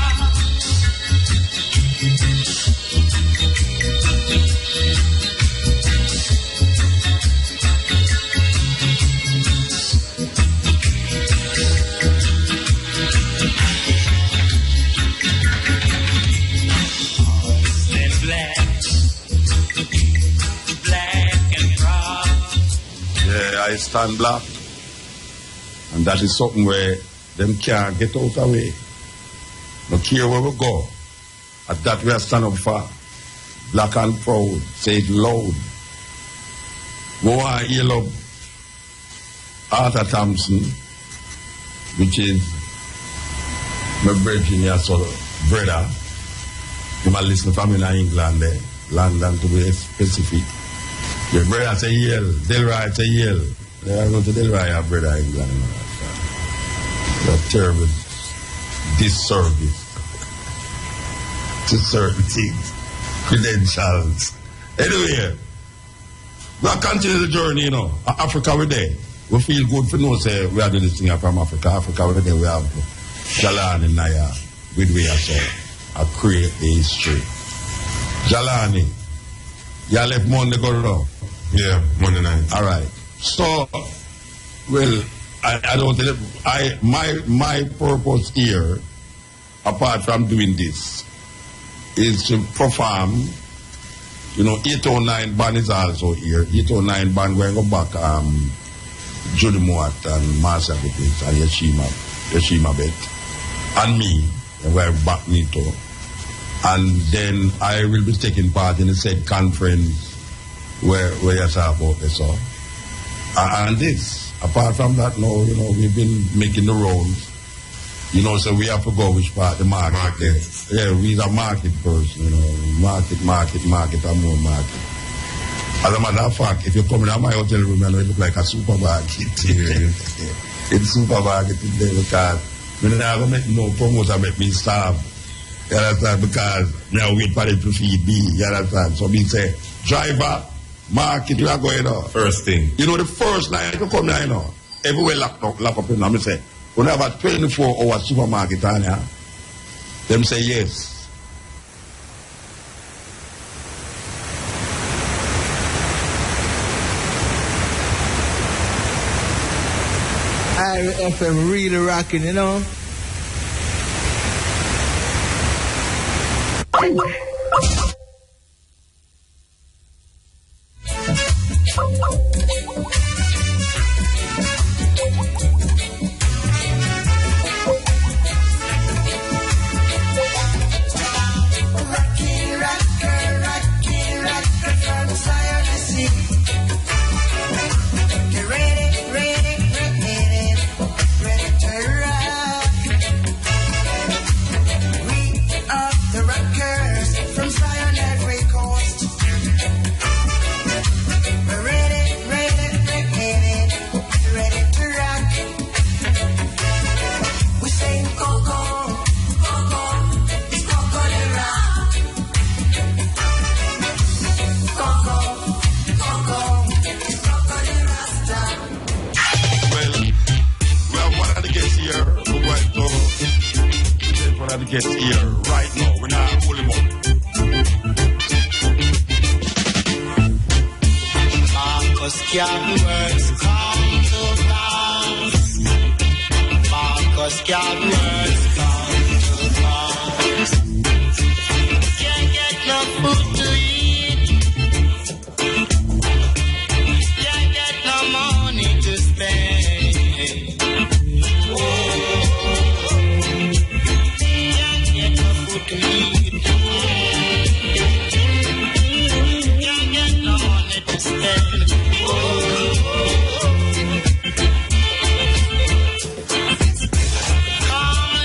stand black. And that is something where them can't get out of the way. No care where we go. At that we are stand up for. Black and proud. Say it loud. We want to hear love Arthur Thompson, which is my Virginia brother. You might listen from in England there, London to be specific. Your brother say Yale, Delroy say Yale. They are going to Delroy, your brother in England. That's a terrible disservice to certain things, credentials. Anyway, we'll continue the journey, you know. Africa we're there. We feel good for no say we are doing this thing from Africa. Africa we're there. We have Jalani Naya with we are so a create the history. Jalani, you left Monday go down? Yeah, Monday night. All right. So, well, I don't. My purpose here, apart from doing this, is to perform. You know, 809 band is also here. 809 band going to go back. Judy Moat and Master Gupis and Yeshima Bet, and me, and we're back Nito. And then I will be taking part in the said conference where you talk about this. So. And this, apart from that, no, you know, we've been making the rounds. You know, so we have to go which part, the market. Yeah, we're a market person, you know, market, and more market. As a matter of fact, if you come in my hotel room, it look like a supermarket. It's supermarket in there because when I never make no promoter make me starve. You understand? Because now wait for them to feed me. You understand? So me say, driver, market, we are going on. First thing. You know, the first night you come here, you know, everywhere lock up, you know, I say, when I have a 24-hour supermarket on here, them say yes. Ivory FM really rocking, you know. Get here right now. We're not holding up. Marcus Garvey words come to pass. Marcus Garvey words come to pass. Can't get no food to eat. Can't get no money to spend. Come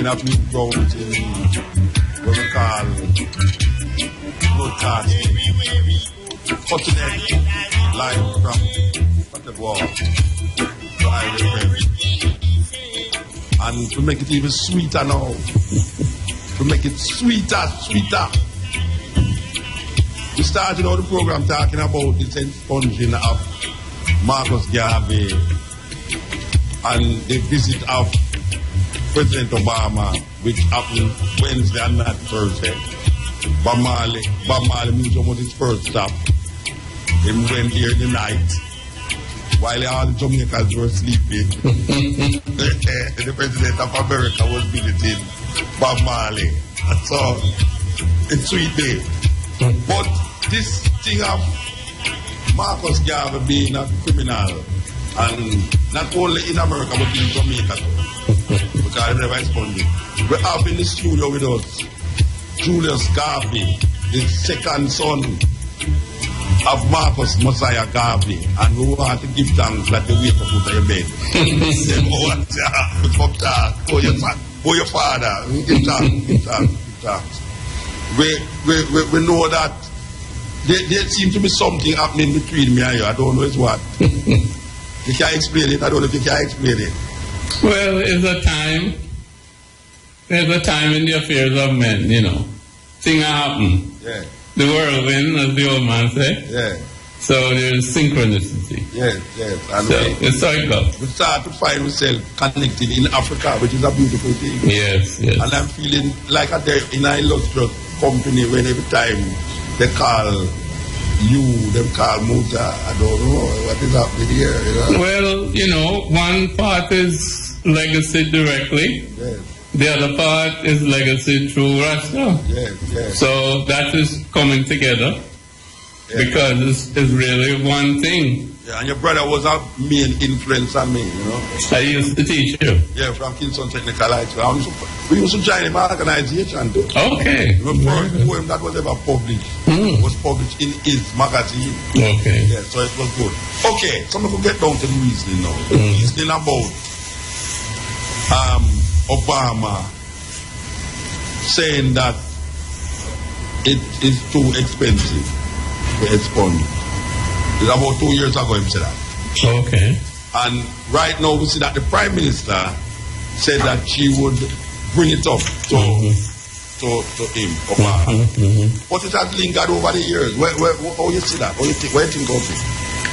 in a few grounds in what we call broadcasting, cutting edge, live from the wall to Ivory Coast. And to make it even sweeter now, to make it sweeter. We started out the program talking about the expunging of Marcus Garvey and the visit of President Obama, which happened Wednesday and not Thursday. Bob Marley means almost his first stop. He went here in the night while all the Jamaicans were sleeping. The President of America was visiting Bob Marley. So it's sweet day. But this thing of Marcus Garvey being a criminal, and not only in America but in Jamaica too, because I never explained it. We have in the studio with us Julius Garvey, the second son of Marcus Messiah Garvey, and we want to give thanks that they wake up out of your bed. For your father, give thanks. We know that there seems to be something happening between me and you. I don't know it's what. You can't explain it. I don't know if you can explain it. Well, there's a time in the affairs of men, you know. Things happen. Yeah. The whirlwind, as the old man said. Yeah. So there's synchronicity. Yes. And so it's cycle. We start to find ourselves connected in Africa, which is a beautiful thing. Yes. And I'm feeling like in an illustrious company when every time they call you, them call Muta. I don't know what is happening here. You know? Well, you know, one part is legacy directly. Yes. The other part is legacy through Rasta. Yes. So that is coming together because it's really one thing. Yeah, and your brother was a main influence on me, you know. I used to teach you. Yeah, from Kingston Technical High School. We used to join him organization too. Okay. The first poem that was ever published was published in his magazine. Okay. Yeah, so it was good. Okay, so we could get down to the reasoning now. The reasoning about Obama saying that it is too expensive to expunge. It's about 2 years ago he said that. Okay. And right now we see that the Prime Minister said that she would bring it up to him, Obama. But it has lingered over the years. How you see that? Where you think of it?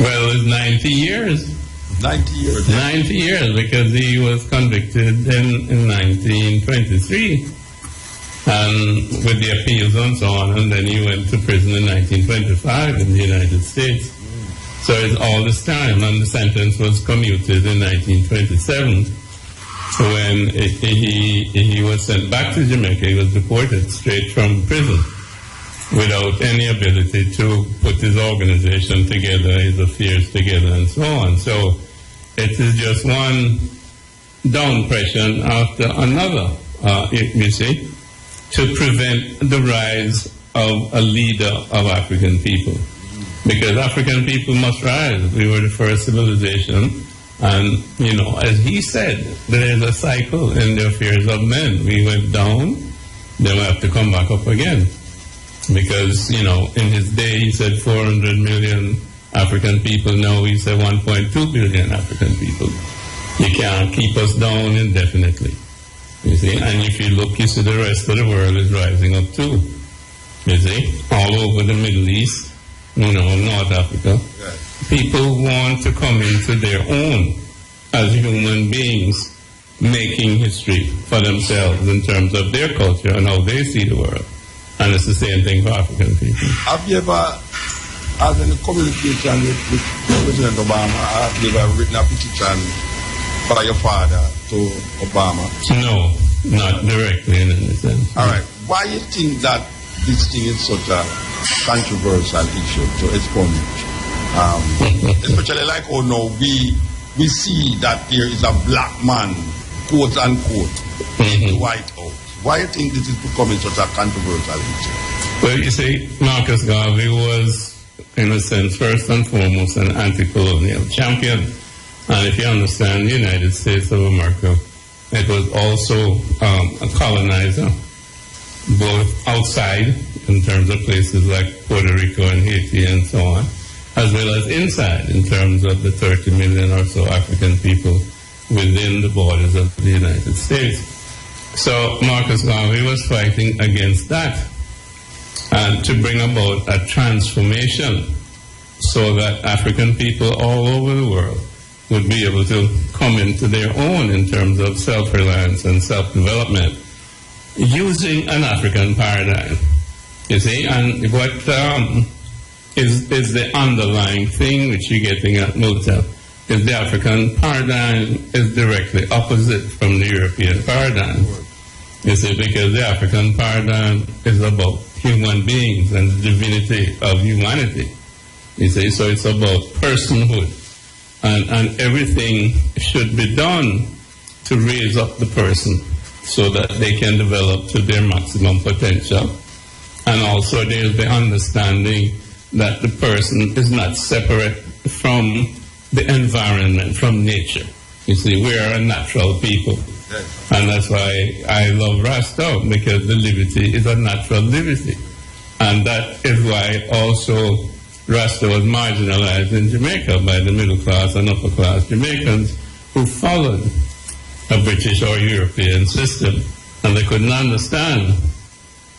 Well, it's 90 years. 90 years. 90 years, because he was convicted in 1923. And with the appeals and so on, and then he went to prison in 1925 in the United States. So it's all this time, and the sentence was commuted in 1927 when he was sent back to Jamaica. He was deported straight from prison without any ability to put his organization together, his affairs together, and so on. So it is just one downpression after another, you see, to prevent the rise of a leader of African people. Because African people must rise. We were the first civilization. And, you know, as he said, there is a cycle in the affairs of men. We went down, then we have to come back up again. Because, you know, in his day he said 400 million African people. Now he said 1.2 billion African people. You can't keep us down indefinitely. You see, and if you look, you see the rest of the world is rising up too. You see, all over the Middle East, you know, North Africa. Right. People want to come into their own as human beings, making history for themselves in terms of their culture and how they see the world. And it's the same thing for African people. Have you ever, as in communication with President Obama, have you ever written a petition by your father to Obama? No, not directly in any sense. All right. Why do you think that this thing is such a controversial issue to expunge? Especially like, oh no, we see that there is a black man, quote unquote, in the White House. Why do you think this is becoming such a controversial issue? Well, you see, Marcus Garvey was, in a sense, first and foremost an anti-colonial champion. And if you understand, the United States of America It was also a colonizer, both outside, in terms of places like Puerto Rico and Haiti and so on, as well as inside, in terms of the 30 million or so African people within the borders of the United States. So Marcus Garvey was fighting against that, and to bring about a transformation so that African people all over the world would be able to come into their own in terms of self-reliance and self-development using an African paradigm. You see, and what is the underlying thing which you're getting at, Muta, is the African paradigm is directly opposite from the European paradigm. You see, because the African paradigm is about human beings and the divinity of humanity. You see, so it's about personhood. And everything should be done to raise up the person so that they can develop to their maximum potential. And also there's the understanding that the person is not separate from the environment, from nature. You see, we are a natural people. And that's why I love Rasta, because the liberty is a natural liberty. And that is why also Rasta was marginalized in Jamaica by the middle class and upper class Jamaicans who followed a British or European system. And they couldn't understand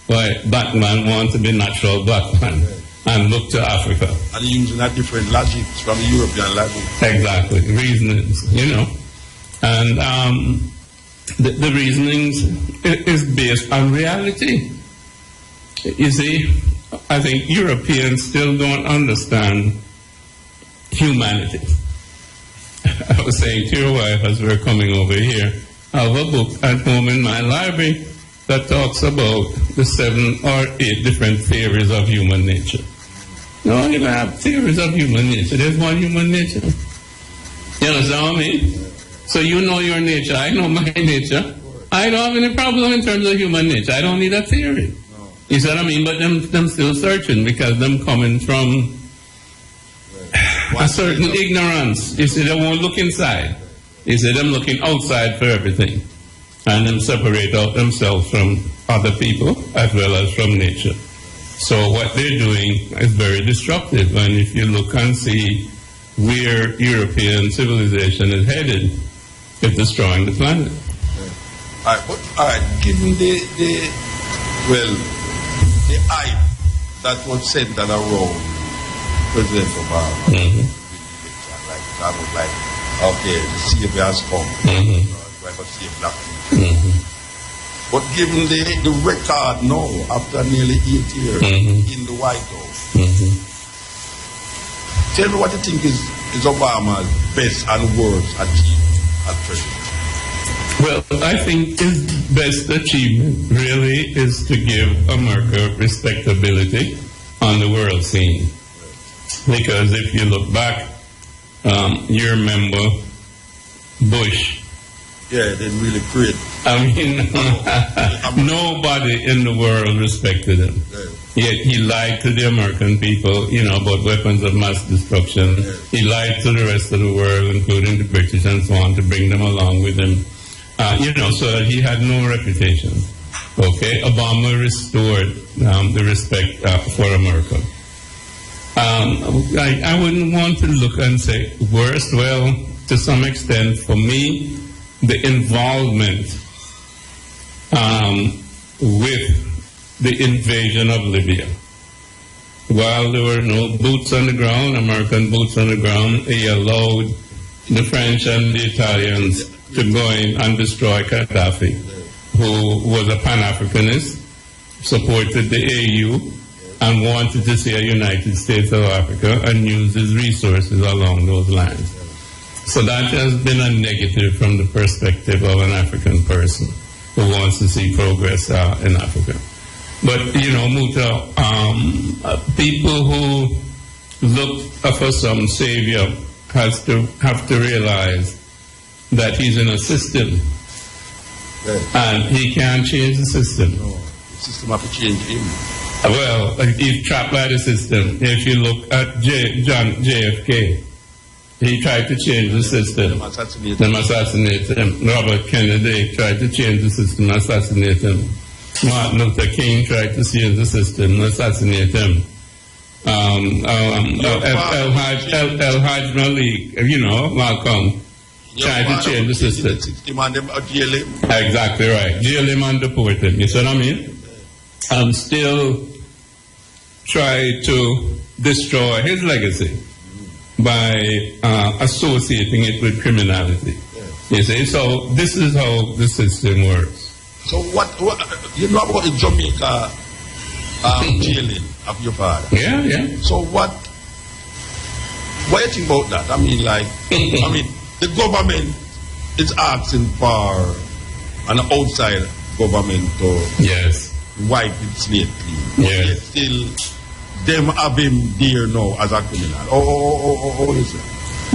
why black man want to be natural black man and look to Africa. And using a different logic from the European logic. Exactly, reasonings, you know. And the reasonings is based on reality. You see, I think Europeans still don't understand humanity. I was saying to your wife as we were coming over here, I have a book at home in my library that talks about the 7 or 8 different theories of human nature. No, you don't have theories of human nature. There's one human nature. You understand what I mean? So you know your nature, I know my nature. I don't have any problem in terms of human nature. I don't need a theory. You see what I mean? But them still searching because them coming from a certain ignorance. You see, they won't look inside. You see, them looking outside for everything. And them separate out themselves from other people as well as from nature. So what they're doing is very destructive. And if you look and see where European civilization is headed, it's destroying the planet. All right, given the hype that was centered around President Obama, like that was like, okay, the savior has come, we're going to save black people. But given the record now, after nearly 8 years in the White House, tell me what you think is Obama's best and worst achievement at present. Well, I think his best achievement really is to give America respectability on the world scene. Because if you look back, you remember Bush. Yeah, they really create. I mean, nobody in the world respected him. Yet he lied to the American people, you know, about weapons of mass destruction. He lied to the rest of the world, including the British and so on, to bring them along with him. You know, so that he had no reputation. Okay, Obama restored the respect for America. I wouldn't want to look and say worst. Well, to some extent, for me, the involvement with the invasion of Libya. While there were no boots on the ground, American boots on the ground, he allowed the French and the Italians to go in and destroy Gaddafi, who was a Pan-Africanist, supported the AU, and wanted to see a United States of Africa and use his resources along those lines. So that has been a negative from the perspective of an African person who wants to see progress in Africa. But, you know, Muta, people who look for some savior have to realize that he's in a system, and he can't change the system. No, the system has to change him. Well, he's trapped by the system. If you look at JFK, He tried to change the system. Them assassinate him. Robert Kennedy tried to change the system, assassinate him. Martin Luther King tried to change the system, assassinate him. El Hajj Malik, Malcolm, tried to change the system. Exactly right. Jail him and deport him. You see what I mean? And still try to destroy his legacy by associating it with criminality. You see? So this is how the system works. So what you know about the Jamaica jailing of your father? Yeah. So what do you think about that? I mean, the government is asking for an outside government to wipe its slate clean. Yes. Still, them have him there now as a criminal. How is it?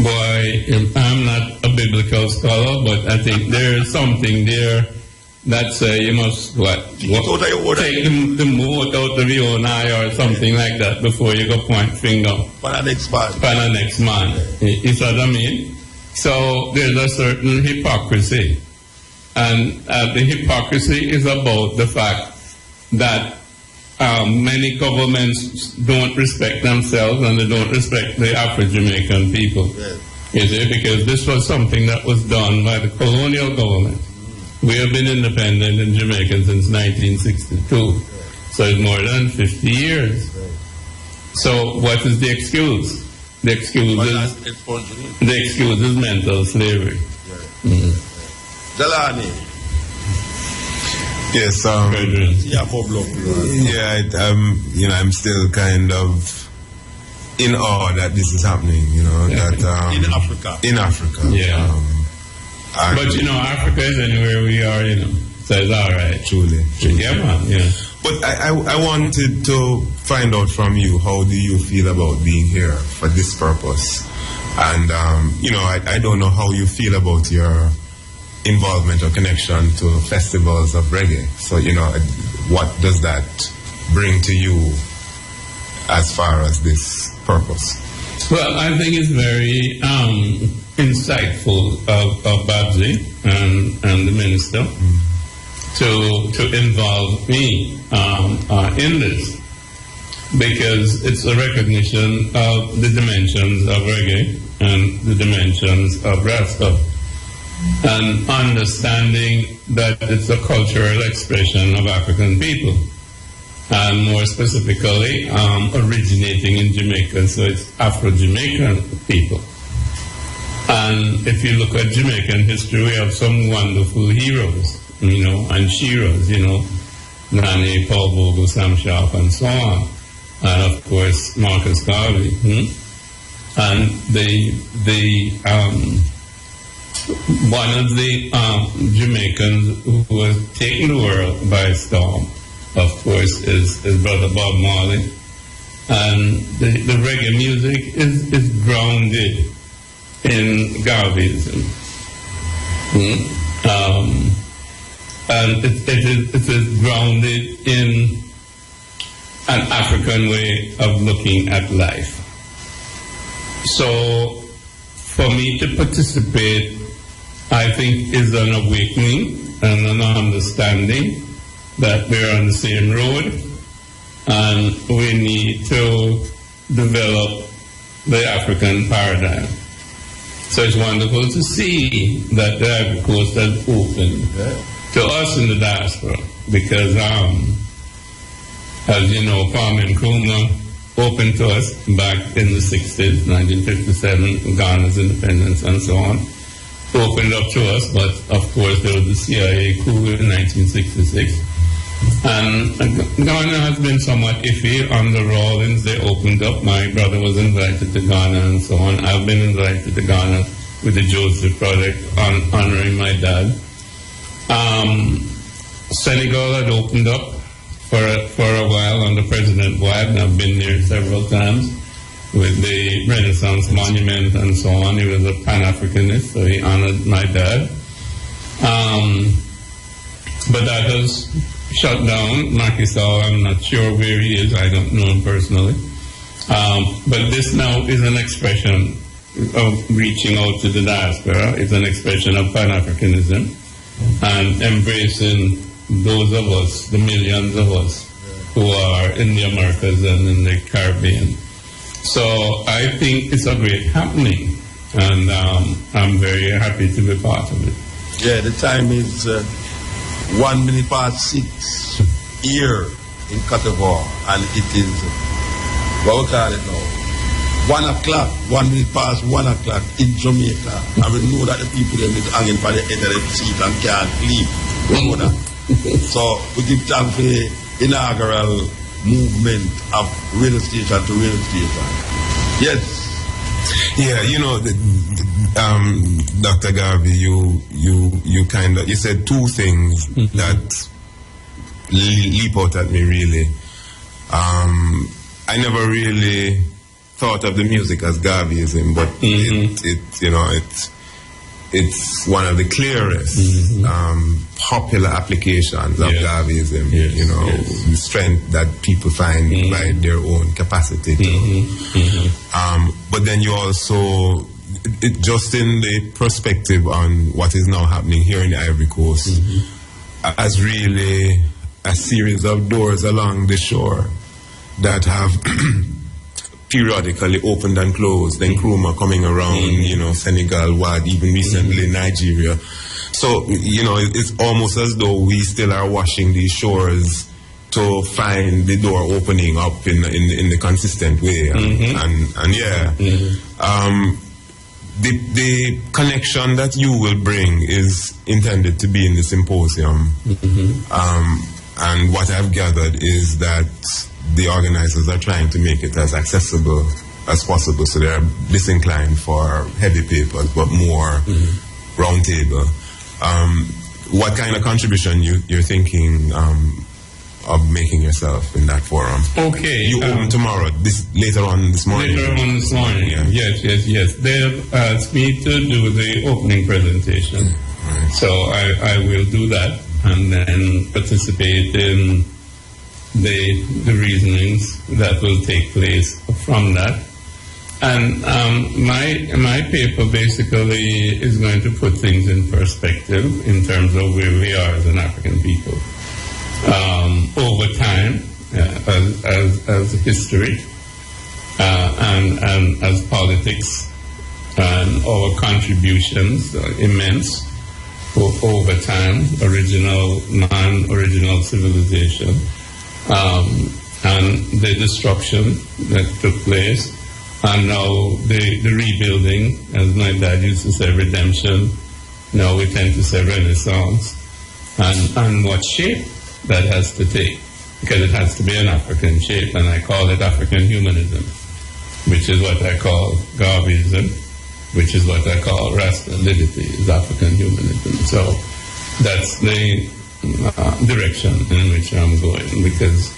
Boy, I'm not a biblical scholar, but I think there's something there that say you must take the mote out of your own eye or something like that before you go point finger. For the next man. You see what I mean? So there's a certain hypocrisy. And the hypocrisy is about the fact that many governments don't respect themselves and they don't respect the Afro-Jamaican people. Yes. You see, because this was something that was done by the colonial government. We have been independent in Jamaica since 1962. So it's more than 50 years. So what is the excuse? The excuse is mental slavery. Delani. Yes, I'm still kind of in awe that this is happening, that in Africa. Yeah. But Africa is anywhere we are, so it's all right. Truly. Yeah, man. Yeah. But I wanted to find out from you, how do you feel about being here for this purpose? And I don't know how you feel about your involvement or connection to festivals of reggae. So, what does that bring to you as far as this purpose? Well, I think it's very insightful of Babsy and the minister to involve me in this, because it's a recognition of the dimensions of reggae and the dimensions of Rasta, and understanding that it's a cultural expression of African people, and more specifically originating in Jamaica, so it's Afro-Jamaican people. And if you look at Jamaican history, we have some wonderful heroes, and sheroes, Nani, Paul Bogle, Sam Sharp, and so on, and of course Marcus Garvey. And one of the Jamaicans who was taking the world by storm, of course, is Brother Bob Marley. And the reggae music is grounded in Garveyism. And it is grounded in an African way of looking at life. So for me to participate, I think, is an awakening and an understanding that we're on the same road and we need to develop the African paradigm. So it's wonderful to see that the Ivory Coast has opened to us in the diaspora, because as you know, Kwame Nkrumah opened to us back in the 60s, 1957, Ghana's independence and so on. Opened up to us, but of course there was the CIA coup in 1966. And Ghana has been somewhat iffy under Rawlins. They opened up. My brother was invited to Ghana and so on. I've been invited to Ghana with the Joseph Project honoring my dad. Senegal had opened up for a while under President Wade, and I've been there several times with the Renaissance Monument and so on. He was a Pan-Africanist, so he honored my dad. But that has shut down. Macky Sall, I'm not sure where he is. I don't know him personally. But this now is an expression reaching out to the diaspora. It's an expression of Pan-Africanism and embracing those of us, the millions of us who are in the Americas and in the Caribbean. So I think it's a great happening, and I'm very happy to be part of it. Yeah, the time is 1 minute past 6 here in Côte d'Ivoire, and it is, what we call it now, 1 o'clock, 1 minute past 1 o'clock in Jamaica. And we know that the people there is hanging by the end of the seat and can't leave. We know that. So we give thanks for the inaugural movement of radio station to radio station. Yes. Yeah, you know, Dr. Garvey, you kind of, you said two things that leap out at me really. I never really thought of the music as Garveyism, but it's one of the clearest popular applications of Garveyism. The strength that people find by their own capacity. But then you also, just in the perspective on what is now happening here in the Ivory Coast, as really a series of doors along the shore that have periodically opened and closed, then Nkrumah coming around, Senegal, Wad, even recently Nigeria. So, it's almost as though we still are washing these shores to find the door opening up in the consistent way. The connection that you will bring is intended to be in the symposium. And what I've gathered is that the organizers are trying to make it as accessible as possible, so they're disinclined for heavy papers, but more round table. What kind of contribution you're thinking of making yourself in that forum? Okay. You open tomorrow, later on this morning. Later on this morning, yes. They have asked me to do the opening presentation. So I will do that and then participate in the reasonings that will take place from that. And my paper basically is going to put things in perspective in terms of where we are as an African people. Over time, as history, and as politics, and our contributions are immense over time, original non-original civilization, and the destruction that took place, and now the rebuilding, as my dad used to say, redemption. Now we tend to say Renaissance, and what shape that has to take, because it has to be an African shape, and I call it African humanism, which is what I call Garveyism, which is what I call Rasta liberty, is African humanism. So that's the direction in which I'm going, because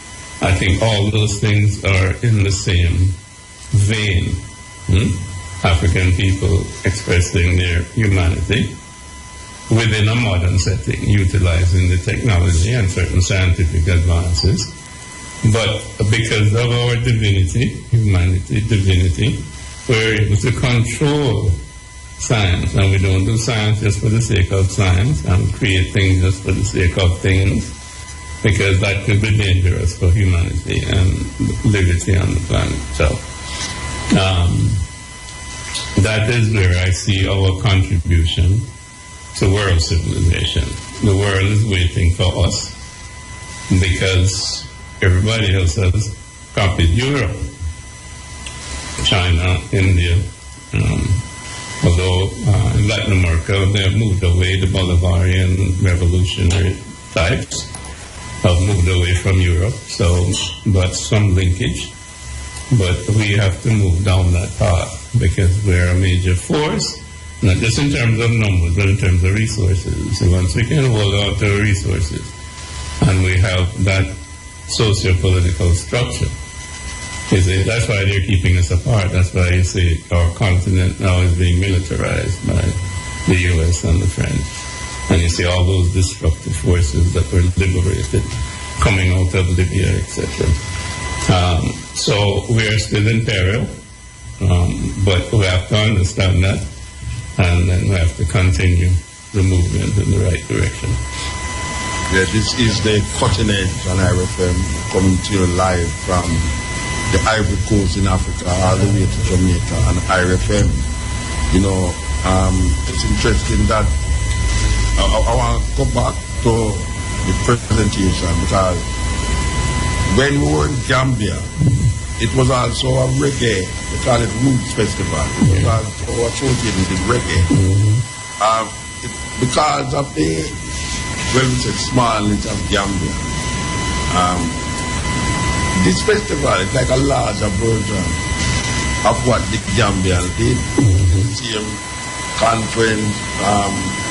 I think all those things are in the same vein. African people expressing their humanity within a modern setting, utilizing the technology and certain scientific advances. But because of our divinity, we're able to control science, and we don't do science just for the sake of science and create things just for the sake of things, because that could be dangerous for humanity and liberty on the planet. So that is where I see our contribution to world civilization. The world is waiting for us because everybody else has copied Europe, China, India. Although in Latin America they have moved away, the Bolivarian revolutionary types have moved away from Europe, so but some linkage. But we have to move down that path because we're a major force, not just in terms of numbers, but in terms of resources. So once we can hold on to our resources, and we have that socio-political structure, you see, that's why they're keeping us apart. That's why you see our continent now is being militarized by the U.S. and the French. And you see all those destructive forces that were liberated coming out of Libya, etc. So we are still in peril, But we have to understand that, and then we have to continue the movement in the right direction. Yeah, this is the Cutting Edge on IRFM, coming to you live from the Ivory Coast in Africa all the way to Jamaica and IRFM. You know, it's interesting that I want to go back to the presentation, because when we were in Gambia, it was also a reggae, they call it Roots Festival. It was also associated with reggae. Because of the, well, we said smallness of Gambia. This festival is like a larger version of what the Gambians did. The same conference,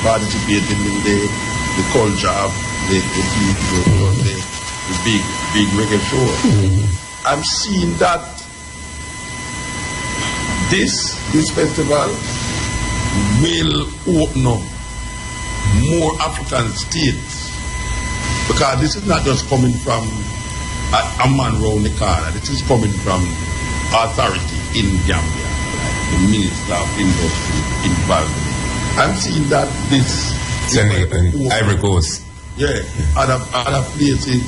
participating in the culture of the people, the big reggae show. I'm seeing that this festival will open up more African states, because this is not just coming from a man round the corner. This is coming from authority in Gambia, like the Minister of Industry involved. I'm seeing that this Ivory Coast, other places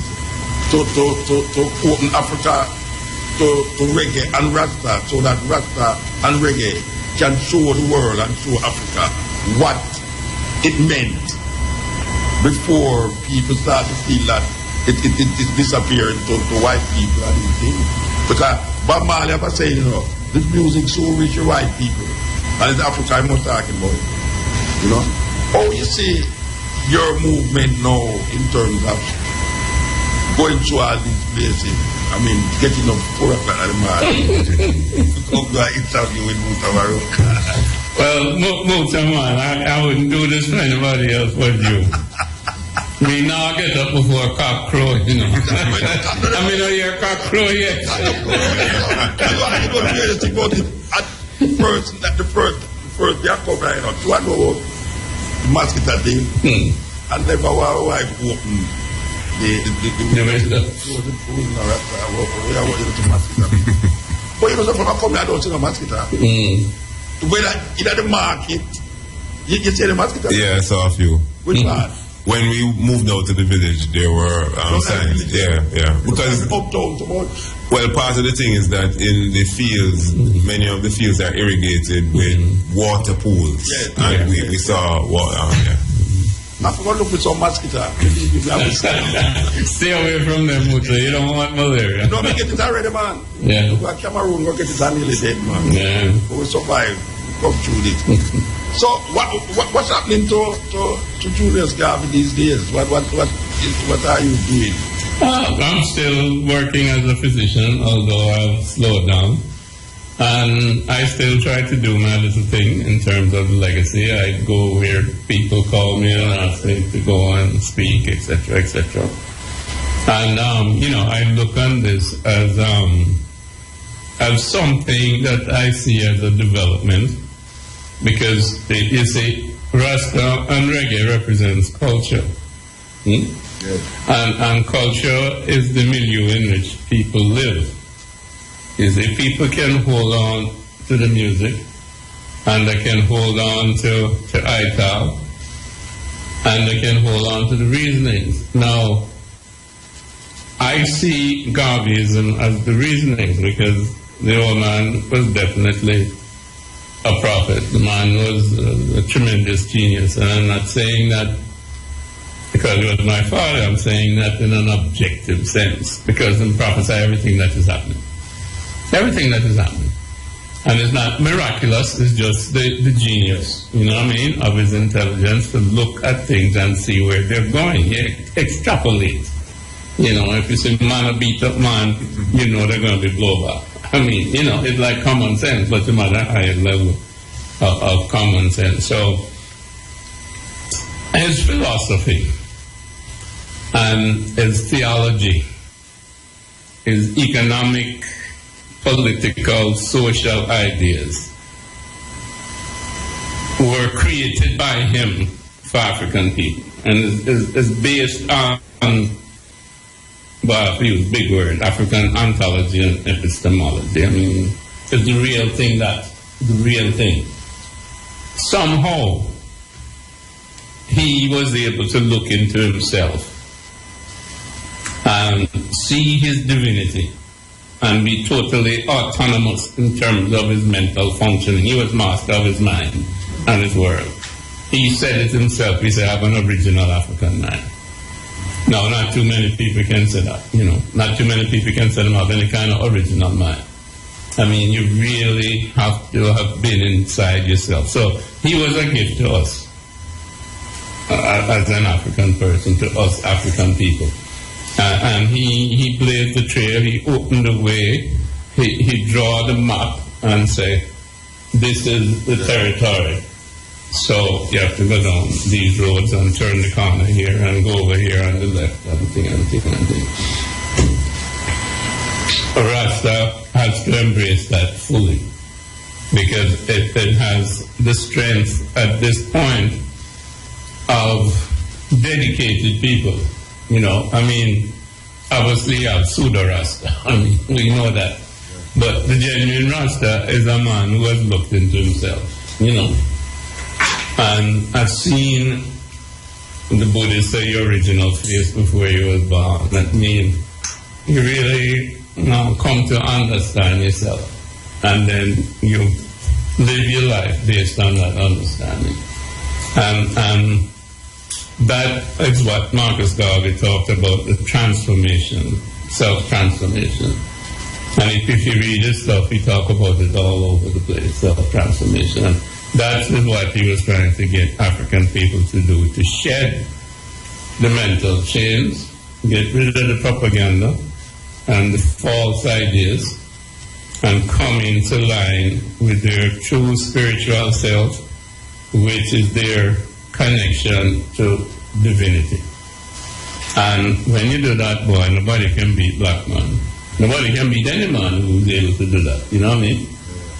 to open Africa to reggae and Rasta, so that Rasta and reggae can show the world and show Africa what it meant before people start to feel that it disappeared to white people and these things. Because Bob Marley ever said, you know, this music so rich to white people, and it's Africa I'm not talking about. You know? Oh, you see your movement now in terms of going to all these places. I mean, getting up 4 o'clock in the morning. Come to an interview with Mutabaruka. Well, Mutaman, I wouldn't do this for anybody else but you. Me now get up before cock crow, you know. I mean, I hear cock crow yet. I don't hear anything about it. At the first day I come right now, do I know about the mosquito thing? And never wife open but you know, from a company, I don't see no mosquito. When in the market, you see the mosquito? Yeah, I saw a few. Which one? When we moved out to the village, there were signs. Yeah. Because well, part of the thing is that in the fields, many of the fields are irrigated with water pools, and we saw water. I forgot to look for some mosquito. Stay away from them, Muta. You don't want malaria. No, we get it already, man. Yeah. We go to Cameroon, we get it nearly dead, man. Yeah. But we survive. We come through this. So, what's happening to Julius Garvey these days? What are you doing? I'm still working as a physician, although I've slowed down. And I still try to do my little thing in terms of the legacy. I go where people call me and ask me to go and speak, etc., etc. And, you know, I look on this as something that I see as a development, because you see, Rasta and reggae represents culture. And culture is the milieu in which people live. You see, people can hold on to the music, and they can hold on to ITAL, and they can hold on to the reasonings. Now, I see Garveyism as the reasonings, because the old man was definitely a prophet. The man was a tremendous genius, and I'm not saying that because he was my father. I'm saying that in an objective sense, because he prophesied everything that is happening. Everything that is happening. And it's not miraculous, it's just the genius, you know what I mean, of his intelligence to look at things and see where they're going. He extrapolates. You know, if you see man a beat up man, you know they're going to be blowback. I mean, you know, it's like common sense, but it's at a higher level of common sense. So, his philosophy and his theology, his economic, political, social ideas were created by him for African people, and is based on, well, I use big word, African ontology and epistemology. I mean, is the real thing, the real thing. Somehow, he was able to look into himself and see his divinity and be totally autonomous in terms of his mental functioning. He was master of his mind and his world. He said it himself. He said, I have an original African mind. Now, not too many people can say that, you know. Not too many people can say them have any kind of original mind. I mean, you really have to have been inside yourself. So he was a gift to us as an African person, to us African people. And he blazed the trail, he opened the way, he draw the map and say, this is the territory. So you have to go down these roads and turn the corner here and go over here on the left and thing. Rasta has to embrace that fully because it has the strength at this point of dedicated people. You know, I mean, obviously you have pseudo Rasta. I mean, we know that. But the genuine Rasta is a man who has looked into himself, you know. And I've seen the Buddha say your original face before you was born. That means you really come to understand yourself. And then you live your life based on that understanding. And that is what Marcus Garvey talked about, the transformation, self-transformation. And if you read his stuff, he talks about it all over the place, self-transformation. And that is what he was trying to get African people to do, to shed the mental chains, get rid of the propaganda and the false ideas, and come into line with their true spiritual self, which is their connection to divinity. And when you do that, boy, nobody can beat black man. Nobody can beat any man who's able to do that, you know what I mean?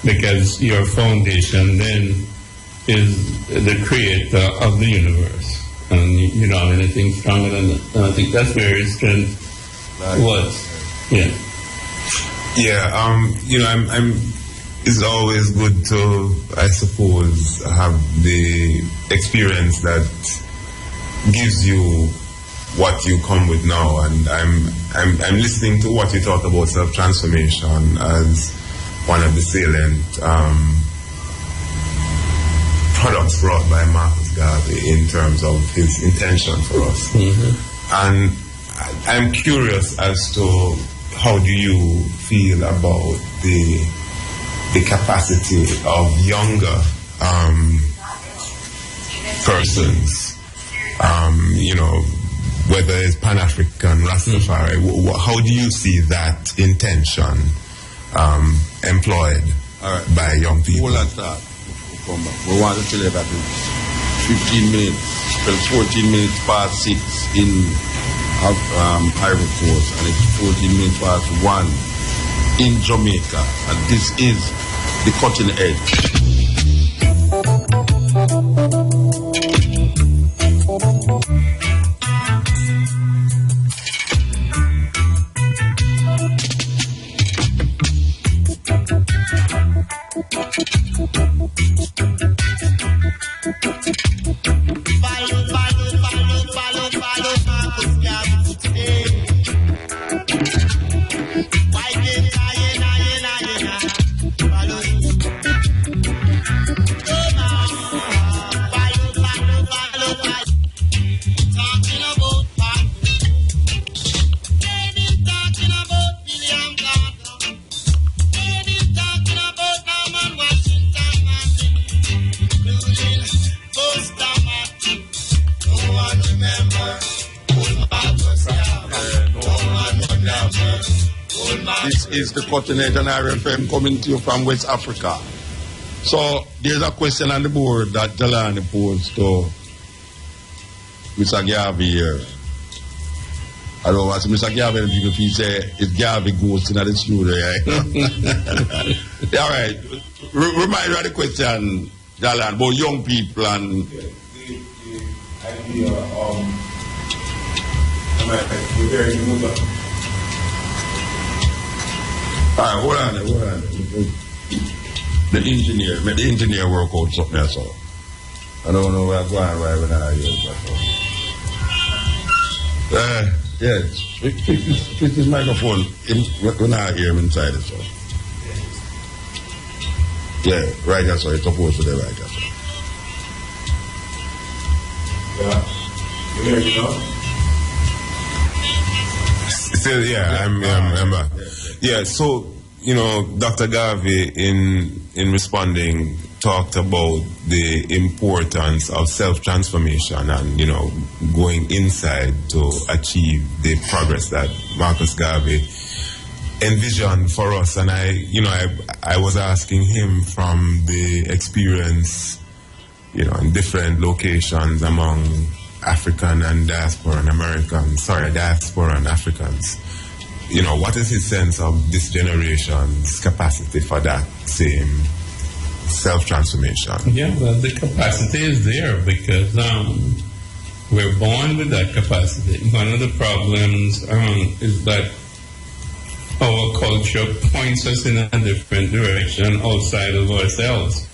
Because your foundation then is the creator of the universe. And you don't have anything stronger than that. And I think that's where his strength was. Yeah. Yeah, you know, it's always good to, I suppose, have the experience that gives you what you come with now. And I'm listening to what you talk about self-transformation as one of the salient products brought by Marcus Garvey in terms of his intention for us. Mm-hmm. And I'm curious as to how do you feel about the capacity of younger persons, you know, whether it's Pan-African, Rastafari, how do you see that intention employed by young people? Hold on, start. We'll come back. We want to tell you that it's 15 minutes, 14 minutes past 6 in Ivory Coast, and it's 14 minutes past 1 in Jamaica, and this is the cutting edge. Is the Cutting Edge and RFM coming to you from West Africa. So there's a question on the board that Jalani posed to Mr. Garvey here. I don't know what Mr. Garvey, if he say it's Garvey goes in the studio, right? All right. Remind me of the question, Jalan, about young people and the idea all right, hold on. The engineer work out something else. I don't know where I'm going right when I hear it. Yes, fix this microphone when I hear him inside it. So. Yeah, right that's right. It's supposed to be right that's right. Yeah. You hear me now? Still, yeah, I'm back. Yeah, so, Dr. Garvey, in responding, talked about the importance of self-transformation and, going inside to achieve the progress that Marcus Garvey envisioned for us. And I was asking him from the experience, in different locations among African and diaspora and diaspora and Africans. What is his sense of this generation's capacity for that same self-transformation? Yeah, well, the capacity is there because we're born with that capacity. One of the problems is that our culture points us in a different direction outside of ourselves.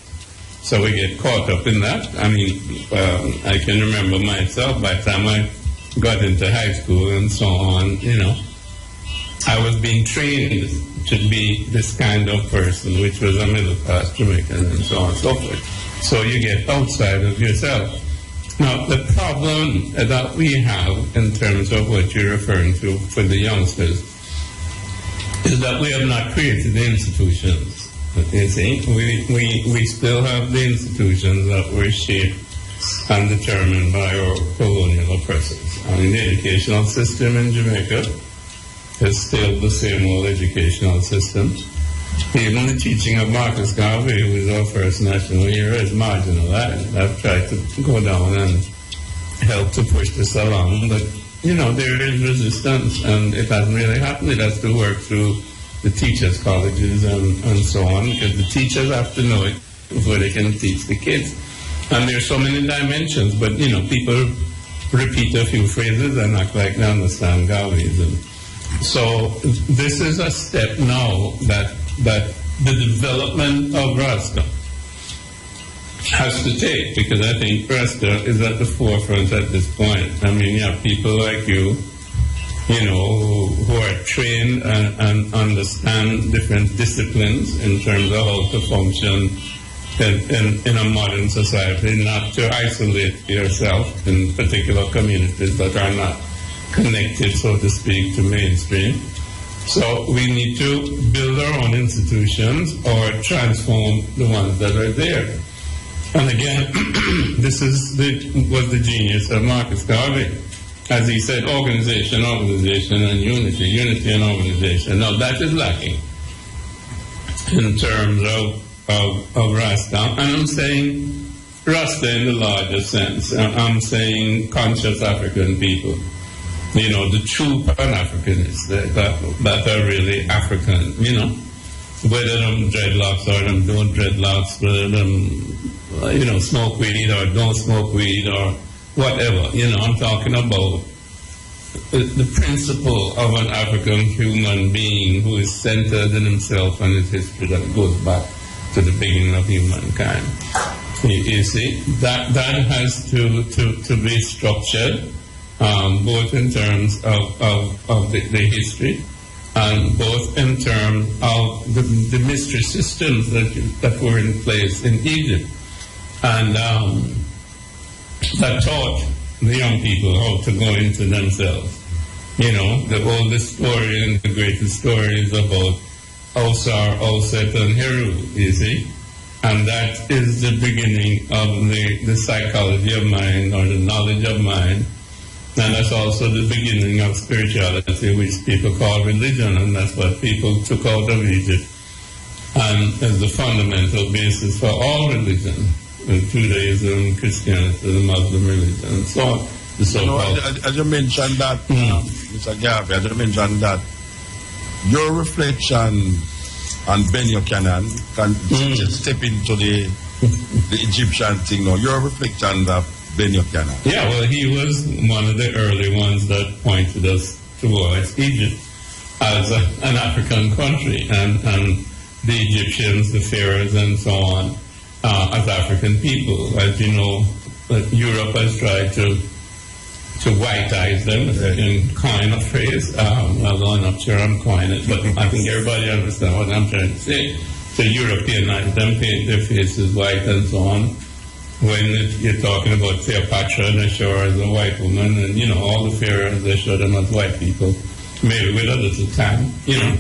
So we get caught up in that. I mean, I can remember myself by the time I got into high school and so on, I was being trained to be this kind of person, which was a middle-class Jamaican and so on and so forth. So you get outside of yourself. Now, the problem that we have in terms of what you're referring to for the youngsters is that we have not created the institutions. You see, we still have the institutions that were shaped and determined by our colonial oppressors. I mean, the educational system in Jamaica is still the same old educational system. Even the teaching of Marcus Garvey, who is our first national hero, is marginalized. I've tried to go down and help to push this along, but there is resistance, and it hasn't really happened. It has to work through the teachers' colleges and so on, because the teachers have to know it before they can teach the kids. And there's so many dimensions, but people repeat a few phrases and act like they understand Garveyism. So this is a step now that the development of Rasta has to take, because I think Rasta is at the forefront at this point. I mean, you have people like you, who are trained and understand different disciplines in terms of how to function in a modern society, not to isolate yourself in particular communities that are not connected, so to speak, to mainstream. So we need to build our own institutions or transform the ones that are there. And again, this was the genius of Marcus Garvey. As he said, organization, and unity and organization. Now that is lacking in terms of Rasta. And I'm saying Rasta in the larger sense. I'm saying conscious African people. The true Pan-Africanists that are really African, whether them dreadlocks or them don't dreadlocks, whether them, smoke weed or don't smoke weed or whatever. I'm talking about the principle of an African human being who is centered in himself and his history that goes back to the beginning of humankind. You see, that has to be structured, both in terms of the history and both in terms of the mystery systems that were in place in Egypt. And that taught the young people how to go into themselves. The oldest story and the greatest story is about Osar, Oset, and Heru, you see. And that is the beginning of the psychology of mind or the knowledge of mind. And that's also the beginning of spirituality, which people call religion, and that's what people took out of Egypt. And as the fundamental basis for all religion. Judaism, Christianity, the Muslim religion, and so on. As you mentioned that, Mr. Garvey, as you mentioned that, your reflection on Ben Buchanan can step into the Egyptian thing now. Your reflection of Ben Buchanan. Yeah, well, he was one of the early ones that pointed us towards Egypt as an African country, and the Egyptians, the pharaohs, and so on as African people. As you know, Europe has tried to whiteize them, and coin a phrase. Although I'm not sure I'm coining it, but I think everybody understands what I'm trying to say. So Europeanize them, paint their faces white and so on. When you're talking about Cleopatra and they show her as a white woman, and you know, all the pharaohs, they show them as white people, maybe with a little time, you know.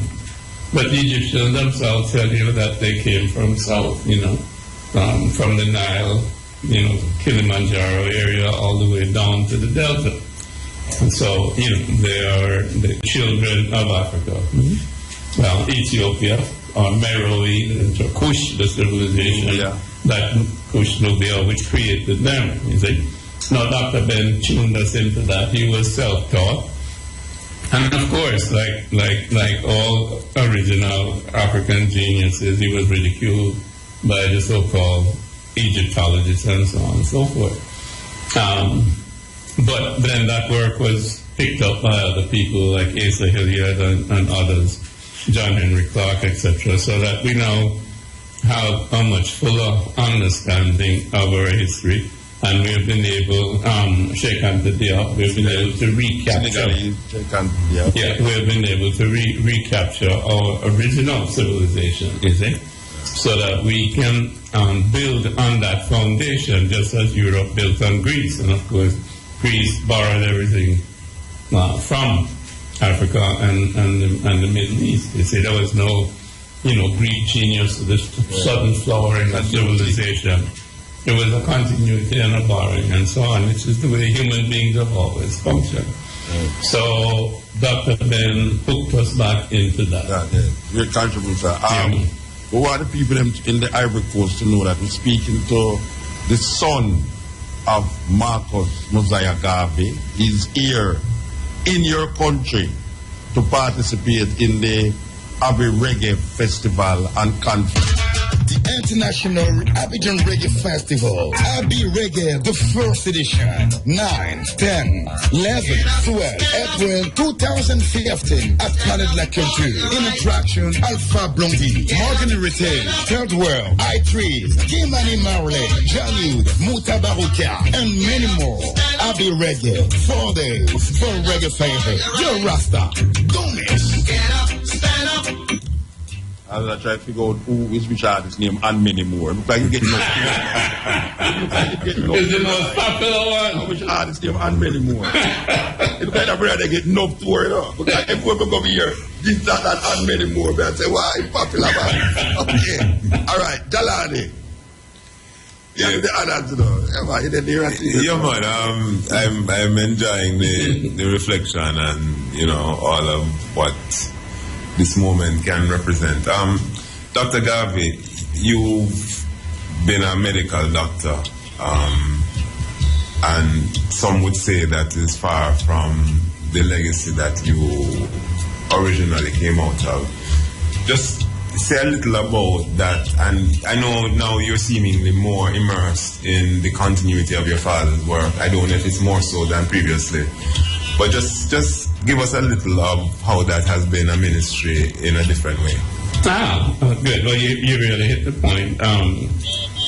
But the Egyptians themselves tell you that they came from south, you know, from the Nile, you know, Kilimanjaro area, all the way down to the Delta. And so, you know, they are the children of Africa. Well, Ethiopia, or Meroe, or Kush, the civilization, that Kush Nubia, which created them, you see. Now, Dr. Ben tuned us into that. He was self-taught. And of course, like all original African geniuses, he was ridiculed by the so-called Egyptologists and so on and so forth. But then that work was picked up by other people like Asa Hilliard and others, John Henry Clark, etc., so that we now have a much fuller understanding of our history. And we have been able, Sheikh Anta Diop, we have been able to recapture. We have been able to recapture our original civilization, you see, so that we can build on that foundation, just as Europe built on Greece. And of course, Greece borrowed everything from Africa and the Middle East. You see, there was no, you know, Greek genius, this sudden flowering of civilization. There was a continuity and a borrowing and so on, which is the way human beings have always functioned. So Dr. Ben hooked us back into that. Great contributor. We want the people in the Ivory Coast to know that we're speaking to the son of Marcus Mosiah Garvey. He's here in your country to participate in the Abbey Reggae Festival and Conference. The International Abidjan Reggae Festival, Abbey Reggae, the first edition, 9, 10, 11, 12, April 2015 at Planet La Culture. In attraction, Alpha Blondie, Morgan Retail, Third World, I3, Kimani Marley, Jalud, Mutabaruka, and many more. Abbey Reggae, 4 days for reggae favor. Yo Rasta, don't miss. Get up, stand up. As I try to figure out who is which artist's name and many more. It looks like you get enough. It's the most popular one. Which artist's name and many more. It looks like that brother get enough to it up. But like if we come here, this, that, and many more. But I say, why it's popular, man? Okay. All right, Jalani. Yeah, the others, yeah, man. I'm enjoying the reflection and, you know, all of what this moment can represent. Dr. Garvey, you've been a medical doctor, and some would say that is far from the legacy that you originally came out of. Just say a little about that, and I know now you're seemingly more immersed in the continuity of your father's work. I don't know if it's more so than previously. But just give us a little of how that has been a ministry in a different way. Good. Well, you really hit the point.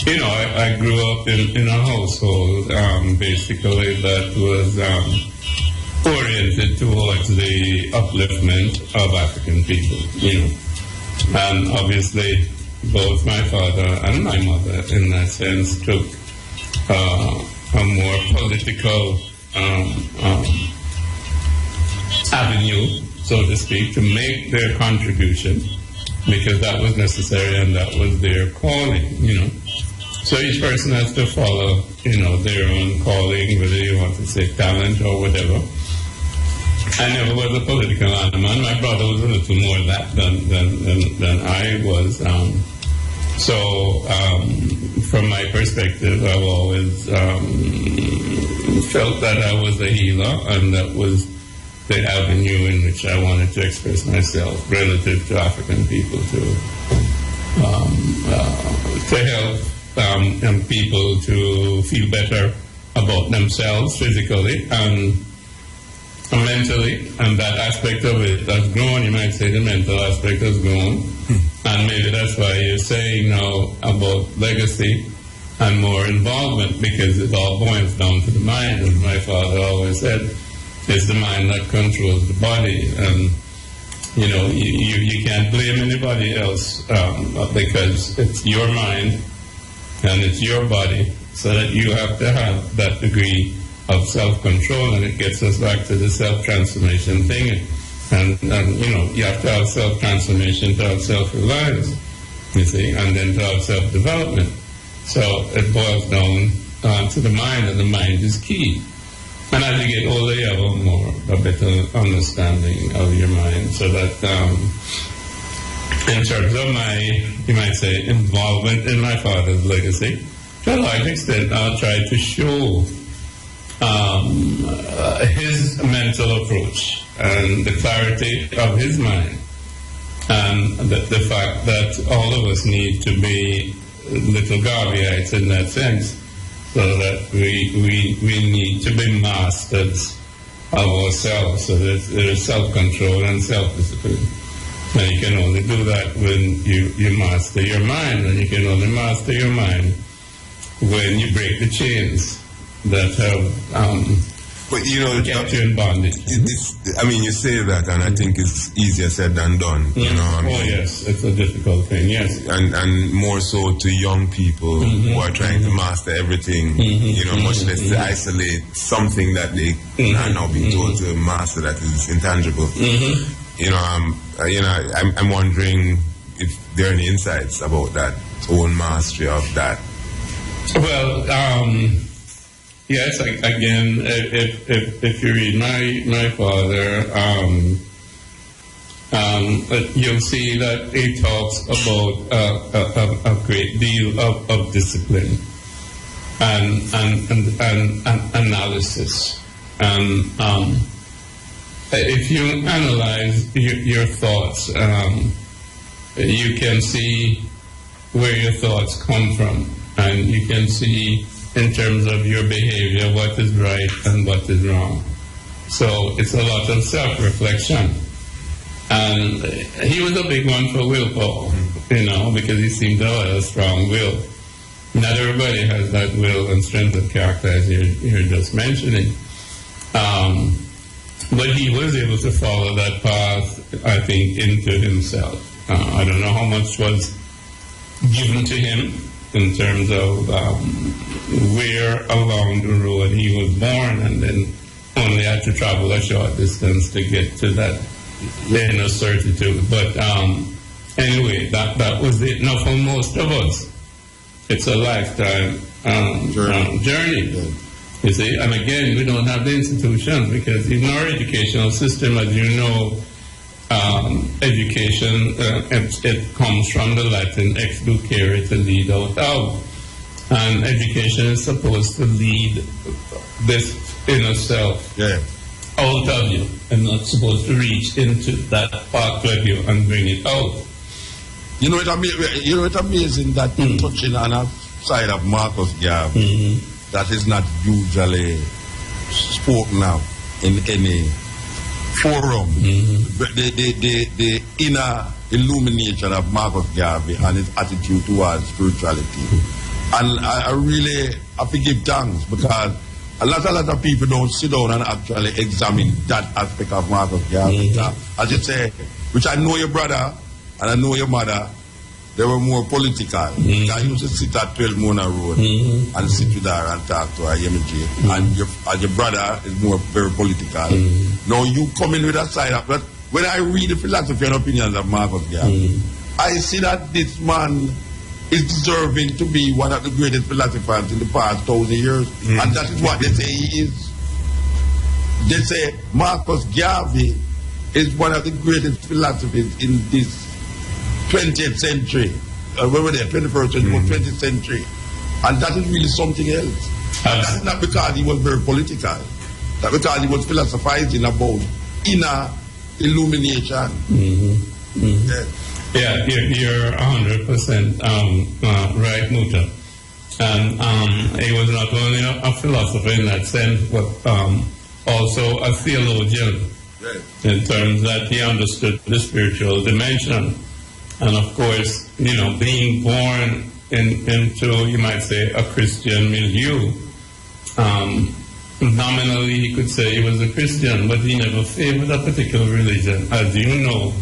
You know, I grew up in a household basically that was oriented towards the upliftment of African people, you know. And obviously, both my father and my mother, in that sense, took a more political avenue, so to speak, to make their contribution, because that was necessary and that was their calling, you know. So each person has to follow, you know, their own calling, whether you want to say talent or whatever. I never was a political animal. My brother was a little more that than I was. So from my perspective, I've always felt that I was a healer, and that was the avenue in which I wanted to express myself relative to African people, to help people to feel better about themselves physically and mentally, and that aspect of it has grown. You might say the mental aspect has grown, And maybe that's why you're saying now about legacy and more involvement, because it all boils down to the mind. As my father always said, it's the mind that controls the body. And, you know, you can't blame anybody else because it's your mind and it's your body, so that you have to have that degree of self-control, and it gets us back to the self-transformation thing. And you know, you have to have self-transformation to have self-reliance, you see, and then to have self-development. So it boils down to the mind, and the mind is key. And as you get older, you have a better understanding of your mind, so that in terms of my, you might say, involvement in my father's legacy, to a large extent, I'll try to show his mental approach and the clarity of his mind, and the fact that all of us need to be little Garveyites in that sense, so that we need to be masters of ourselves, so that there is self-control and self-discipline. And you can only do that when you master your mind, and you can only master your mind when you break the chains that have but you know, kept you in bondage. I mean, you say that, and I think it's easier said than done. You know, I mean, oh yes, it's a difficult thing. Yes, and more so to young people who are trying to master everything. You know, much less to isolate something that they are now being told to master that is intangible. You know, I'm wondering if there are any insights about that own mastery of that. Well, yes. Again, if you read my father, you'll see that he talks about a great deal of discipline and analysis. And if you analyze your thoughts, you can see where your thoughts come from, and you can see in terms of your behavior what is right and what is wrong. So it's a lot of self-reflection. And he was a big one for willpower, you know, because he seemed to have a strong will. Not everybody has that will and strength of character, as you're just mentioning. But he was able to follow that path, I think, into himself. I don't know how much was given to him in terms of where along the road he was born, and then only had to travel a short distance to get to that inner certitude. But anyway, that was it. Now, for most of us, it's a lifetime journey. You see, and again, we don't have the institutions, because in our educational system, as you know, education, it comes from the Latin ex ducere, to lead out of. And education is supposed to lead this inner self out of you, and not supposed to reach into that part of you and bring it out. You know, it's amazing that you're touching on a side of Marcus Garvey that is not usually spoken of in any forum. The inner illumination of Marcus Garvey and his attitude towards spirituality. And I really have to give thanks, because a lot of people don't sit down and actually examine that aspect of Marcus Garvey. As you say, which I know your brother and I know your mother, they were more political. I used to sit at 12 Mona Road and sit with her and talk to her, and your brother is more very political. Now you come in with that side of that. When I read the philosophy and opinions of Marcus Garvey, I see that this man is deserving to be one of the greatest philosophers in the past 1,000 years. And that is what they say he is. They say Marcus Garvey is one of the greatest philosophers in this 20th century, where were they? 21st century, 20th century. And that is really something else. And that is not because he was very political, that because he was philosophizing about inner illumination. Yeah, you're 100% right, Muta. And he was not only a philosopher in that sense, but also a theologian, in terms that he understood the spiritual dimension. And of course, being born into, you might say, a Christian milieu, nominally he could say he was a Christian, but he never favored a particular religion. As you know,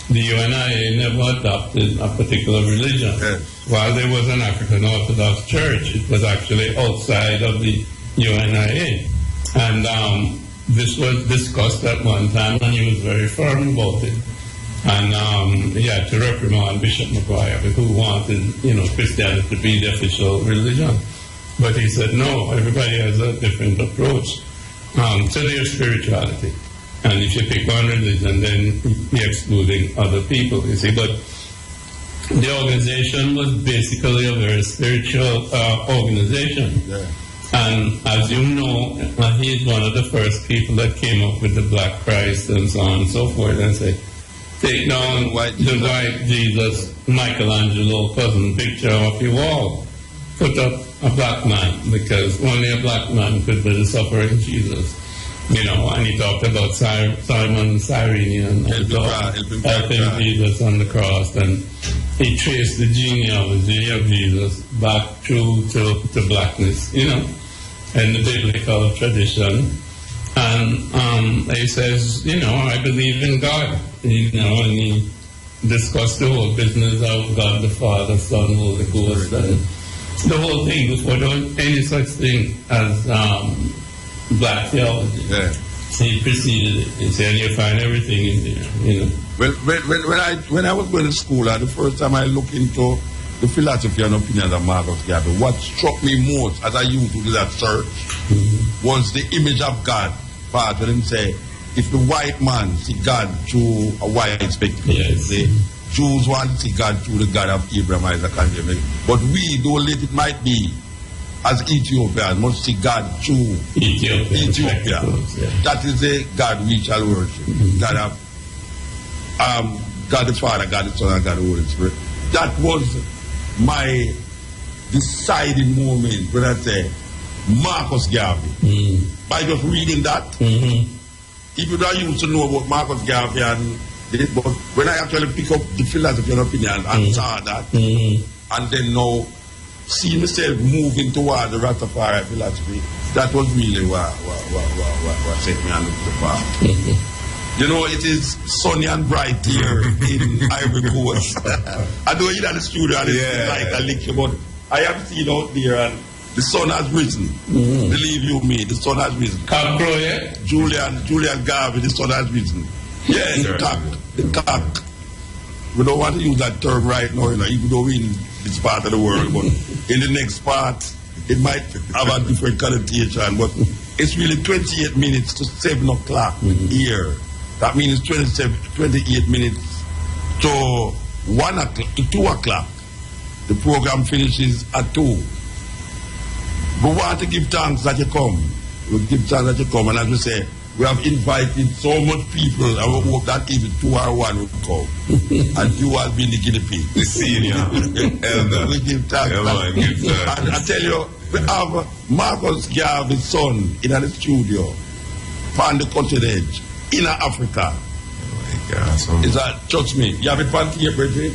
the UNIA never adopted a particular religion. Yes. While there was an African Orthodox Church, it was actually outside of the UNIA. And this was discussed at one time, and he was very firm about it. And he had to reprimand Bishop Maguire, who wanted, Christianity to be the official religion. But he said, no, everybody has a different approach to their spirituality. And if you pick one religion, then you're excluding other people, you see. But the organization was basically a very spiritual organization. Yeah. And as you know, he's one of the first people that came up with the Black Christ and so on and so forth, and say, take down the white Jesus, Michelangelo cousin picture off your wall. Put up a black man, because only a black man could be the suffering Jesus. And he talked about Simon Cyrenian and helping Jesus on the cross, and he traced the genealogy of Jesus back through to blackness, and the biblical tradition. And he says, I believe in God, and he discussed the whole business of God the Father, Son, Holy Ghost, and the whole thing before there was any such thing as black theology. Yeah. He preceded it. He said, you find everything in there, Well, when I was going to school, the first time I looked into the philosophy and opinions of Marcus Garvey, what struck me most as I used to do that search was the image of God part, when him say, if the white man see God through a white spectacle, yes. The Jews want to see God through the God of Abraham, Isaac, and Jacob. But we, though late it might be, as Ethiopians, must see God through Ethiopia. Yeah. That is the God we shall worship. God the Father, God the Son, and God the Holy Spirit. That was my deciding moment when I say Marcus Garvey. By just reading that, even though I used to know about Marcus Garvey but when I actually pick up the philosophy and opinion and saw that, and then now see myself moving toward the Rastafari philosophy, that was really what set me on the path. It is sunny and bright here in Ivory Coast. I know you're in the studio and it's like a lecture, but I have seen out there and the sun has risen. Believe you me, the sun has risen. Julian Garvey, the sun has risen. Yeah, the cock. We don't want to use that term right now, even though we're in this part of the world, but in the next part, it might have a different connotation, but it's really 28 minutes to 7 o'clock here. That means 28 minutes to 1 o'clock, to 2 o'clock. The program finishes at 2. We want to give thanks that you come. We give thanks that you come, and as we say, we have invited so much people, and we hope that even 2 or 1 will come. And you have been the guinea pig. The senior elder. We give thanks. And I tell you, we have Marcus Garvey's son in the studio, on the continent, in Africa. Oh my God. Is that, trust me, you have it on here, Bridget?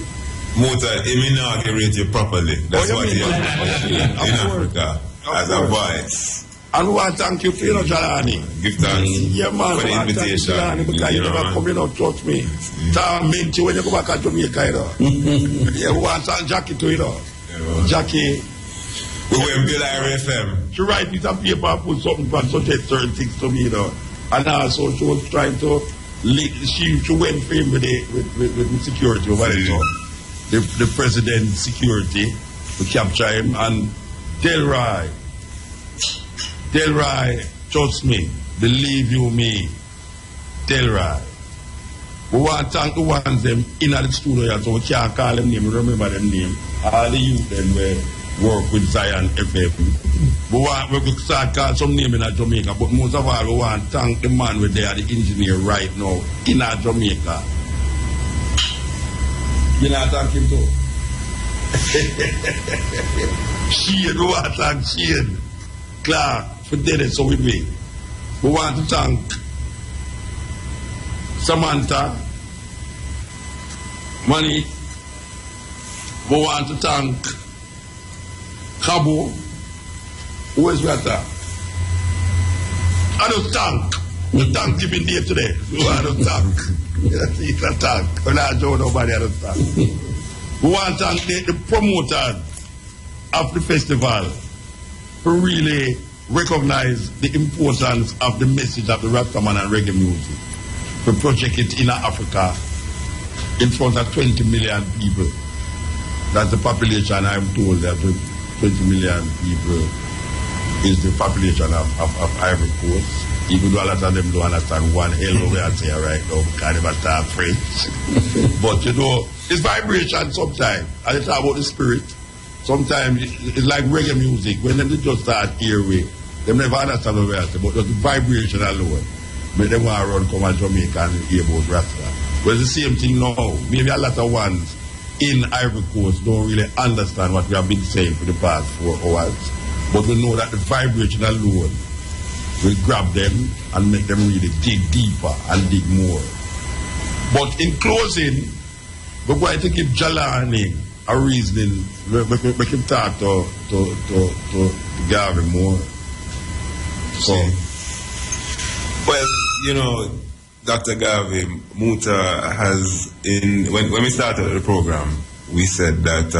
Muta, he inaugurate you properly. That's what he has in Africa, as a voice. And we want to thank you for Jalani. Give thanks for the invitation. Because you never come in, trust me. Time meant you when you go back to Jamaica. We want to thank Jackie too, Jackie. We went Bill RFM. She write piece of paper and put something on certain things to me, And also she was trying to, she went for him with security over there. The president's security to capture him. And Delroy, trust me, believe you me, Delroy. We want to thank the ones them in the studio, so we can't call them name, remember them name. All the youth them work with Zion FM. We start call some name in Jamaica, but most of all we want to thank the man with there, the engineer right now in Jamaica. You know thank him too? Shane, we want to thank Shane Clark for doing it so with me. We want to thank Samantha, Money, We want to thank Cabo. Who is Rasta? I don't thank. We thank Giving Day today. I don't thank. It's a thank. We're not doing nobody, I don't thank. We want to thank the promoters of the festival to really recognize the importance of the message of the Rastaman and reggae music. To project it in Africa in front of 20 million people. That's the population, I'm told that 20 million people is the population of Ivory Coast. Even though a lot of them don't understand one hell of what I say right now, because they never start French. But you know, it's vibration sometimes. I talk about the spirit. Sometimes it's like reggae music. When they just start airway, they never understand what I say, but just the vibration alone. But they want to run come to Jamaica and hear about Rasta. But it's the same thing now. Maybe a lot of ones in Ivory Coast don't really understand what we have been saying for the past 4 hours. But we know that the vibration alone will grab them and make them really dig deeper and dig more. But in closing, we're going to give Jalani a reasoning, make him talk to Garvey more. So, well, you know, Dr. Garvey, Muta has, when we started the program, we said that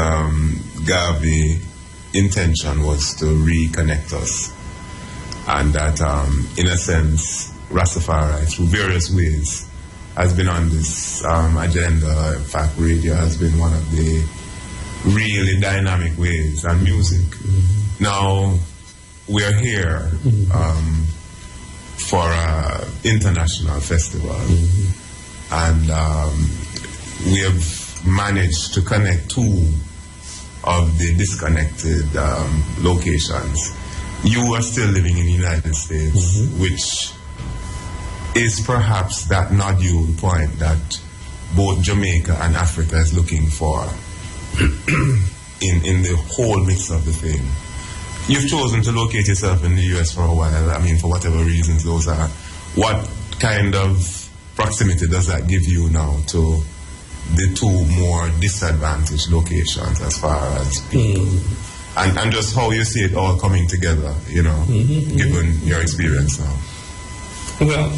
Garvey intention was to reconnect us. And that, in a sense, Rastafari, through various ways, has been on this agenda. In fact, radio has been one of the really dynamic ways, and music. Mm-hmm. Now, we're here for an international festival. Mm-hmm. And we have managed to connect 2 of the disconnected locations. You are still living in the United States, mm-hmm. which is perhaps that nodule point that both Jamaica and Africa is looking for in the whole mix of the thing. You've chosen to locate yourself in the US for a while, I mean, for whatever reasons those are. What kind of proximity does that give you now to the 2 more disadvantaged locations as far as people? Mm. And just how you see it all coming together, you know, mm-hmm. given your experience now. Well,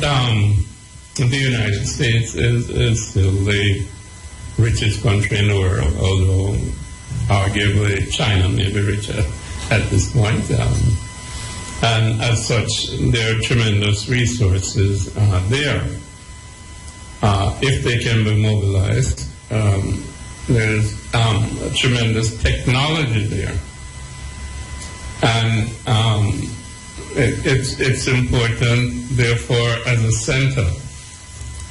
the United States is still the richest country in the world, although arguably China may be richer at this point. And as such, there are tremendous resources there. If they can be mobilized, there's tremendous technology there. And it's important, therefore, as a center.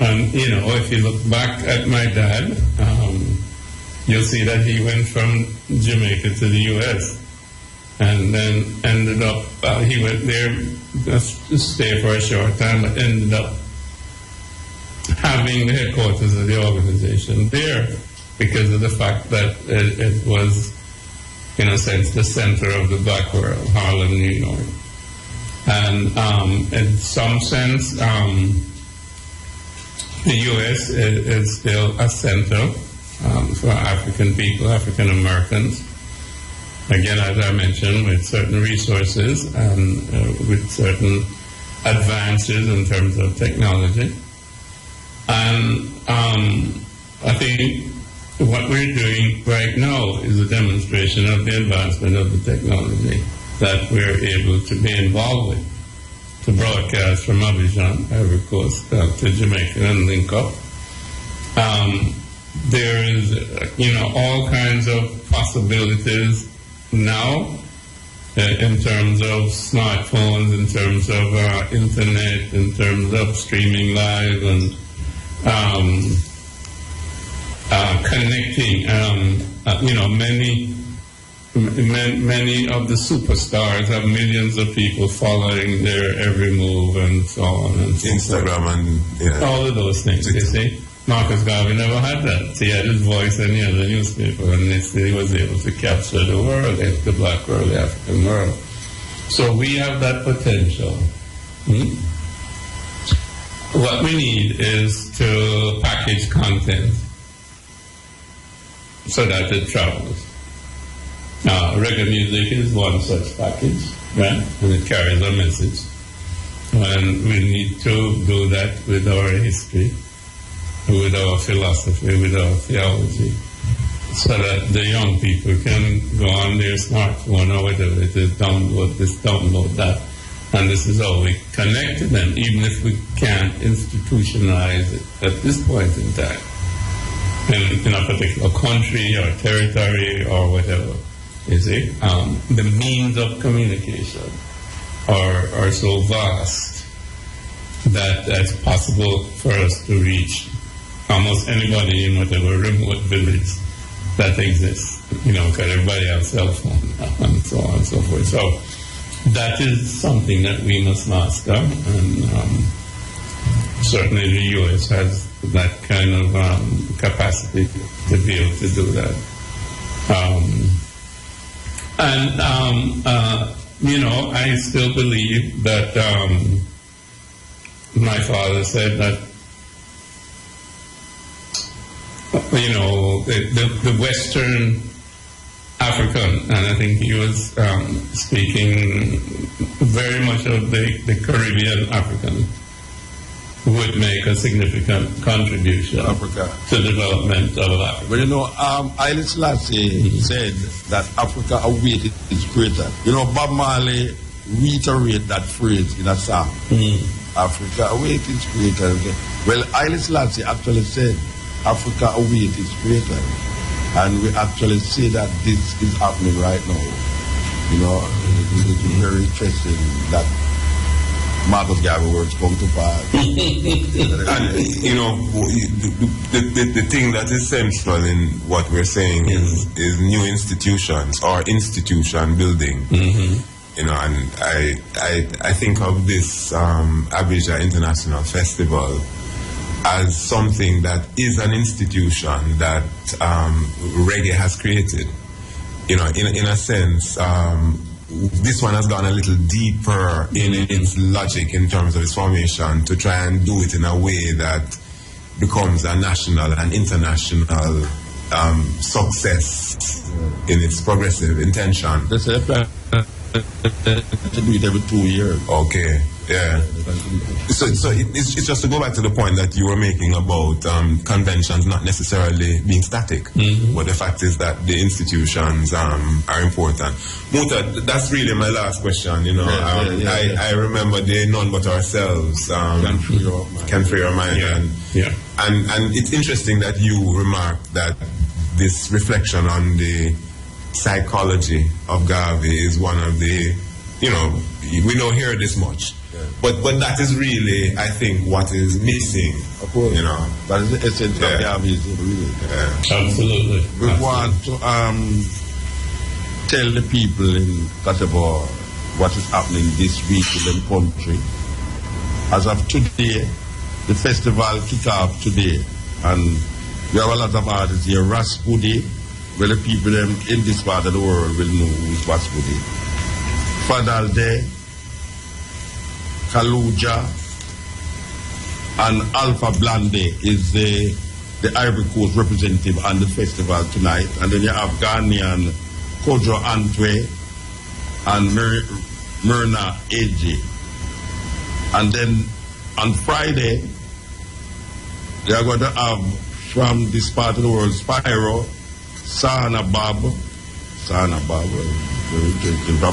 And, you know, if you look back at my dad, you'll see that he went from Jamaica to the U.S. and then ended up, he went there just to stay for a short time, but ended up having the headquarters of the organization there because of the fact that it was, in a sense, the center of the black world, Harlem, New York. And in some sense, the U.S. is still a center for African people, African Americans. Again, as I mentioned, with certain resources and with certain advances in terms of technology. And I think what we're doing right now is a demonstration of the advancement of the technology that we're able to be involved with, to broadcast from Abidjan, Ivory Coast, to Jamaica and link up. There is, all kinds of possibilities now in terms of smartphones, in terms of internet, in terms of streaming live and connecting. Many of the superstars have millions of people following their every move and so on and so Instagram forth. And all of those things. You see, Marcus Garvey never had that. He had his voice in the other newspaper, and he was able to capture the world, the black world, the African world. So we have that potential. What we need is to package content so that it travels. Reggae music is one such package, right? And it carries a message. And we need to do that with our history, with our philosophy, with our theology, so that the young people can go on their smartphone or whatever it is, download this, download that. And this is how we connect to them, even if we can't institutionalize it at this point in time, in a particular country or territory or whatever. You see, the means of communication are so vast that it's possible for us to reach almost anybody in whatever remote village that exists, because everybody has cell phone and so on and so forth. So that is something that we must master, and certainly the U.S. has that kind of capacity to be able to do that. I still believe that my father said that, the Western African, and I think he was speaking very much of the Caribbean African, would make a significant contribution to development of Africa. But Haile Selassie said that Africa awaited its creator. Bob Marley reiterated that phrase in a song. Africa awaited its creator. Well, Haile Selassie actually said Africa awaited its creator. And we actually see that this is happening right now. It's very interesting that Marcus Garvey words come to pass. And, the thing that is central in what we're saying is new institutions or institution building. And I think of this Abidjan International Festival as something that is an institution that reggae has created. In a sense, this one has gone a little deeper in its logic in terms of its formation to try and do it in a way that becomes a national and international success in its progressive intention. That's it. To do it every 2 years. Okay. Yeah. So it's just to go back to the point that you were making about conventions not necessarily being static, but the fact is that the institutions are important. Muta, that's really my last question. I remember the None But Ourselves can free your mind, and it's interesting that you remarked that this reflection on the psychology of Garvey is one of the, we don't hear this much. But that is really, I think, what is missing. Of course. That is the essence of Garveyism, really. Absolutely. We want to tell the people in Côte d'Ivoire what is happening this week in the country. As of today, the festival kick off today, and we have a lot of artists here. Rastafari, where the people in this part of the world will know who is Rastafari. Fadal Day, Kaluja, and Alpha Blande is the Ivory Coast representative on the festival tonight. And then you have Ghanaian Kojo Antwe and Myrna Eji. And then on Friday, they are going to have from this part of the world Spyro, Sana Bab, from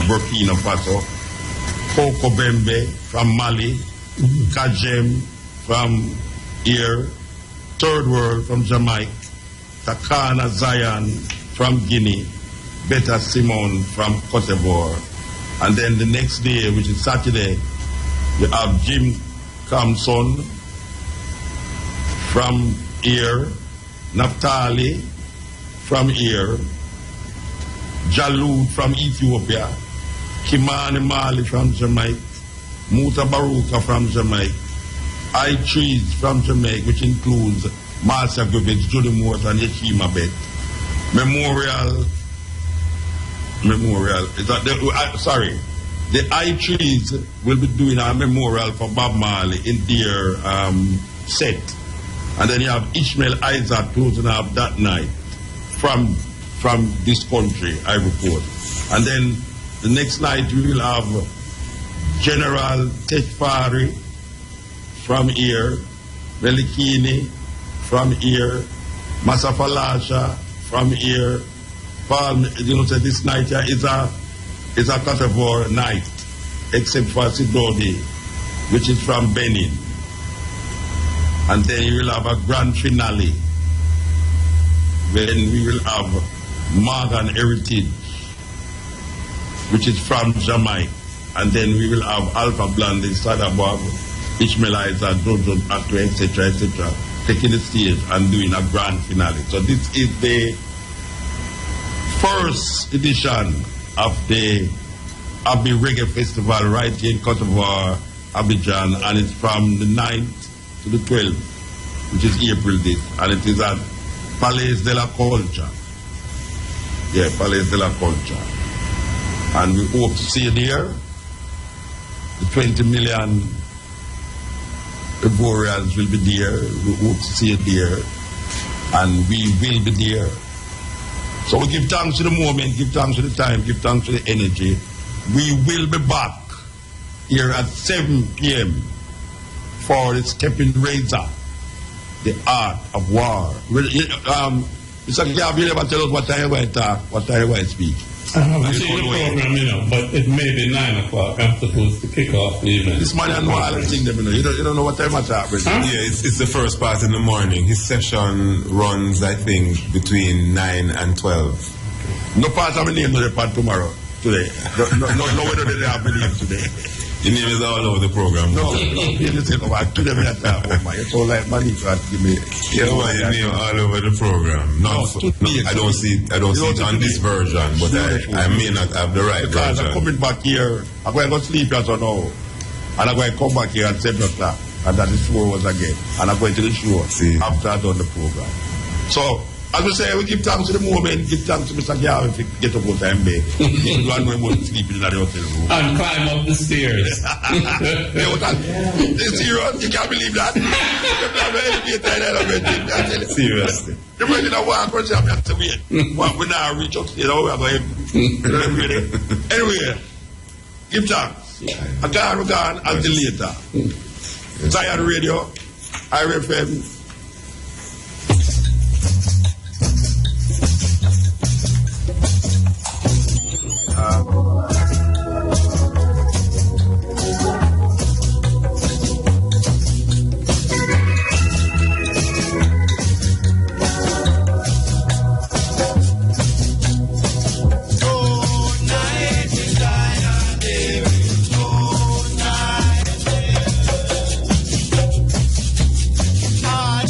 Burkina Faso, Koko Bembe from Mali, Kajem from here, Third World from Jamaica, Takana Zion from Guinea, Beta Simon from Côte d'Ivoire. And then the next day, which is Saturday, you have Jim Kamson from here, Naftali from here, Jalud from Ethiopia, Kimani Marley from Jamaica, Mutabaruka from Jamaica, I-Trees from Jamaica, which includes Marcia Griffiths, Judy Morse, and Yeshima Bet. The I-Trees will be doing a memorial for Bob Marley in their set. And then you have Ishmael Isaac closing up that night. from this country, Ivory Coast. And then the next night we will have General Tejfari from here, Melikini from here, Masafalasha from here. Paul, you know, this night here is a Côte d'Ivoire night, except for Sidodi, which is from Benin. And then you will have a grand finale when we will have Morgan Heritage, which is from Jamaica. And then we will have Alpha Blondy, Sadabab, Ishmaelizer, Jojo, Actor, etc., taking the stage and doing a grand finale. So this is the first edition of the Abbey Reggae Festival right here in Côte d'Ivoire, Abidjan, and it's from the 9th to the 12th, which is April this, and it is at Palais de la Culture. Yeah, Palais de la Culture. And we hope to see you there. The 20 million Ivorians will be there. We hope to see you there. And we will be there. So we give thanks to the moment, give thanks to the time, give thanks to the energy. We will be back here at 7 p.m. for the Stepping Razor, the art of war. Mr. Garvey, you never tell us what time you going to talk, what time you going to speak. I haven't seen the program, you know, but it may be 9 o'clock. I'm supposed to kick off the event. This man, I know all the things, you know. You don't know what time I talk, brother. Huh? Yeah, it's the first part in the morning. His session runs, I think, between 9 and 12. No part of my name no part tomorrow, today. No whether they have my name today. Your name is all over the program. No, you say, oh, I told them that, oh my, it's all like money to give me. Yeah, well, your name all over the program. I don't see it on this version, but I may not have the right because version. I'm coming back here, I'm going to go sleep as now, and I'm going to come back here at 7 o'clock, and that the show was again, and I'm going to the show after I've done the program. So, as we say, we give thanks to the moment, give thanks to Mr. Garvey if he get up on time, babe. You don't know about sleeping in the hotel room. And climb up the stairs. It's serious, you can't believe that. Seriously. The person that walk around, I have to wait. We now reach up there, we are going. Anyway, give thanks. I can't regard until later. Zion Radio, IRFM. I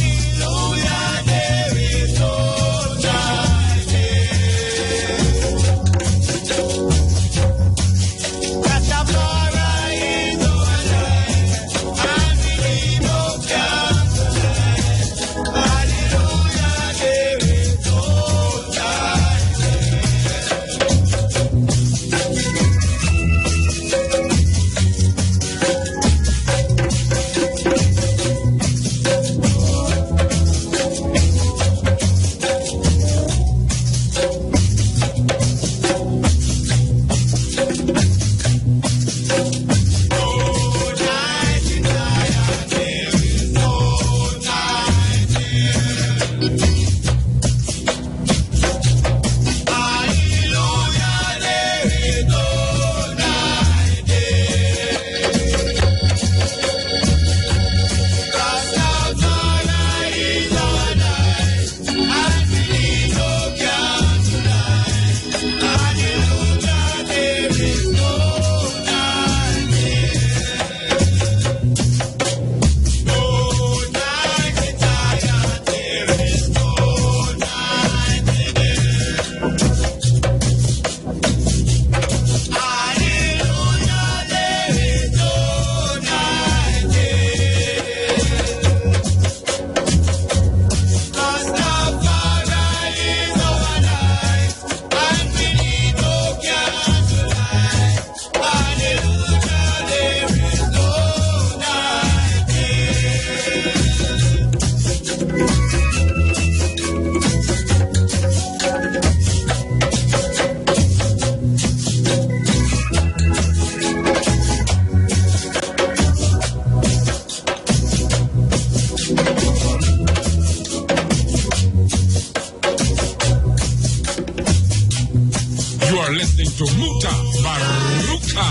listening to Mutabaruka.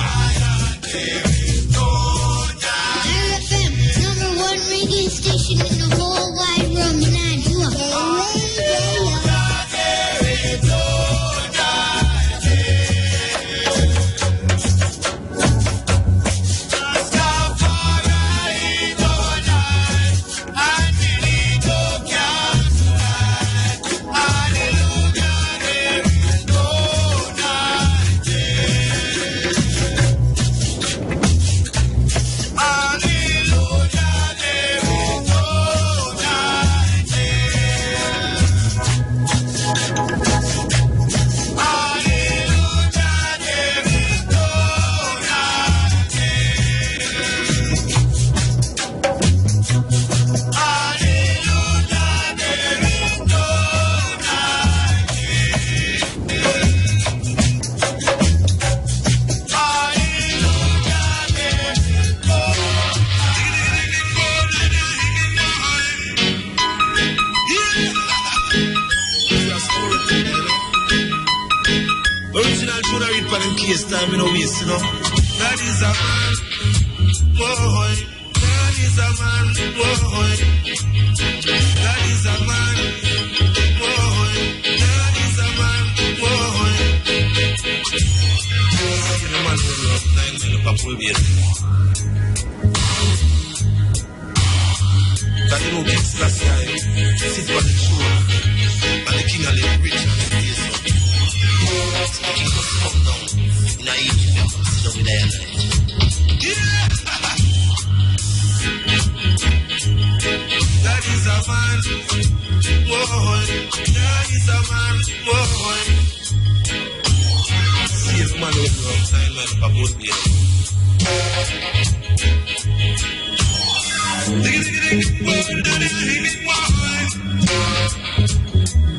RFM, number one radio station in the whole wide world, Nigeria. Time in a waste, you know. That is a man, boy. That is a man, boy. That is a man, boy. That is a man, boy. See the man who love 9 men of a full beard. Can you know King Selassie sit on the shore and the king of the rich and the days of the king must come down. In a Egypt, you come sit down with their life. Yeah! That is a man, boy. That is a man, boy. See the man who loves 9 men of a boat beard.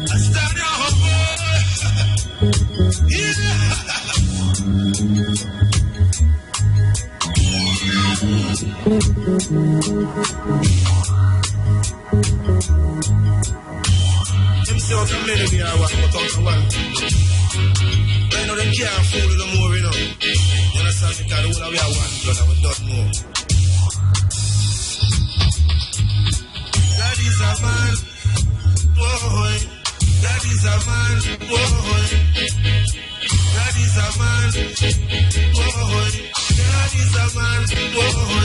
I stand your boy. Yeah! Them say out of melody I want, but out of one. Right now them can't fool no more, you know. You understand? Because the whole of we are one blood and we don't know. That is a man, boy. That is a man, boy. That is a man, boy. That is a man, boy.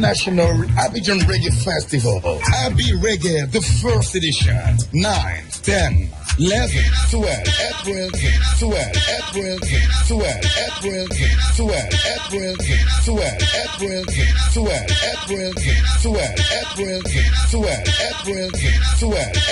International Abidjan Reggae Festival. Abbey Reggae, the first edition. 9, 10, 11, 12, April, 12, April, 12, April, 12, April, 12, April, 12, April, 12, April, 12, April, 12, April.